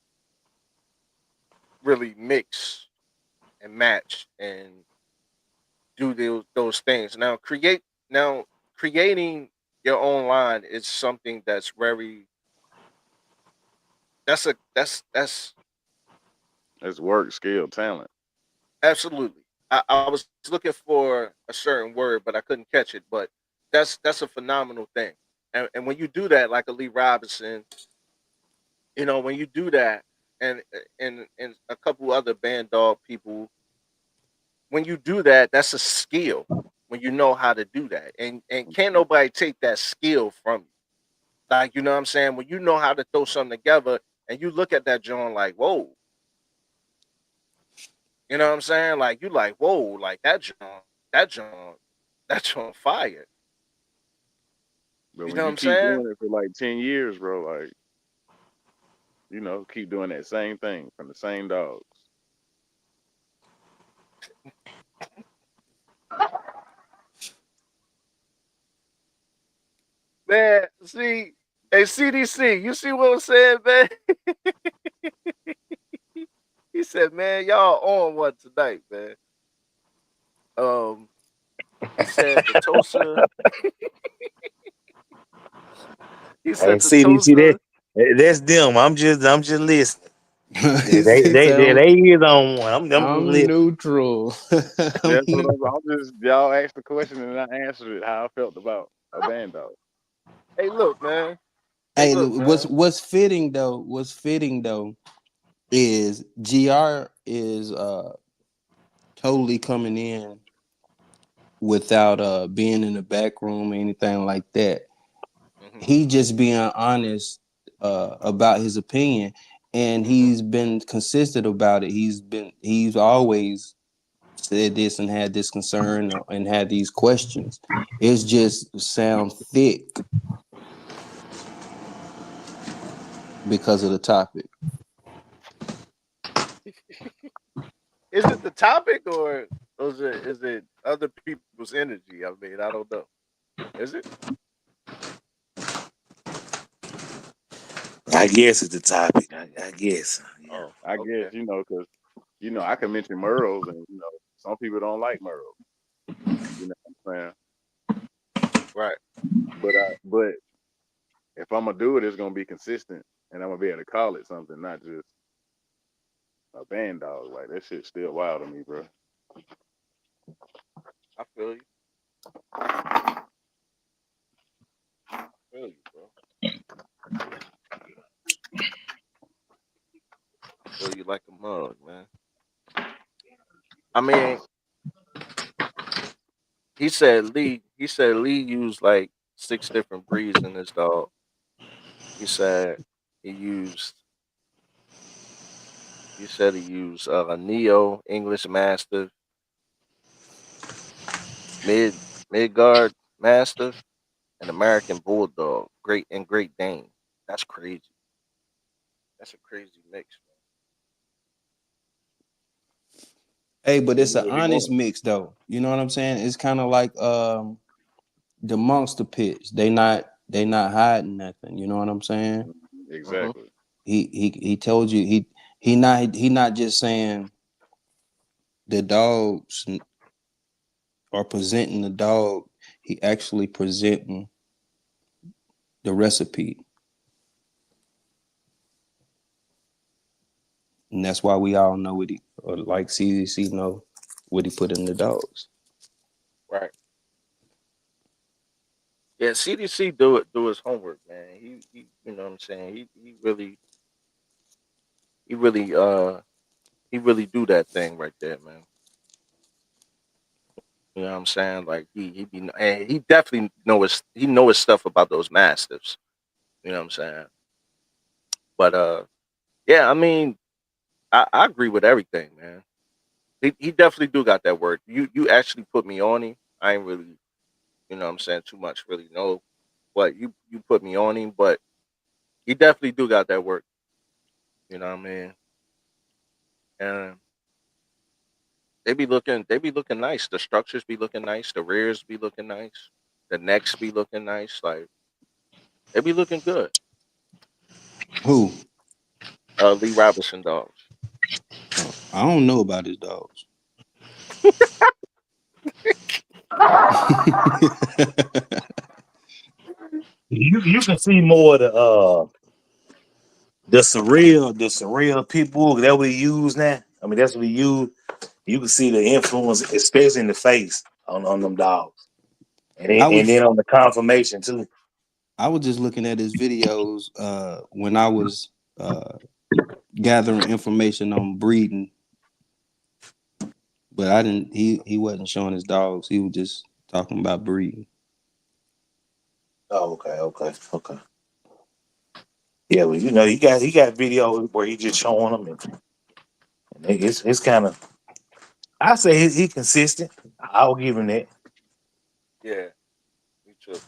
really mix and match and do those things. Now creating your own line is something that's very that's That's work, skill, talent. absolutely. I was looking for a certain word, but I couldn't catch it. But that's a phenomenal thing. And when you do that, like a Lee Robinson, when you do that, and and a couple other band dog people, when you do that, that's a skill. When you know how to do that, and can't nobody take that skill from you. Like, you know what I'm saying? When you know how to throw something together, and you look at that joint like, whoa, you know what I'm saying? Like, you like, whoa, like that joint, that joint fire. But You when know what you I'm keep saying? doing it for like 10 years, bro, like keep doing that same thing from the same dogs. Man, see, hey CDC, you see what I'm saying, man? He said, man, y'all on one tonight, man. Um, he said the Tulsa. He Hey, said the CDC, Tulsa. that's them. I'm just listening. Yeah, He said, they is on one. I'm just I'm listening. neutral. That's what I'm just y'all asked the question and I answered it how I felt about a band dog. Hey, look, man. Hey, Hey, look, man. what's fitting though is GR is totally coming in without being in the back room or anything like that. Hmm. He just being honest about his opinion, and Hmm. he's been consistent about it. He's always said this and had this concern and had these questions. It's just sound thick because of the topic. Is it the topic or is it other people's energy? I mean, I don't know. Is it? I guess it's the topic. I guess. Yeah. Oh, I guess, okay. because, I can mention Merles and, some people don't like Merles. You know what I'm saying? Right. But if I'm gonna do it, it's gonna be consistent and I'm gonna be able to call it something, not just a band dog. Like that shit's still wild to me, bro. I feel you. Feel you, bro. Feel you like a mug, man. I mean, he said Lee used like 6 different breeds in his dog. He said he used he used a Neo English Mastiff, mid Midgard Mastiff, an American Bulldog, Great Dane. That's crazy. That's a crazy mix, Hey, but This it's is an what he honest wanted. mix though. You know what I'm saying? It's kind of like the monster pits. They not hiding nothing. You know what I'm saying? man. Hmm. Exactly. He told you he not just saying the dogs are presenting the dog. He actually presenting the recipe, and that's why we all know what he or like CDC know what he put in the dogs. Right. Yeah, CDC do his homework, man. He you know what I'm saying. He really he really do that thing right there, man. You know what I'm saying? Like he be and he definitely know his stuff about those mastiffs. You know what I'm saying? But yeah, I mean, I agree with everything, man. He definitely do got that word. You actually put me on him. I ain't really, you know what I'm saying, too much really know, but you put me on him, but he definitely do got that work. You know what I mean? And they be looking nice. The structures be looking nice. The rears be looking nice. The necks be looking nice. Like they be looking good. Who? Lee Robinson dogs. I don't know about his dogs. You can see more of the surreal people that we use now. I mean, that's what we use. You can see the influence, especially in the face on them dogs, and then, I and was then on the confirmation too. I was just looking at his videos when I was uh, gathering information on breeding, but I didn't. He wasn't showing his dogs. He was just talking about breeding. Oh, okay. Yeah, well, he got videos where he just showing them, and it's kind of. I say he consistent. I'll give him that. Yeah, me too.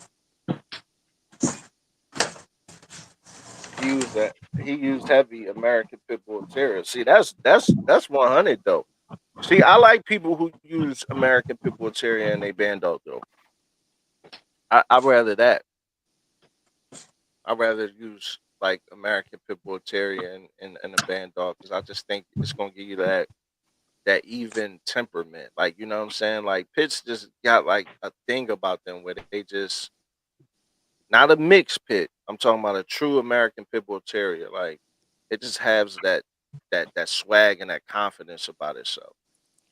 He used heavy American Pit Bull Terrier. See, that's 100 though. See, I like people who use American Pit Bull Terrier and they band dog though. I'd rather that. I'd rather use like American Pit Bull Terrier and a band dog because I just think it's gonna give you that even temperament. Like you know what I'm saying? Like pits just got like a thing about them where they just not a mixed pit. I'm talking about a true American Pit Bull Terrier. Like it just has that swag and that confidence about itself.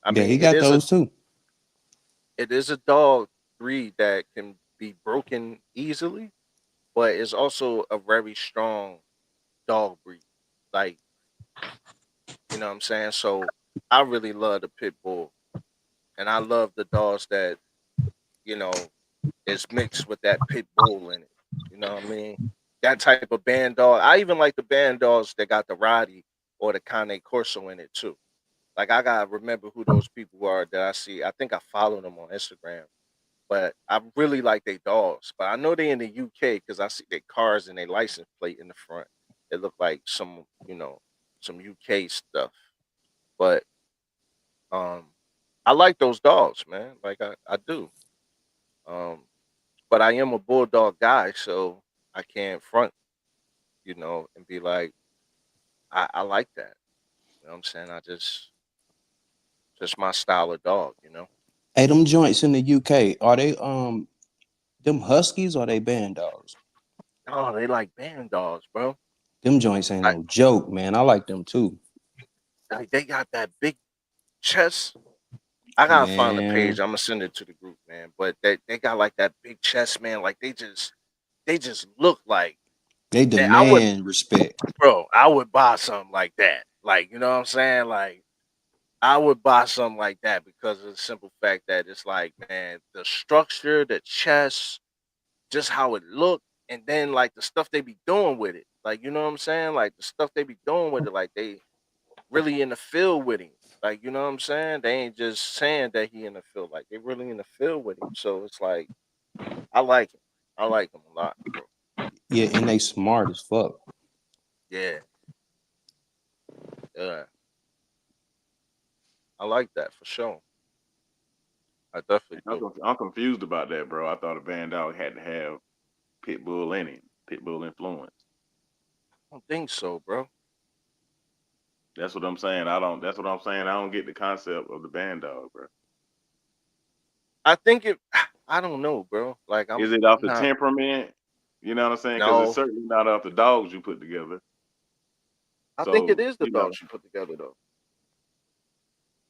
I Yeah, mean, he got those too. it is a dog breed that can be broken easily, but it's also a very strong dog breed. Like, you know what I'm saying? So I really love the pit bull and I love the dogs that, you know, is mixed with that pit bull in it. You know what I mean? That type of band dog. I even like the band dogs that got the Roddy or the Cane Corso in it too. Like I gotta remember who those people are that I see. I think I follow them on Instagram. But I really like their dogs. But I know they in the UK because I see their cars and their license plate in the front. It look like some, some UK stuff. But um, I like those dogs, man. Like I do. Um, but I am a bulldog guy, so I can't front, and be like, I like that. You know what I'm saying? Just my style of dog. Hey, them joints in the UK, are they them huskies or they band dogs? Oh, they like band dogs, bro. Them joints ain't Like, no joke, man. I like them too. like they got that big chest. I gotta find the page. Man, I'm gonna send it to the group, man. But they got like that big chest, man. Like they just look like they that. I would, demand respect. bro. I would buy something like that. Like you know what I'm saying? Like I would buy something like that because of the simple fact that it's like, man, the structure, the chest, just how it looked, and then like the stuff they be doing with it. Like you know what I'm saying? Like the stuff they be doing with it. Like they really in the field with him. Like, you know what I'm saying? They ain't just saying that he in the field. Like they really in the field with him. So it's like I like him. I like him a lot, bro. Yeah, and they smart as fuck. Yeah, yeah. I like that for sure. I definitely do. I'm confused about that, bro. I thought a band dog had to have pit bull in it, pit bull influence. I don't think so, bro. That's what I'm saying. I don't. That's what I'm saying. I don't get the concept of the band dog, bro. I think it. I don't know, bro. Like Is it off I'm the not. temperament? You know what I'm saying? Because it's No, certainly not off the dogs you put together. I think it So is the dogs you put together, though.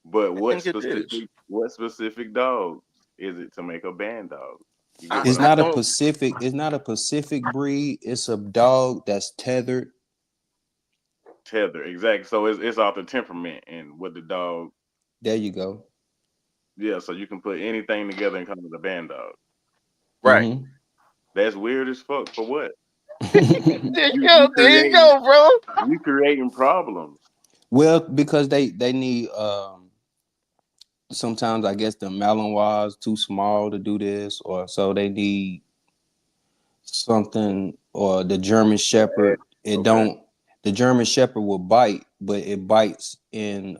but I think it is. what specific dogs is it to make a band dog? You get I what It's I'm I not a don't. saying? Pacific. It's not a Pacific breed. It's a dog that's tethered. Tether, exactly. So it's off the temperament and what the dog. There you go. Yeah, so you can put anything together and come with a band dog. Right. Hmm. That's weird as fuck. For what? There you You go. There you go, bro. creating problems. Well, because they need sometimes I guess the Malinois too small to do this, or so they need something, or the German Shepherd. It Okay, don't. The German Shepherd will bite, but it bites in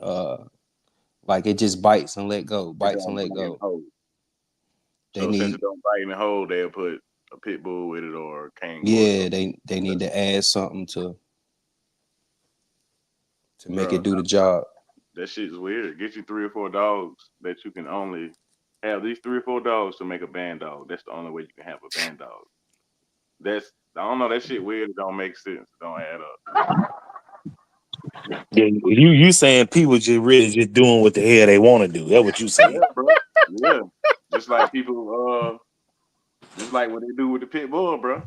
like it just bites and let go, it bites and don't let bite and go. hold. They So since it need, don't bite and hold, they'll put a pit bull with it or a cane corso. yeah, they need to add something to make it Bro, do the job. that shit's weird. Get you 3 or 4 dogs that you can only have these 3 or 4 dogs to make a band dog. That's the only way you can have a band dog. That's I don't know. That shit weird. It don't make sense. It don't add up. Yeah, you saying people just really just doing what the hell they want to do. That's what you saying. Yeah, bro. Yeah. Just like people, just like what they do with the pit bull, bro.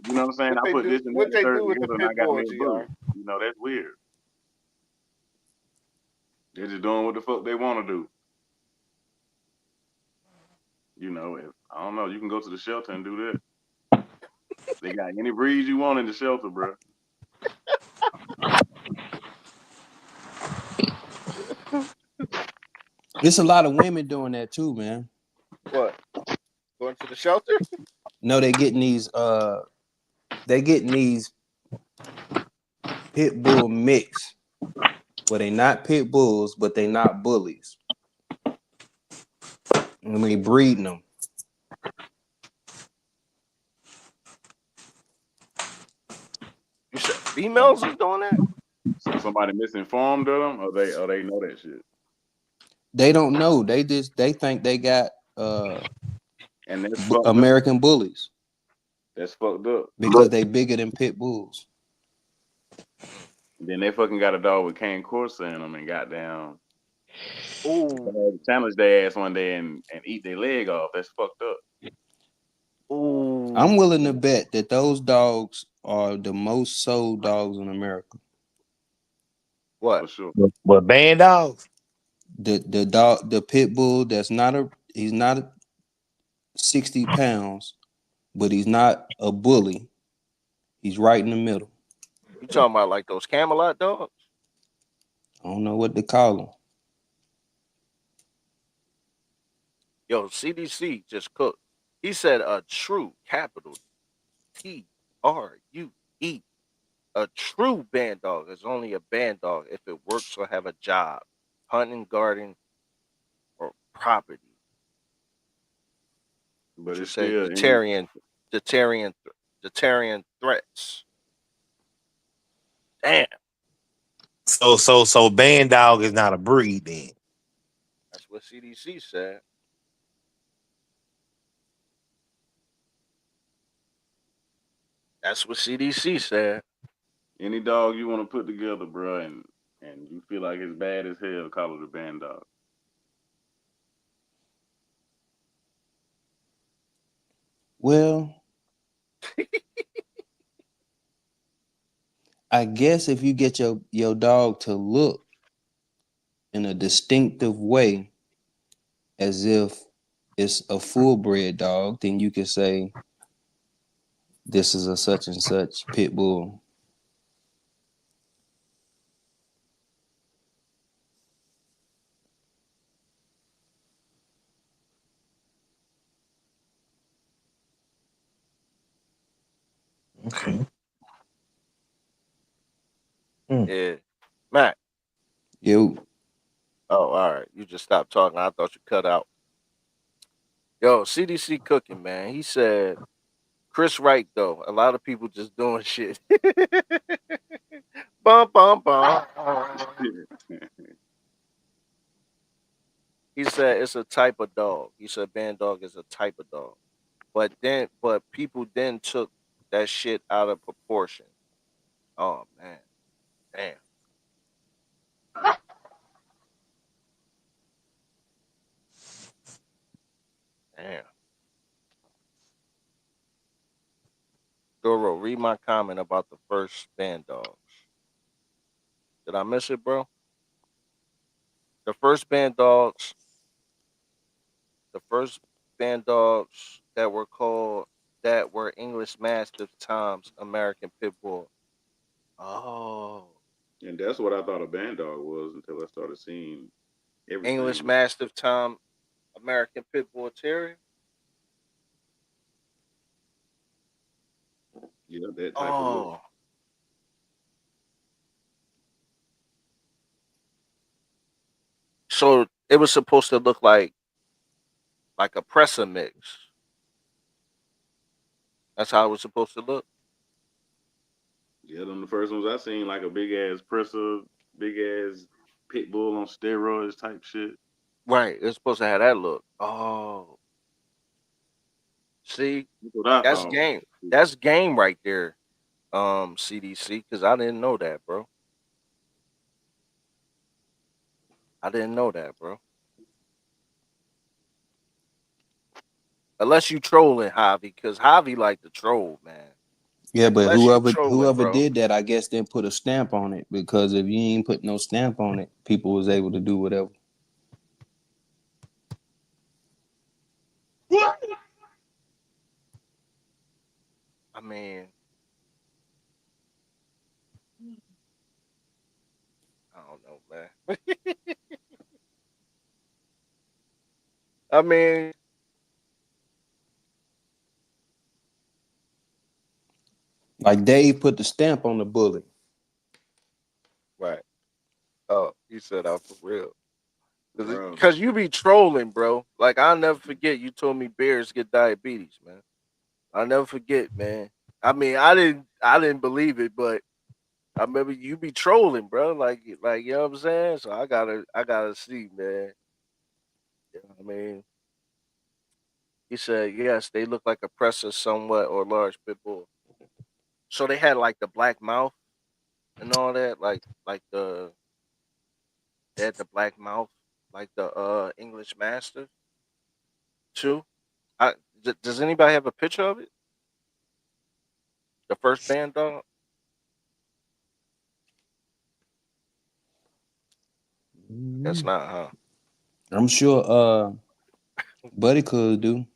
You know what I'm saying? What I they put do? this and that What and they third do with the together and I pit got bull, me a Gr? bully. You know, that's weird. They're just doing what the fuck they want to do. You know, if, I don't know. You can go to the shelter and do that. They got any breed you want in the shelter, bro. It's a lot of women doing that too, man. What? Going to the shelter? No, they getting these pit bull mix. Well, they not pit bulls, but they not bullies. And we breeding them. You said females is doing that? So somebody misinformed them, or they know that shit, They don't know. They think they got and that's fucked up. American bullies That's fucked up. because they bigger than pit bulls. Mm. Then they fucking got a dog with cane corsa in them and got down. Ooh, Challenge their ass one day and eat their leg off. That's fucked up I'm willing to ooh. bet that those dogs are the most sold dogs in America. What? for sure. But band dogs. The pit bull that's not a he's not 60 pounds, but he's not a bully. He's right in the middle. You talking about like those Camelot dogs? I don't know what to call him. Yo, CDC just cooked. He said a true capital TRUE. A true band dog is only a band dog if it works or have a job, hunting, garden, or property. But Which would it's say still any. deterring, deterring threats. Damn, So band dog is not a breed then. that's what CDC said. That's what CDC said. Any dog you want to put together, bro, and you feel like it's bad as hell, call it a band dog. Well, I guess if you get your dog to look in a distinctive way as if it's a full bred dog, then you could say this is a such and such pit bull. Okay. Mm. Yeah, Matt. Yo, Oh, all right. You just stopped talking. I thought you cut out. Yo, CDC cooking, man. He said Chris Wright though. A lot of people just doing shit. Bum bum bum. He said it's a type of dog. He said band dog is a type of dog. But people then took that shit out of proportion. Oh man, damn, damn. Duro, read my comment about the first band dogs. Did I miss it, bro? The first band dogs, the first band dogs that were English Mastiff times American Pit Bull. Oh, And that's what I thought a band dog was until I started seeing English everything. Mastiff time American Pit Bull Terrier. Yeah, that type of look. Oh, so it was supposed to look like a presser mix. That's how it was supposed to look. Yeah, them the first ones I seen, like a big ass presser, big ass pit bull on steroids type shit. Right. It's supposed to have that look. Oh, see, That's what I that's thought. game. That's game right there. CDC, because I didn't know that, bro. I didn't know that, bro. Unless you trolling Javi, because Javi like to troll, man. yeah, but Unless you trolling, whoever bro. did that, I guess didn't put a stamp on it because if you ain't put no stamp on it, people was able to do whatever. I mean, I don't know, man. I mean, Like Dave put the stamp on the bullet. right. He said, "I'm for real." bro. Cause you be trolling, bro. Like I'll never forget. You told me bears get diabetes, man. I'll never forget, man. I mean, I didn't believe it, but I remember you be trolling, bro. Like you know what I'm saying. So I gotta see, man. You know what I mean, he said, yes, they look like oppressors somewhat or large pit bull. So they had like the black mouth and all that, like they had the black mouth, like the English master too. Does anybody have a picture of it? The first band dog? That's Mhm. not, huh? I'm sure Buddy could do.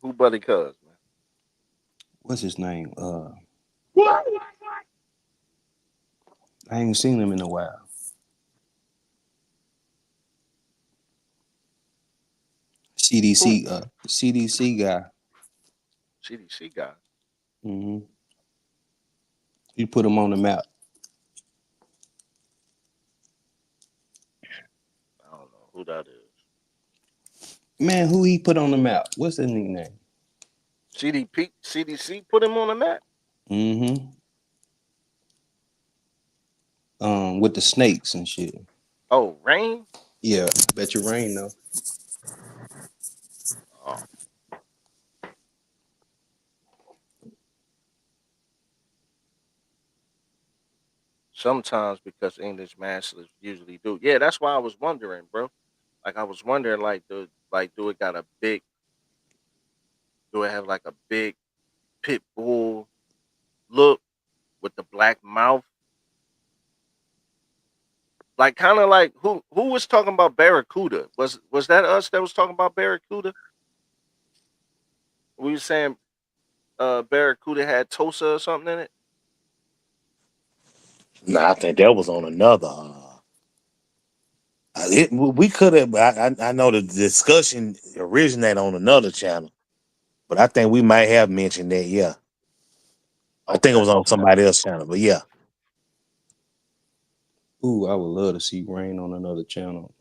Who Buddy Cuz, man? What's his name? I ain't seen him in a while. Who CDC guy. CDC guy? Hmm. He put him on the map. I don't know who that is. Man, who he put on the map? What's his nickname? CDC put him on the map. Hmm. With the snakes and shit. Oh, Rain. Yeah, bet your rain though. Oh, sometimes because English masters usually do. Yeah, that's why I was wondering, bro. Like I was wondering, do it got a big? Do it have like a big pit bull look with the black mouth? Like kind of like who was talking about Barracuda? Was that us that was talking about Barracuda? We were saying Barracuda had Tosa or something in it. Nah, I think that was on another. We could have. I know the discussion originated on another channel, but I think we might have mentioned that. Yeah, I think it Okay, was on okay. somebody else's channel. But yeah, Ooh, I would love to see rain on another channel.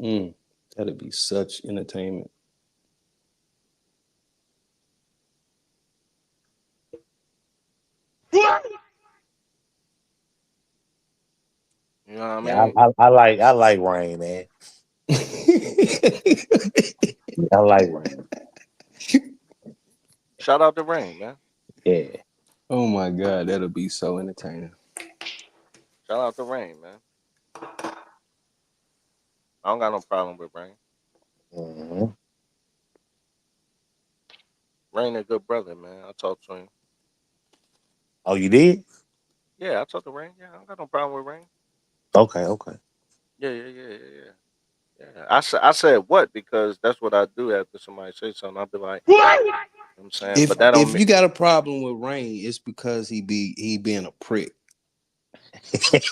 That'd be such entertainment. You know what I yeah, mean? I like Rain, man. I like Rain. Shout out to Rain, man. Yeah. Oh my god, that'll be so entertaining. Shout out to Rain, man. I don't got no problem with Rain. Hmm. Rain a good brother, man. I talked to him. Oh, you did? Yeah, I talked to Rain. Yeah, I don't got no problem with Rain. Okay, okay. Yeah, yeah, yeah, yeah, yeah. Yeah. I said what because that's what I do after somebody say something. I'll be like, you know what I'm saying, If but that don't if mean you got a problem with rain, it's because he being a prick.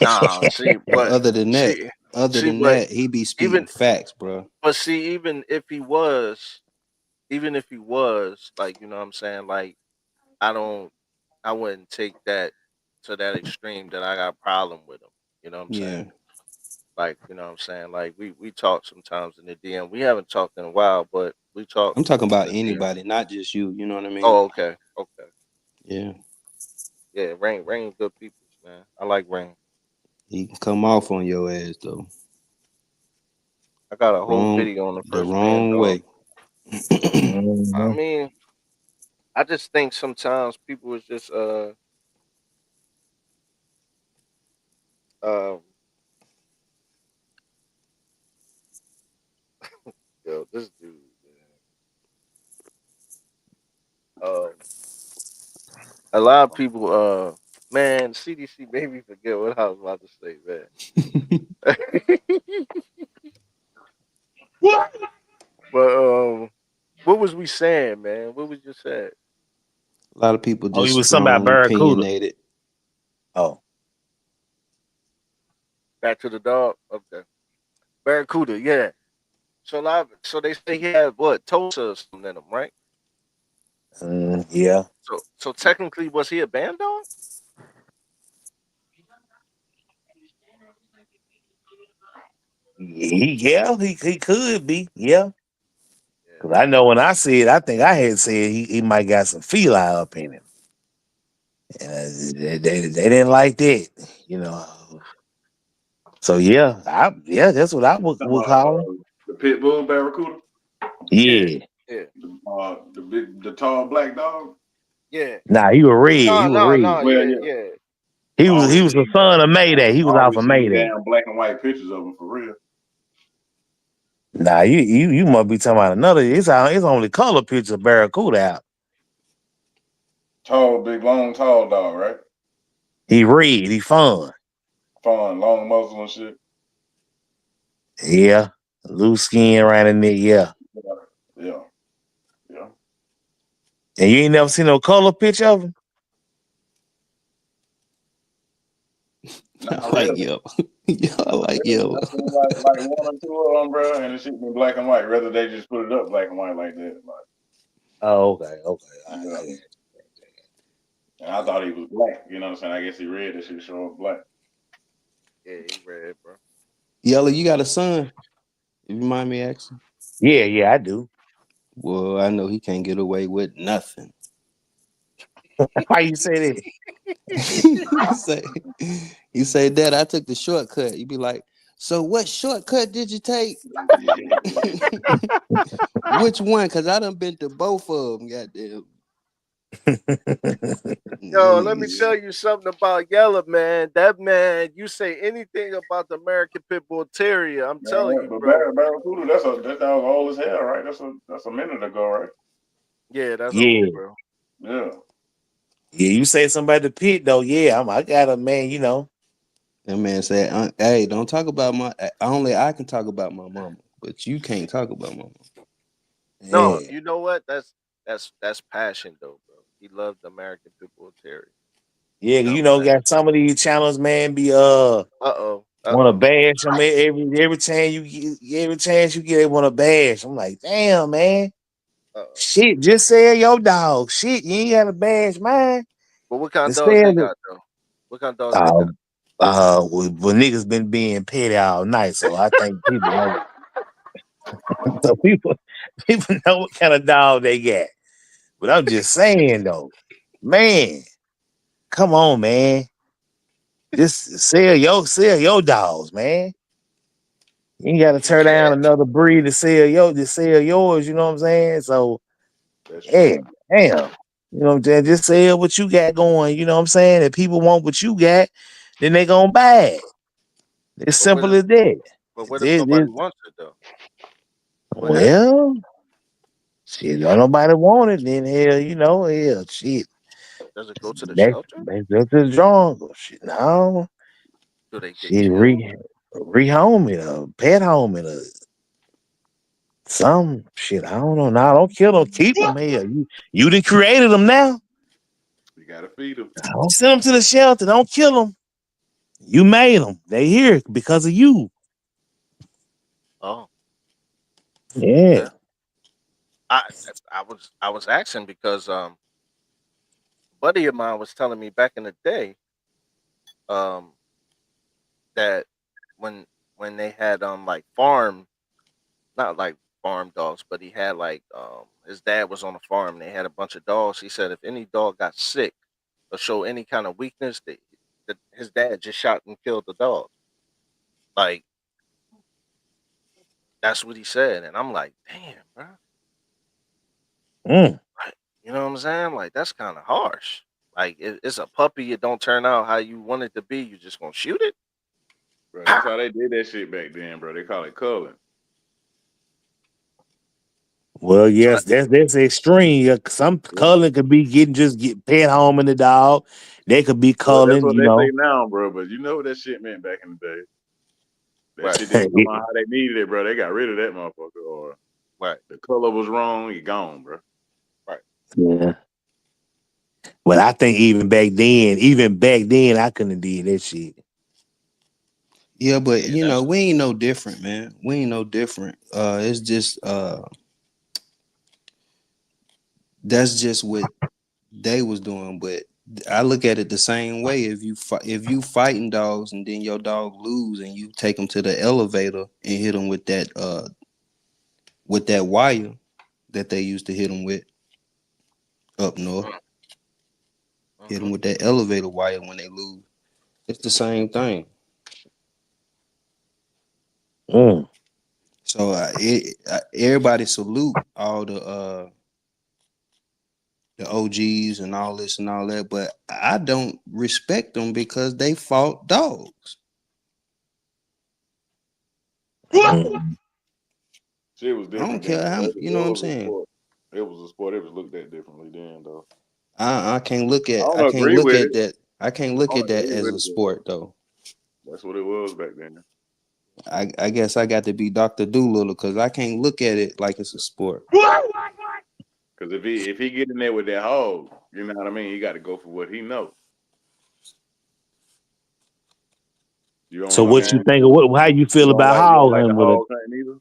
nah. See, But but see, other see, than but that, he be speaking even facts, bro. but see, even if he was like, you know what I'm saying, like I don't, I wouldn't take that to that extreme that I got a problem with him. You know what I'm saying? Yeah, Like, you know what I'm saying? Like we talk sometimes in the DM. We haven't talked in a while, but we talk I'm talking in about the DM. anybody, not just you. You know what I mean? Oh, okay, okay, Yeah, yeah. Rain, good peoples, man. I like Rain. he can come off on your ass though. I got a whole Wrong, video on the the first band wrong dog. way. I Hmm. mean, I just think sometimes people is just um yo, this dude, man. A lot of people man, CDC made me forget what I was about to say, man. But what was we saying, man? What was you saying? A lot of people Oh, you just was something about strong, Barracuda. opinionated. Oh, Back to the dog? Okay. Barracuda, yeah. So they say he had what, Tulsa or something in him, right? yeah. So technically was he a band dog? he could be. Yeah. Yeah, Cause I know when I said, I think I had said he might got some feline up in him. And they didn't like that, you know. So yeah, that's what I would, Talking would about call him. the pit bull barracuda, yeah, Yeah. yeah, the tall black dog. yeah. Nah, he was red. He No, was no, red. no. Well, Yeah, yeah, yeah. He I was only he was the seen son of Mayday. He I was off only of seen Mayday. damn black and white pictures of him for real. Nah, you must be talking about another. It's only color picture of Barracuda out. Tall, big, long, tall dog, right? He red. He fun. Fun, long muzzle and shit. Yeah. Loose skin around the neck. Yeah. Yeah, yeah. And you ain't never seen no color picture of him? Not I like really. yellow. Yeah, I Not like really. yellow. I seen like one or two of them, bro, and the shit been black and white. Rather they just put it up black and white like that. Like, Oh, okay. Okay. yeah. I And I thought he was black. You know what I'm saying? I guess he read that shit show up black. Yeah, he read, bro. Yellow, you got a son? If you mind me asking. yeah, I do. Well, I know he can't get away with nothing. Why you say that? you say, you say, Dad, I took the shortcut. You be like, so what shortcut did you take? Which one? Cause I done been to both of them. Goddamn, that Yo, let me niggas. tell you something about Yellow, man. That man, you say anything about the American Pit Bull Terrier, I'm telling Man, you, but bro. Barracuda, that dog old as hell, right? That's a minute ago, right? Yeah, that's old, Yeah. bro. Yeah. Yeah, you say somebody the pit though. Yeah, I got a man, you know. That man said, "Hey, don't talk about my. Only I can talk about my mama, but you can't talk about my mama." No, Yeah. you know what? That's passion though, bro. He loved the American Pit Bull Terrier. Yeah, You know you what know, I'm saying? got some of these channels, man, be Uh oh. Uh wanna oh. bash them every chance you get, they wanna bash. I'm like, damn, man. Uh oh. Shit, just sell your dog. Shit, you ain't gotta bash mine. But what kind of Just dogs they sell it. got though? What kind of dogs they got? Well, niggas been being petty all night, so I think people know. So people know what kind of dog they got. But I'm just saying though, man, come on, man. Just sell your dogs, man. You ain't gotta tear Yeah. down another breed to sell yours, you know what I'm saying? So That's yeah, true. damn. You know what I'm saying? Just sell what you got going, you know what I'm saying? If people want what you got, then they gonna buy it. It's But what simple if as that. but what if nobody wants it though? What happens? Well, shit, don't nobody want it, then hell, hell, shit. Does it go to the Next, shelter? just as strong. Shit, no, Do they get shit, killed? rehome it, a pet home it, some shit. I don't know. Nah, don't kill them. Keep them here. You done created them now. You gotta feed him. Don't send them to the shelter. Don't kill them. You made them. They here because of you. Oh, Yeah. okay. I I was asking because a buddy of mine was telling me back in the day um that when they had like farm, not like farm dogs, but he had like his dad was on a farm and they had a bunch of dogs. He said if any dog got sick or show any kind of weakness, that his dad just shot and killed the dog. Like that's what he said, and I'm like, damn, bro. Mm. Like, you know what I'm saying? Like that's kind of harsh. Like it's a puppy. It don't turn out how you want it to be. You just gonna shoot it? Bro, that's Pow! how they did that shit back then, bro. They call it culling. Well, So that yes, that's extreme. Yeah, some Yeah. culling could be get pet home in the dog. They could be Well, that's culling, what they say now, bro. But you know what that shit meant back in the day. That right, shit didn't come out how they needed it, bro. They got rid of that motherfucker, or right, the color was wrong. You gone, bro. right. yeah. But I think even back then, I couldn't have did that shit. Yeah, but Yeah, that's we ain't no different, man. We ain't no different. It's just that's just what they was doing, but I look at it the same way. If you fighting dogs and then your dog lose and you take them to the elevator and hit them with that wire that they used to hit them with up north, hit them Mm-hmm. with that elevator wire when they lose. It's the same thing. Mm. So everybody salute all the OGs and all this and all that, but I don't respect them because they fought dogs. Mm. Shit was I don't different then. care how Though. It you know what I'm was a saying. sport. It was a sport. It was looked at differently then, though. I can't look I at don't agree with it. that. I can't I look don't at that agree as with a it, but sport though. that's what it was back then. I guess I got to be Dr. Doolittle because I can't look at it like it's a sport. Because if he get in there with that hog, you know what I mean. He got to go for what he know. You So don't what you understand? think of what? How you You feel don't about like you don't hog like the hunting with it? hog hunting either.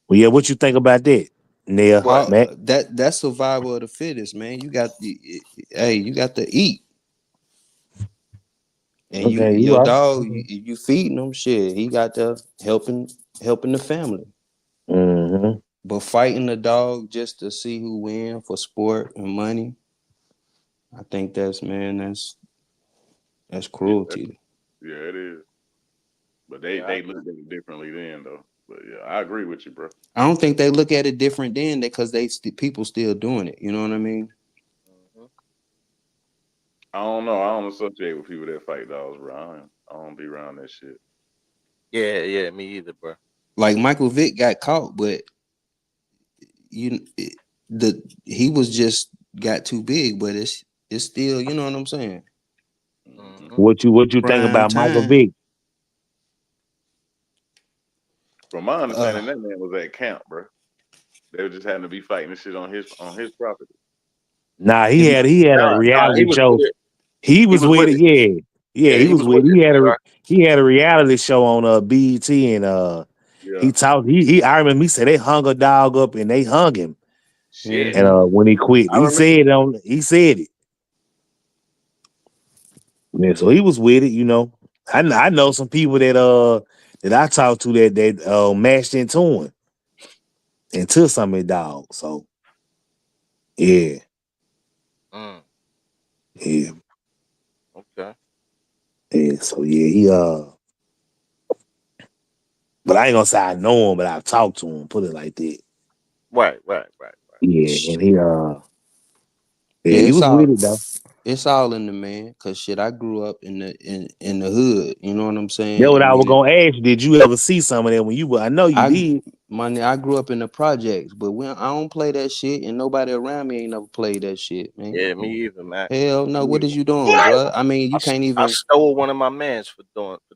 Well, yeah, what you think about that, Neil, What? How Matt? that's survival of the fittest, man. Hey, you got to eat, and Okay, you your right. dog, Okay. you feeding him shit. He got to helping the family. Mm-hmm. But fighting the dog just to see who win for sport and money, I think that's Yeah, that, cruelty. yeah, it is. But they Yeah. they looked at it differently then, though. But yeah, I agree with you, bro. I don't think they look at it different then because people still doing it. You know what I mean? Mm-hmm. I don't know. I don't associate with people that fight dogs, bro. I don't be around that shit. Yeah, yeah, me either, bro. Like Michael Vick got caught, but you the he was just got too big, but it's still you know what I'm saying. Hmm. Mm-hmm. What you think Prime about Michael time. Vick? From my Uh, understanding, that man was at camp, bro. They were just having to be fighting this shit on his property. Nah, it, he had a Nah, he reality was show. with it. He He was was with with it, it. yeah. Yeah, Yeah, he he was was with with it. it, bro. He had a reality show on BET and Yeah. he talked he I remember he said they hung a dog up and they hung him. Shit. And hmm when he quit, I remember. he said it. Yeah, so he was with it, you know. I know some people that I talked to that mashed into him and took some of his dogs. So yeah, Mm, yeah, okay. yeah. So yeah, he but I ain't gonna say I know him, but I've talked to him, put it like that. Right, right, right, right. Yeah, and yeah, Yeah, he was with it though. it's all in the man. Cause shit, I grew up in the hood. You know what I'm That's saying? what And I was gonna ask you. Did you ever see some of that when you were? I know you I did. I grew up in the projects, but when I don't play that shit, and nobody around me ain't never played that shit, man. Yeah, me either, man. Hell no, Me what either. is you doing, bro? I mean, you can't I even. stole one of my mans for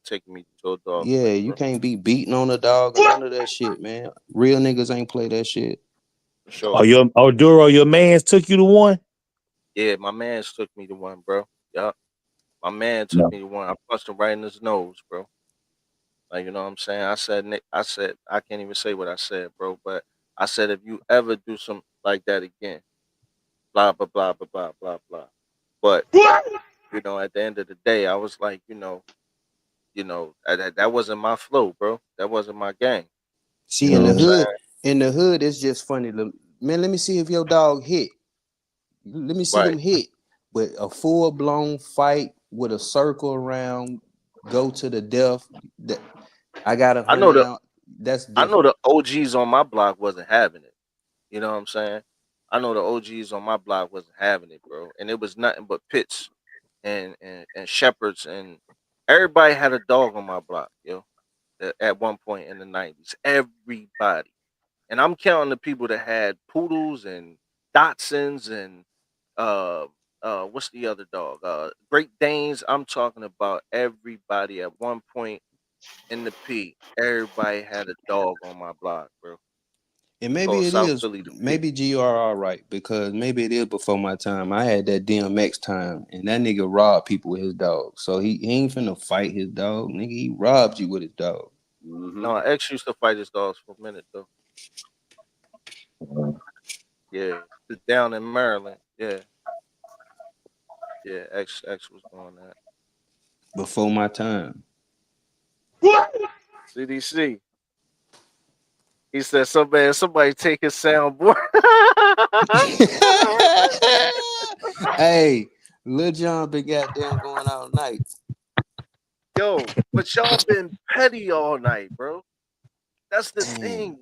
taking me to a dog Yeah, fight, you bro. can't be beating on a dog or none of that shit, man. Real niggas ain't play that shit. For sure. Duro, your man's took you to one? Yeah, my man's took me to one, bro. Yup. My man took No. me to one. I punched him right in his nose, bro. Like, you know what I'm saying? I said, Nick, I said, I can't even say what I said, bro, but I said, if you ever do something like that again, blah, blah, blah, blah, blah, blah, blah. But, at the end of the day, I was like, that wasn't my flow, bro. That wasn't my game. You See, know what I'm Mhm. saying? in the hood, it's just funny. Man, let me see if your dog hit. Let me see Right. them hit. But a full blown fight with a circle around, go to the death. That I got a I know hundred the out. That's I know different. the OGs on my block wasn't having it. You know what I'm saying? I know the OGs on my block wasn't having it, bro. And it was nothing but pits and shepherds and everybody had a dog on my block, yo. At one point in the 90s. Everybody. And I'm counting the people that had poodles and Dachshunds and uh what's the other dog? Great Danes. I'm talking about everybody at one point in the P. Everybody had a dog on my block, bro. And Called maybe it South is. Philly the P. Maybe GRR right because maybe it is before my time. I had that DMX time, and that nigga robbed people with his dog. So he ain't finna fight his dog, nigga. He robbed you with his dog. Hmm. No, X used to fight his dogs for a minute though. Mhm. Yeah. Down in Maryland. Yeah. Yeah, X was doing that. before my time. CDC. He said, somebody take his soundboard. Hey, Lil John been goddamn going all night. Yo, but y'all been petty all night, bro. That's the Damn, thing.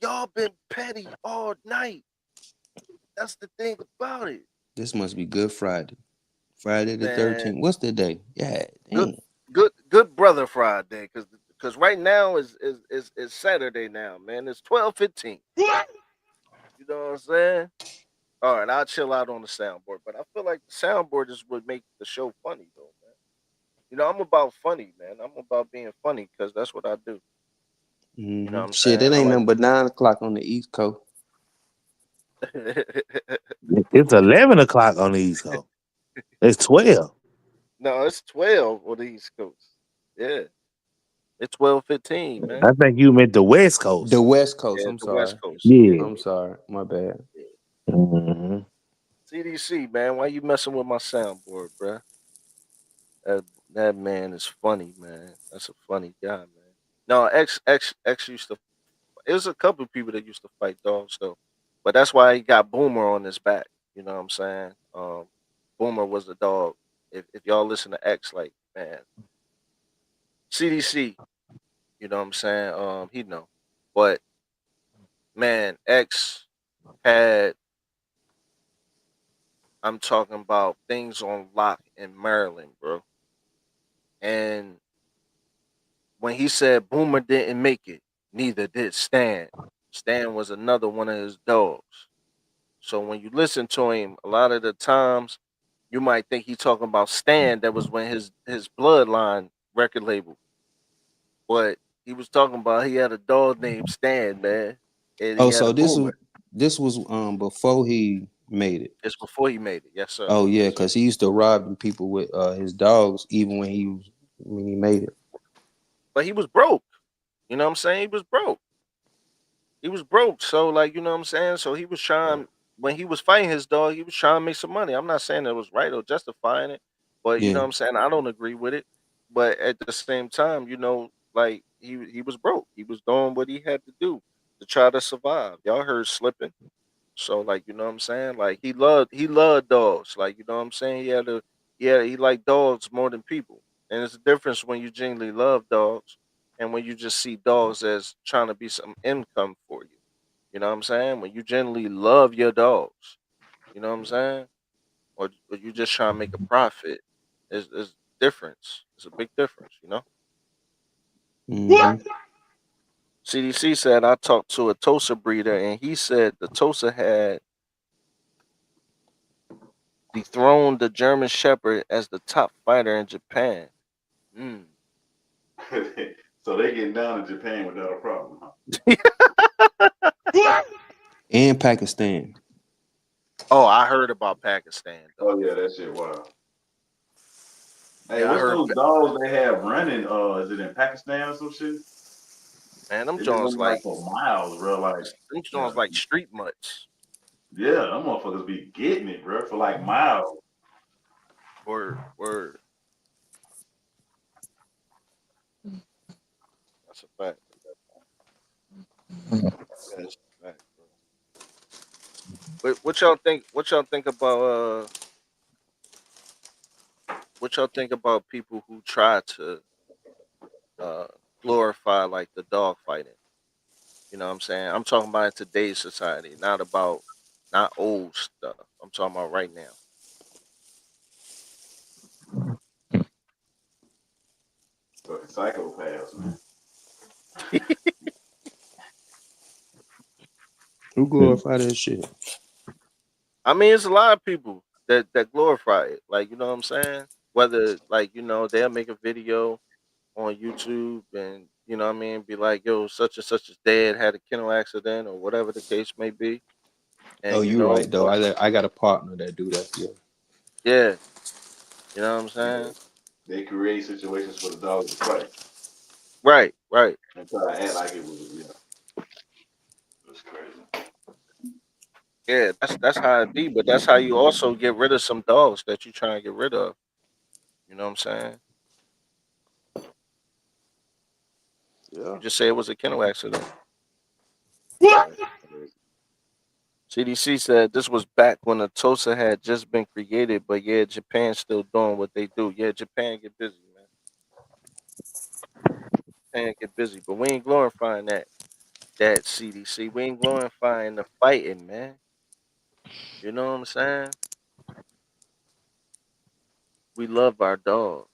Y'all been petty all night. That's the thing about it. this must be Good Friday. Friday the Man, 13th. What's the day? Yeah, good damn. good brother Friday, cause right now is Saturday now, man. It's 12:15. You know what I'm saying? All right, I'll chill out on the soundboard, but I feel like the soundboard is what make the show funny though, man. You know, I'm about funny, man. I'm about being funny because that's what I do. You know what I'm Shit, saying? it I ain't like nothing but 9 o'clock on the East Coast. It's 11 o'clock on the East Coast. It's 12. no, it's 12 on the East Coast. Yeah, it's 12:15, man. I think you meant the West The Coast. West Coast. Yeah, I'm the West sorry. Coast. Yeah, Yeah. I'm sorry. My bad. hmm CDC, man. Why you messing with my soundboard, bruh? That man is funny, man. That's a funny guy, man. No, X used to. It was a couple of people that used to fight dogs though, but that's why he got Boomer on his back. You know what I'm saying? Boomer was the dog. If y'all listen to X, like man, CDC. You know what I'm saying? He know, but man, X had. I'm talking about things on lock in Maryland, bro. And when he said Boomer didn't make it, neither did Stan. Stan was another one of his dogs. So when you listen to him, a lot of the times you might think he talking about Stan. That was when his bloodline record label, but he was talking about he had a dog named Stan, man, and he Oh, had so a Boomer. this was before he made it. It's before he made it. Yes, sir. Oh yeah, Yes, sir. because he used to rob people with his dogs even when he made it. But he was broke. You know what I'm saying? He was broke. He was broke. So like, you know what I'm saying? So he was trying when he was fighting his dog, he was trying to make some money. I'm not saying it was right or justifying it, but you know Yeah. what I'm saying? I don't agree with it. But at the same time, you know, like he was broke. He was doing what he had to do to try to survive. Y'all heard slipping. So like, you know what I'm saying? Like he loved dogs. Like, you know what I'm saying? He liked dogs more than people. And it's a difference when you genuinely love dogs and when you just see dogs as trying to be some income for you. You know what I'm saying? When you genuinely love your dogs, you know what I'm saying? Or you just trying to make a profit. Is difference. It's a big difference, you know? Hmm. CDC said I talked to a Tosa breeder and he said the Tosa had dethroned the German Shepherd as the top fighter in Japan. Mm. So they getting down in Japan without a problem, huh? And Pakistan. Oh, I heard about Pakistan though. Oh yeah, that shit wild. Hey, Yeah, I what's heard. those dogs they have running? Is it in Pakistan or some shit? Man, them They been Jones running like like for miles, bro. Like, them yeah, Jones like street mutts. yeah, them motherfuckers be getting it, bro, for like miles. Word. That's a fact. That's a fact, bro. But what y'all think about what y'all think about people who try to uh glorify like the dog fighting? You know what I'm saying? I'm talking about in today's society, not old stuff. I'm talking about right now. Fucking psychopaths, man. Who glorify that shit? I mean, it's a lot of people that glorify it. Like, you know what I'm saying? Whether like, you know, they'll make a video on YouTube and you know what I mean, be like, yo, such and such is dead, had a kennel accident or whatever the case may be. Oh, And you you know, right though. I got a partner that do that. Yeah. yeah, you know what I'm Yeah, saying? they create situations for the dogs to fight Right. and try to act like it was. Yeah, it's crazy. Yeah, that's how it be. But that's how you also get rid of some dogs that you trying to get rid of. You know what I'm saying? Yeah. You just say it was a kennel accident. That's crazy. CDC said this was back when the TOSA had just been created, but yeah, Japan's still doing what they do. Yeah, Japan get busy, man. Japan get busy, but we ain't glorifying that CDC. We ain't glorifying the fighting, man. You know what I'm saying? We love our dogs.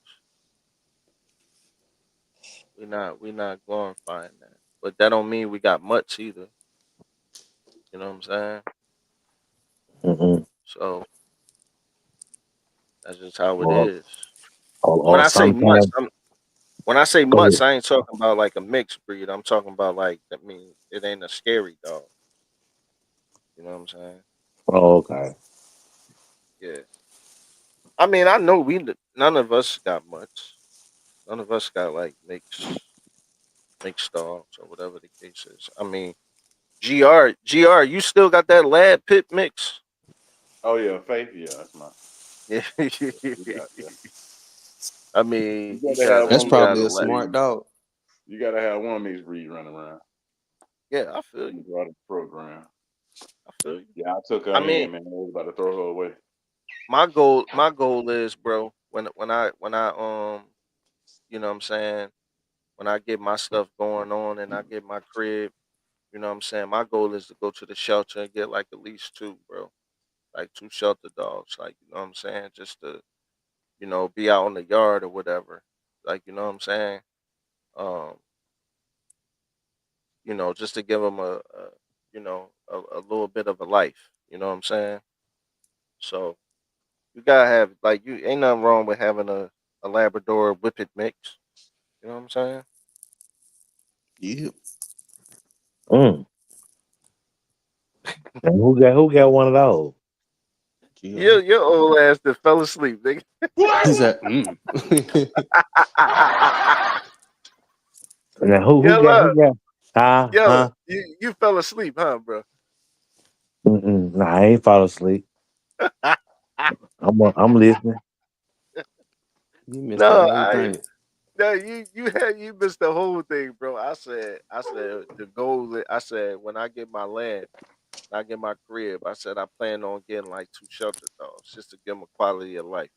We not glorifying that. But that don't mean we got much either. You know what I'm saying? Mm-hmm. So that's just how it Or, is. When or I say mutts, sometimes when I say go mutts, ahead. I ain't talking about like a mixed breed. I'm talking about like that mean it ain't a scary dog. You know what I'm saying? Oh, okay. Yeah. I mean, I know none of us got mutts. None of us got like mixed dogs or whatever the case is. I mean, Gr, you still got that lab pit mix? Oh yeah, Faith. Yeah, that's my. Yeah. You got yeah. I You mean, gotta have That's one he got probably a a mixed lab. smart breed. dog. You gotta have one mixed breed running around. Yeah, I feel You you. brought the program. I feel you. Yeah, I took her I mean, in, man. I was about to throw her away. my goal is, bro, you know what I'm saying, when I get my stuff going on and I get my crib, you know what I'm saying, my goal is to go to the shelter and get like at least two, bro. Like two shelter dogs, like, you know what I'm saying, just to, be out in the yard or whatever. Like, you know what I'm saying? Um, just to give them a little bit of a life, you know what I'm saying? So, you gotta have like you ain't nothing wrong with having a Labrador Whippet mix. You know what I'm saying? Yeah. Mm. And who got one of those? GR. Your old ass that fell asleep, nigga. He said, mm. Now who Yo, got who look, got yo, huh? you fell asleep, huh, bro? Mm-mm. Nah, I ain't fall asleep. I'm listening. You missed the No, whole I thing. no, you missed the whole thing, bro. I said the goal. I said when I get my land, when I get my crib, I said I plan on getting like two shelter dogs just to give them a quality of life.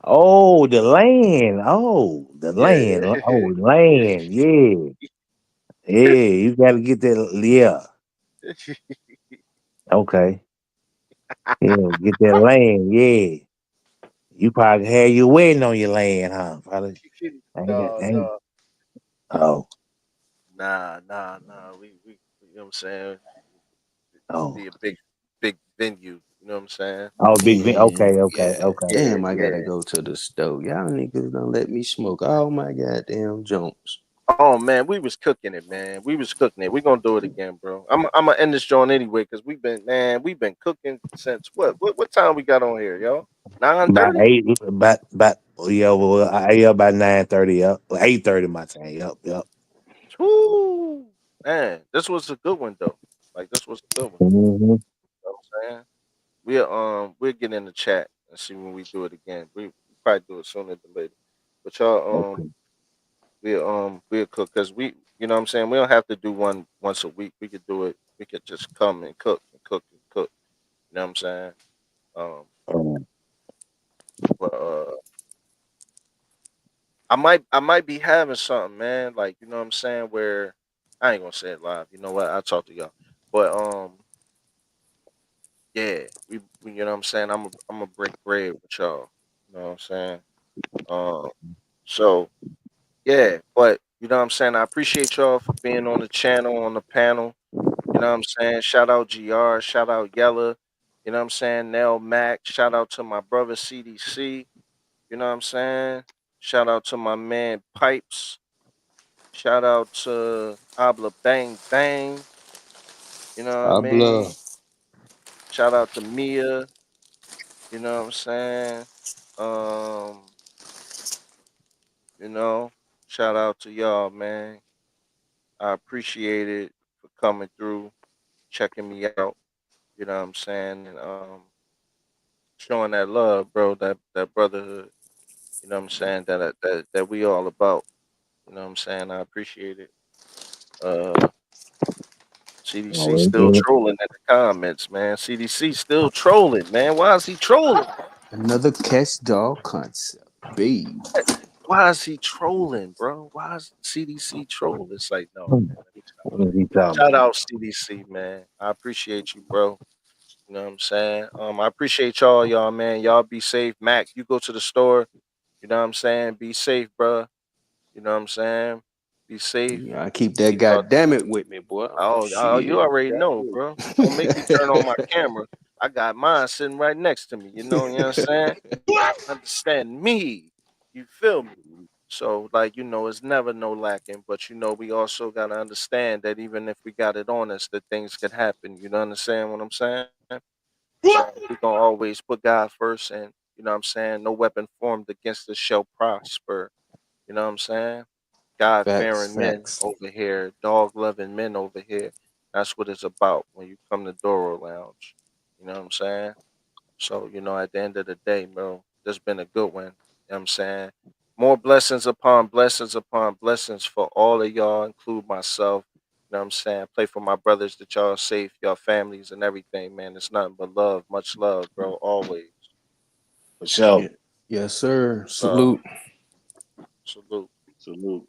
Oh, the land. Oh, the land. Yeah, Oh, land. Yeah. Yeah. You gotta get that. Yeah. Okay. Yeah. Get that land. Yeah. You probably had you wedding on your land, huh? Probably. Ain't got. no, Ain't. no, Oh. nah. You know what I'm saying? It'll Oh. be a big venue. You know what I'm saying? Oh, big. Man, Okay. Okay. yeah. Okay. Yeah, Damn, I gotta yeah. go to the stove. Y'all niggas don't let me smoke all my goddamn jumps. Oh man, we was cooking it, man. We was cooking it. We gonna do it again, bro. I'm gonna end this joint anyway because we've been cooking since what time we got on here, yo? Nine About thirty. eight. About. Yeah. Well, yeah. About 9:30. Up. 8:30. My time. Yep. Yep. Woo, man, this was a good one though. Like this was a good one. Hmm. You know what I'm saying? We'll get in the chat and see when we do it again. We probably do it sooner than later. But y'all Okay. we'll cook because you know what I'm saying, we don't have to do one once a week. We could do it. We could just come and cook and cook and cook. You know what I'm saying? Um, Um, but I might be having something, man. Like you know what I'm saying, where I ain't gonna say it live. You know what? I'll talk to y'all. But yeah, we you know what I'm saying. I'm a break bread with y'all. You know what I'm saying? Um, so yeah, but you know what I'm saying. I appreciate y'all for being on the channel on the panel. You know what I'm saying? Shout out GR, shout out Yella. You know what I'm saying? Nell Mac. Shout out to my brother CDC. You know what I'm saying? Shout out to my man Pipes. Shout out to Abla Bang Bang. You know what I Habla. mean? Shout out to Mia. You know what I'm saying? Um, you know, shout out to y'all, man. I appreciate it for coming through, checking me out. You know what I'm saying? And showing that love, bro, that brotherhood. You know what I'm saying? That we all about. You know what I'm saying? I appreciate it. Uh, CDC Oh, still trolling in the comments, man. CDC still trolling, man. Why is he trolling? Another catch dog concept, babe. Why is he trolling, bro? Why is CDC trolling? It's like, no, man. Let me stop. what is he talking Shout about? out CDC, man. I appreciate you, bro. You know what I'm saying? I appreciate y'all, man. Y'all be safe. Mac, you go to the store. You know what I'm saying? Be safe, bro. You know what I'm saying? Be safe. Yeah, I keep that Keep y'all. goddamn it with me, boy. Oh, you Shit. already know, bro. Don't make me turn on my camera. I got mine sitting right next to me. You know what I'm saying? Understand me. You feel me? So, like, it's never no lacking, but we also gotta understand that even if we got it on us, that things could happen. You know understand what I'm saying? So we gonna always put God first, and what I'm saying, no weapon formed against us shall prosper. You know what I'm saying? God Facts, fearing men facts. over here, dog loving men over here. That's what it's about when you come to Doro Lounge. You know what I'm saying? So, at the end of the day, bro, this been a good one. You know what I'm saying? More blessings upon blessings for all of y'all, include myself. You know what I'm saying? Pray for my brothers that y'all are safe, y'all families and everything, man. It's nothing but love, much love, bro, always. For sure. Yeah. Yes, sir. Love, Salute. salute. Salute.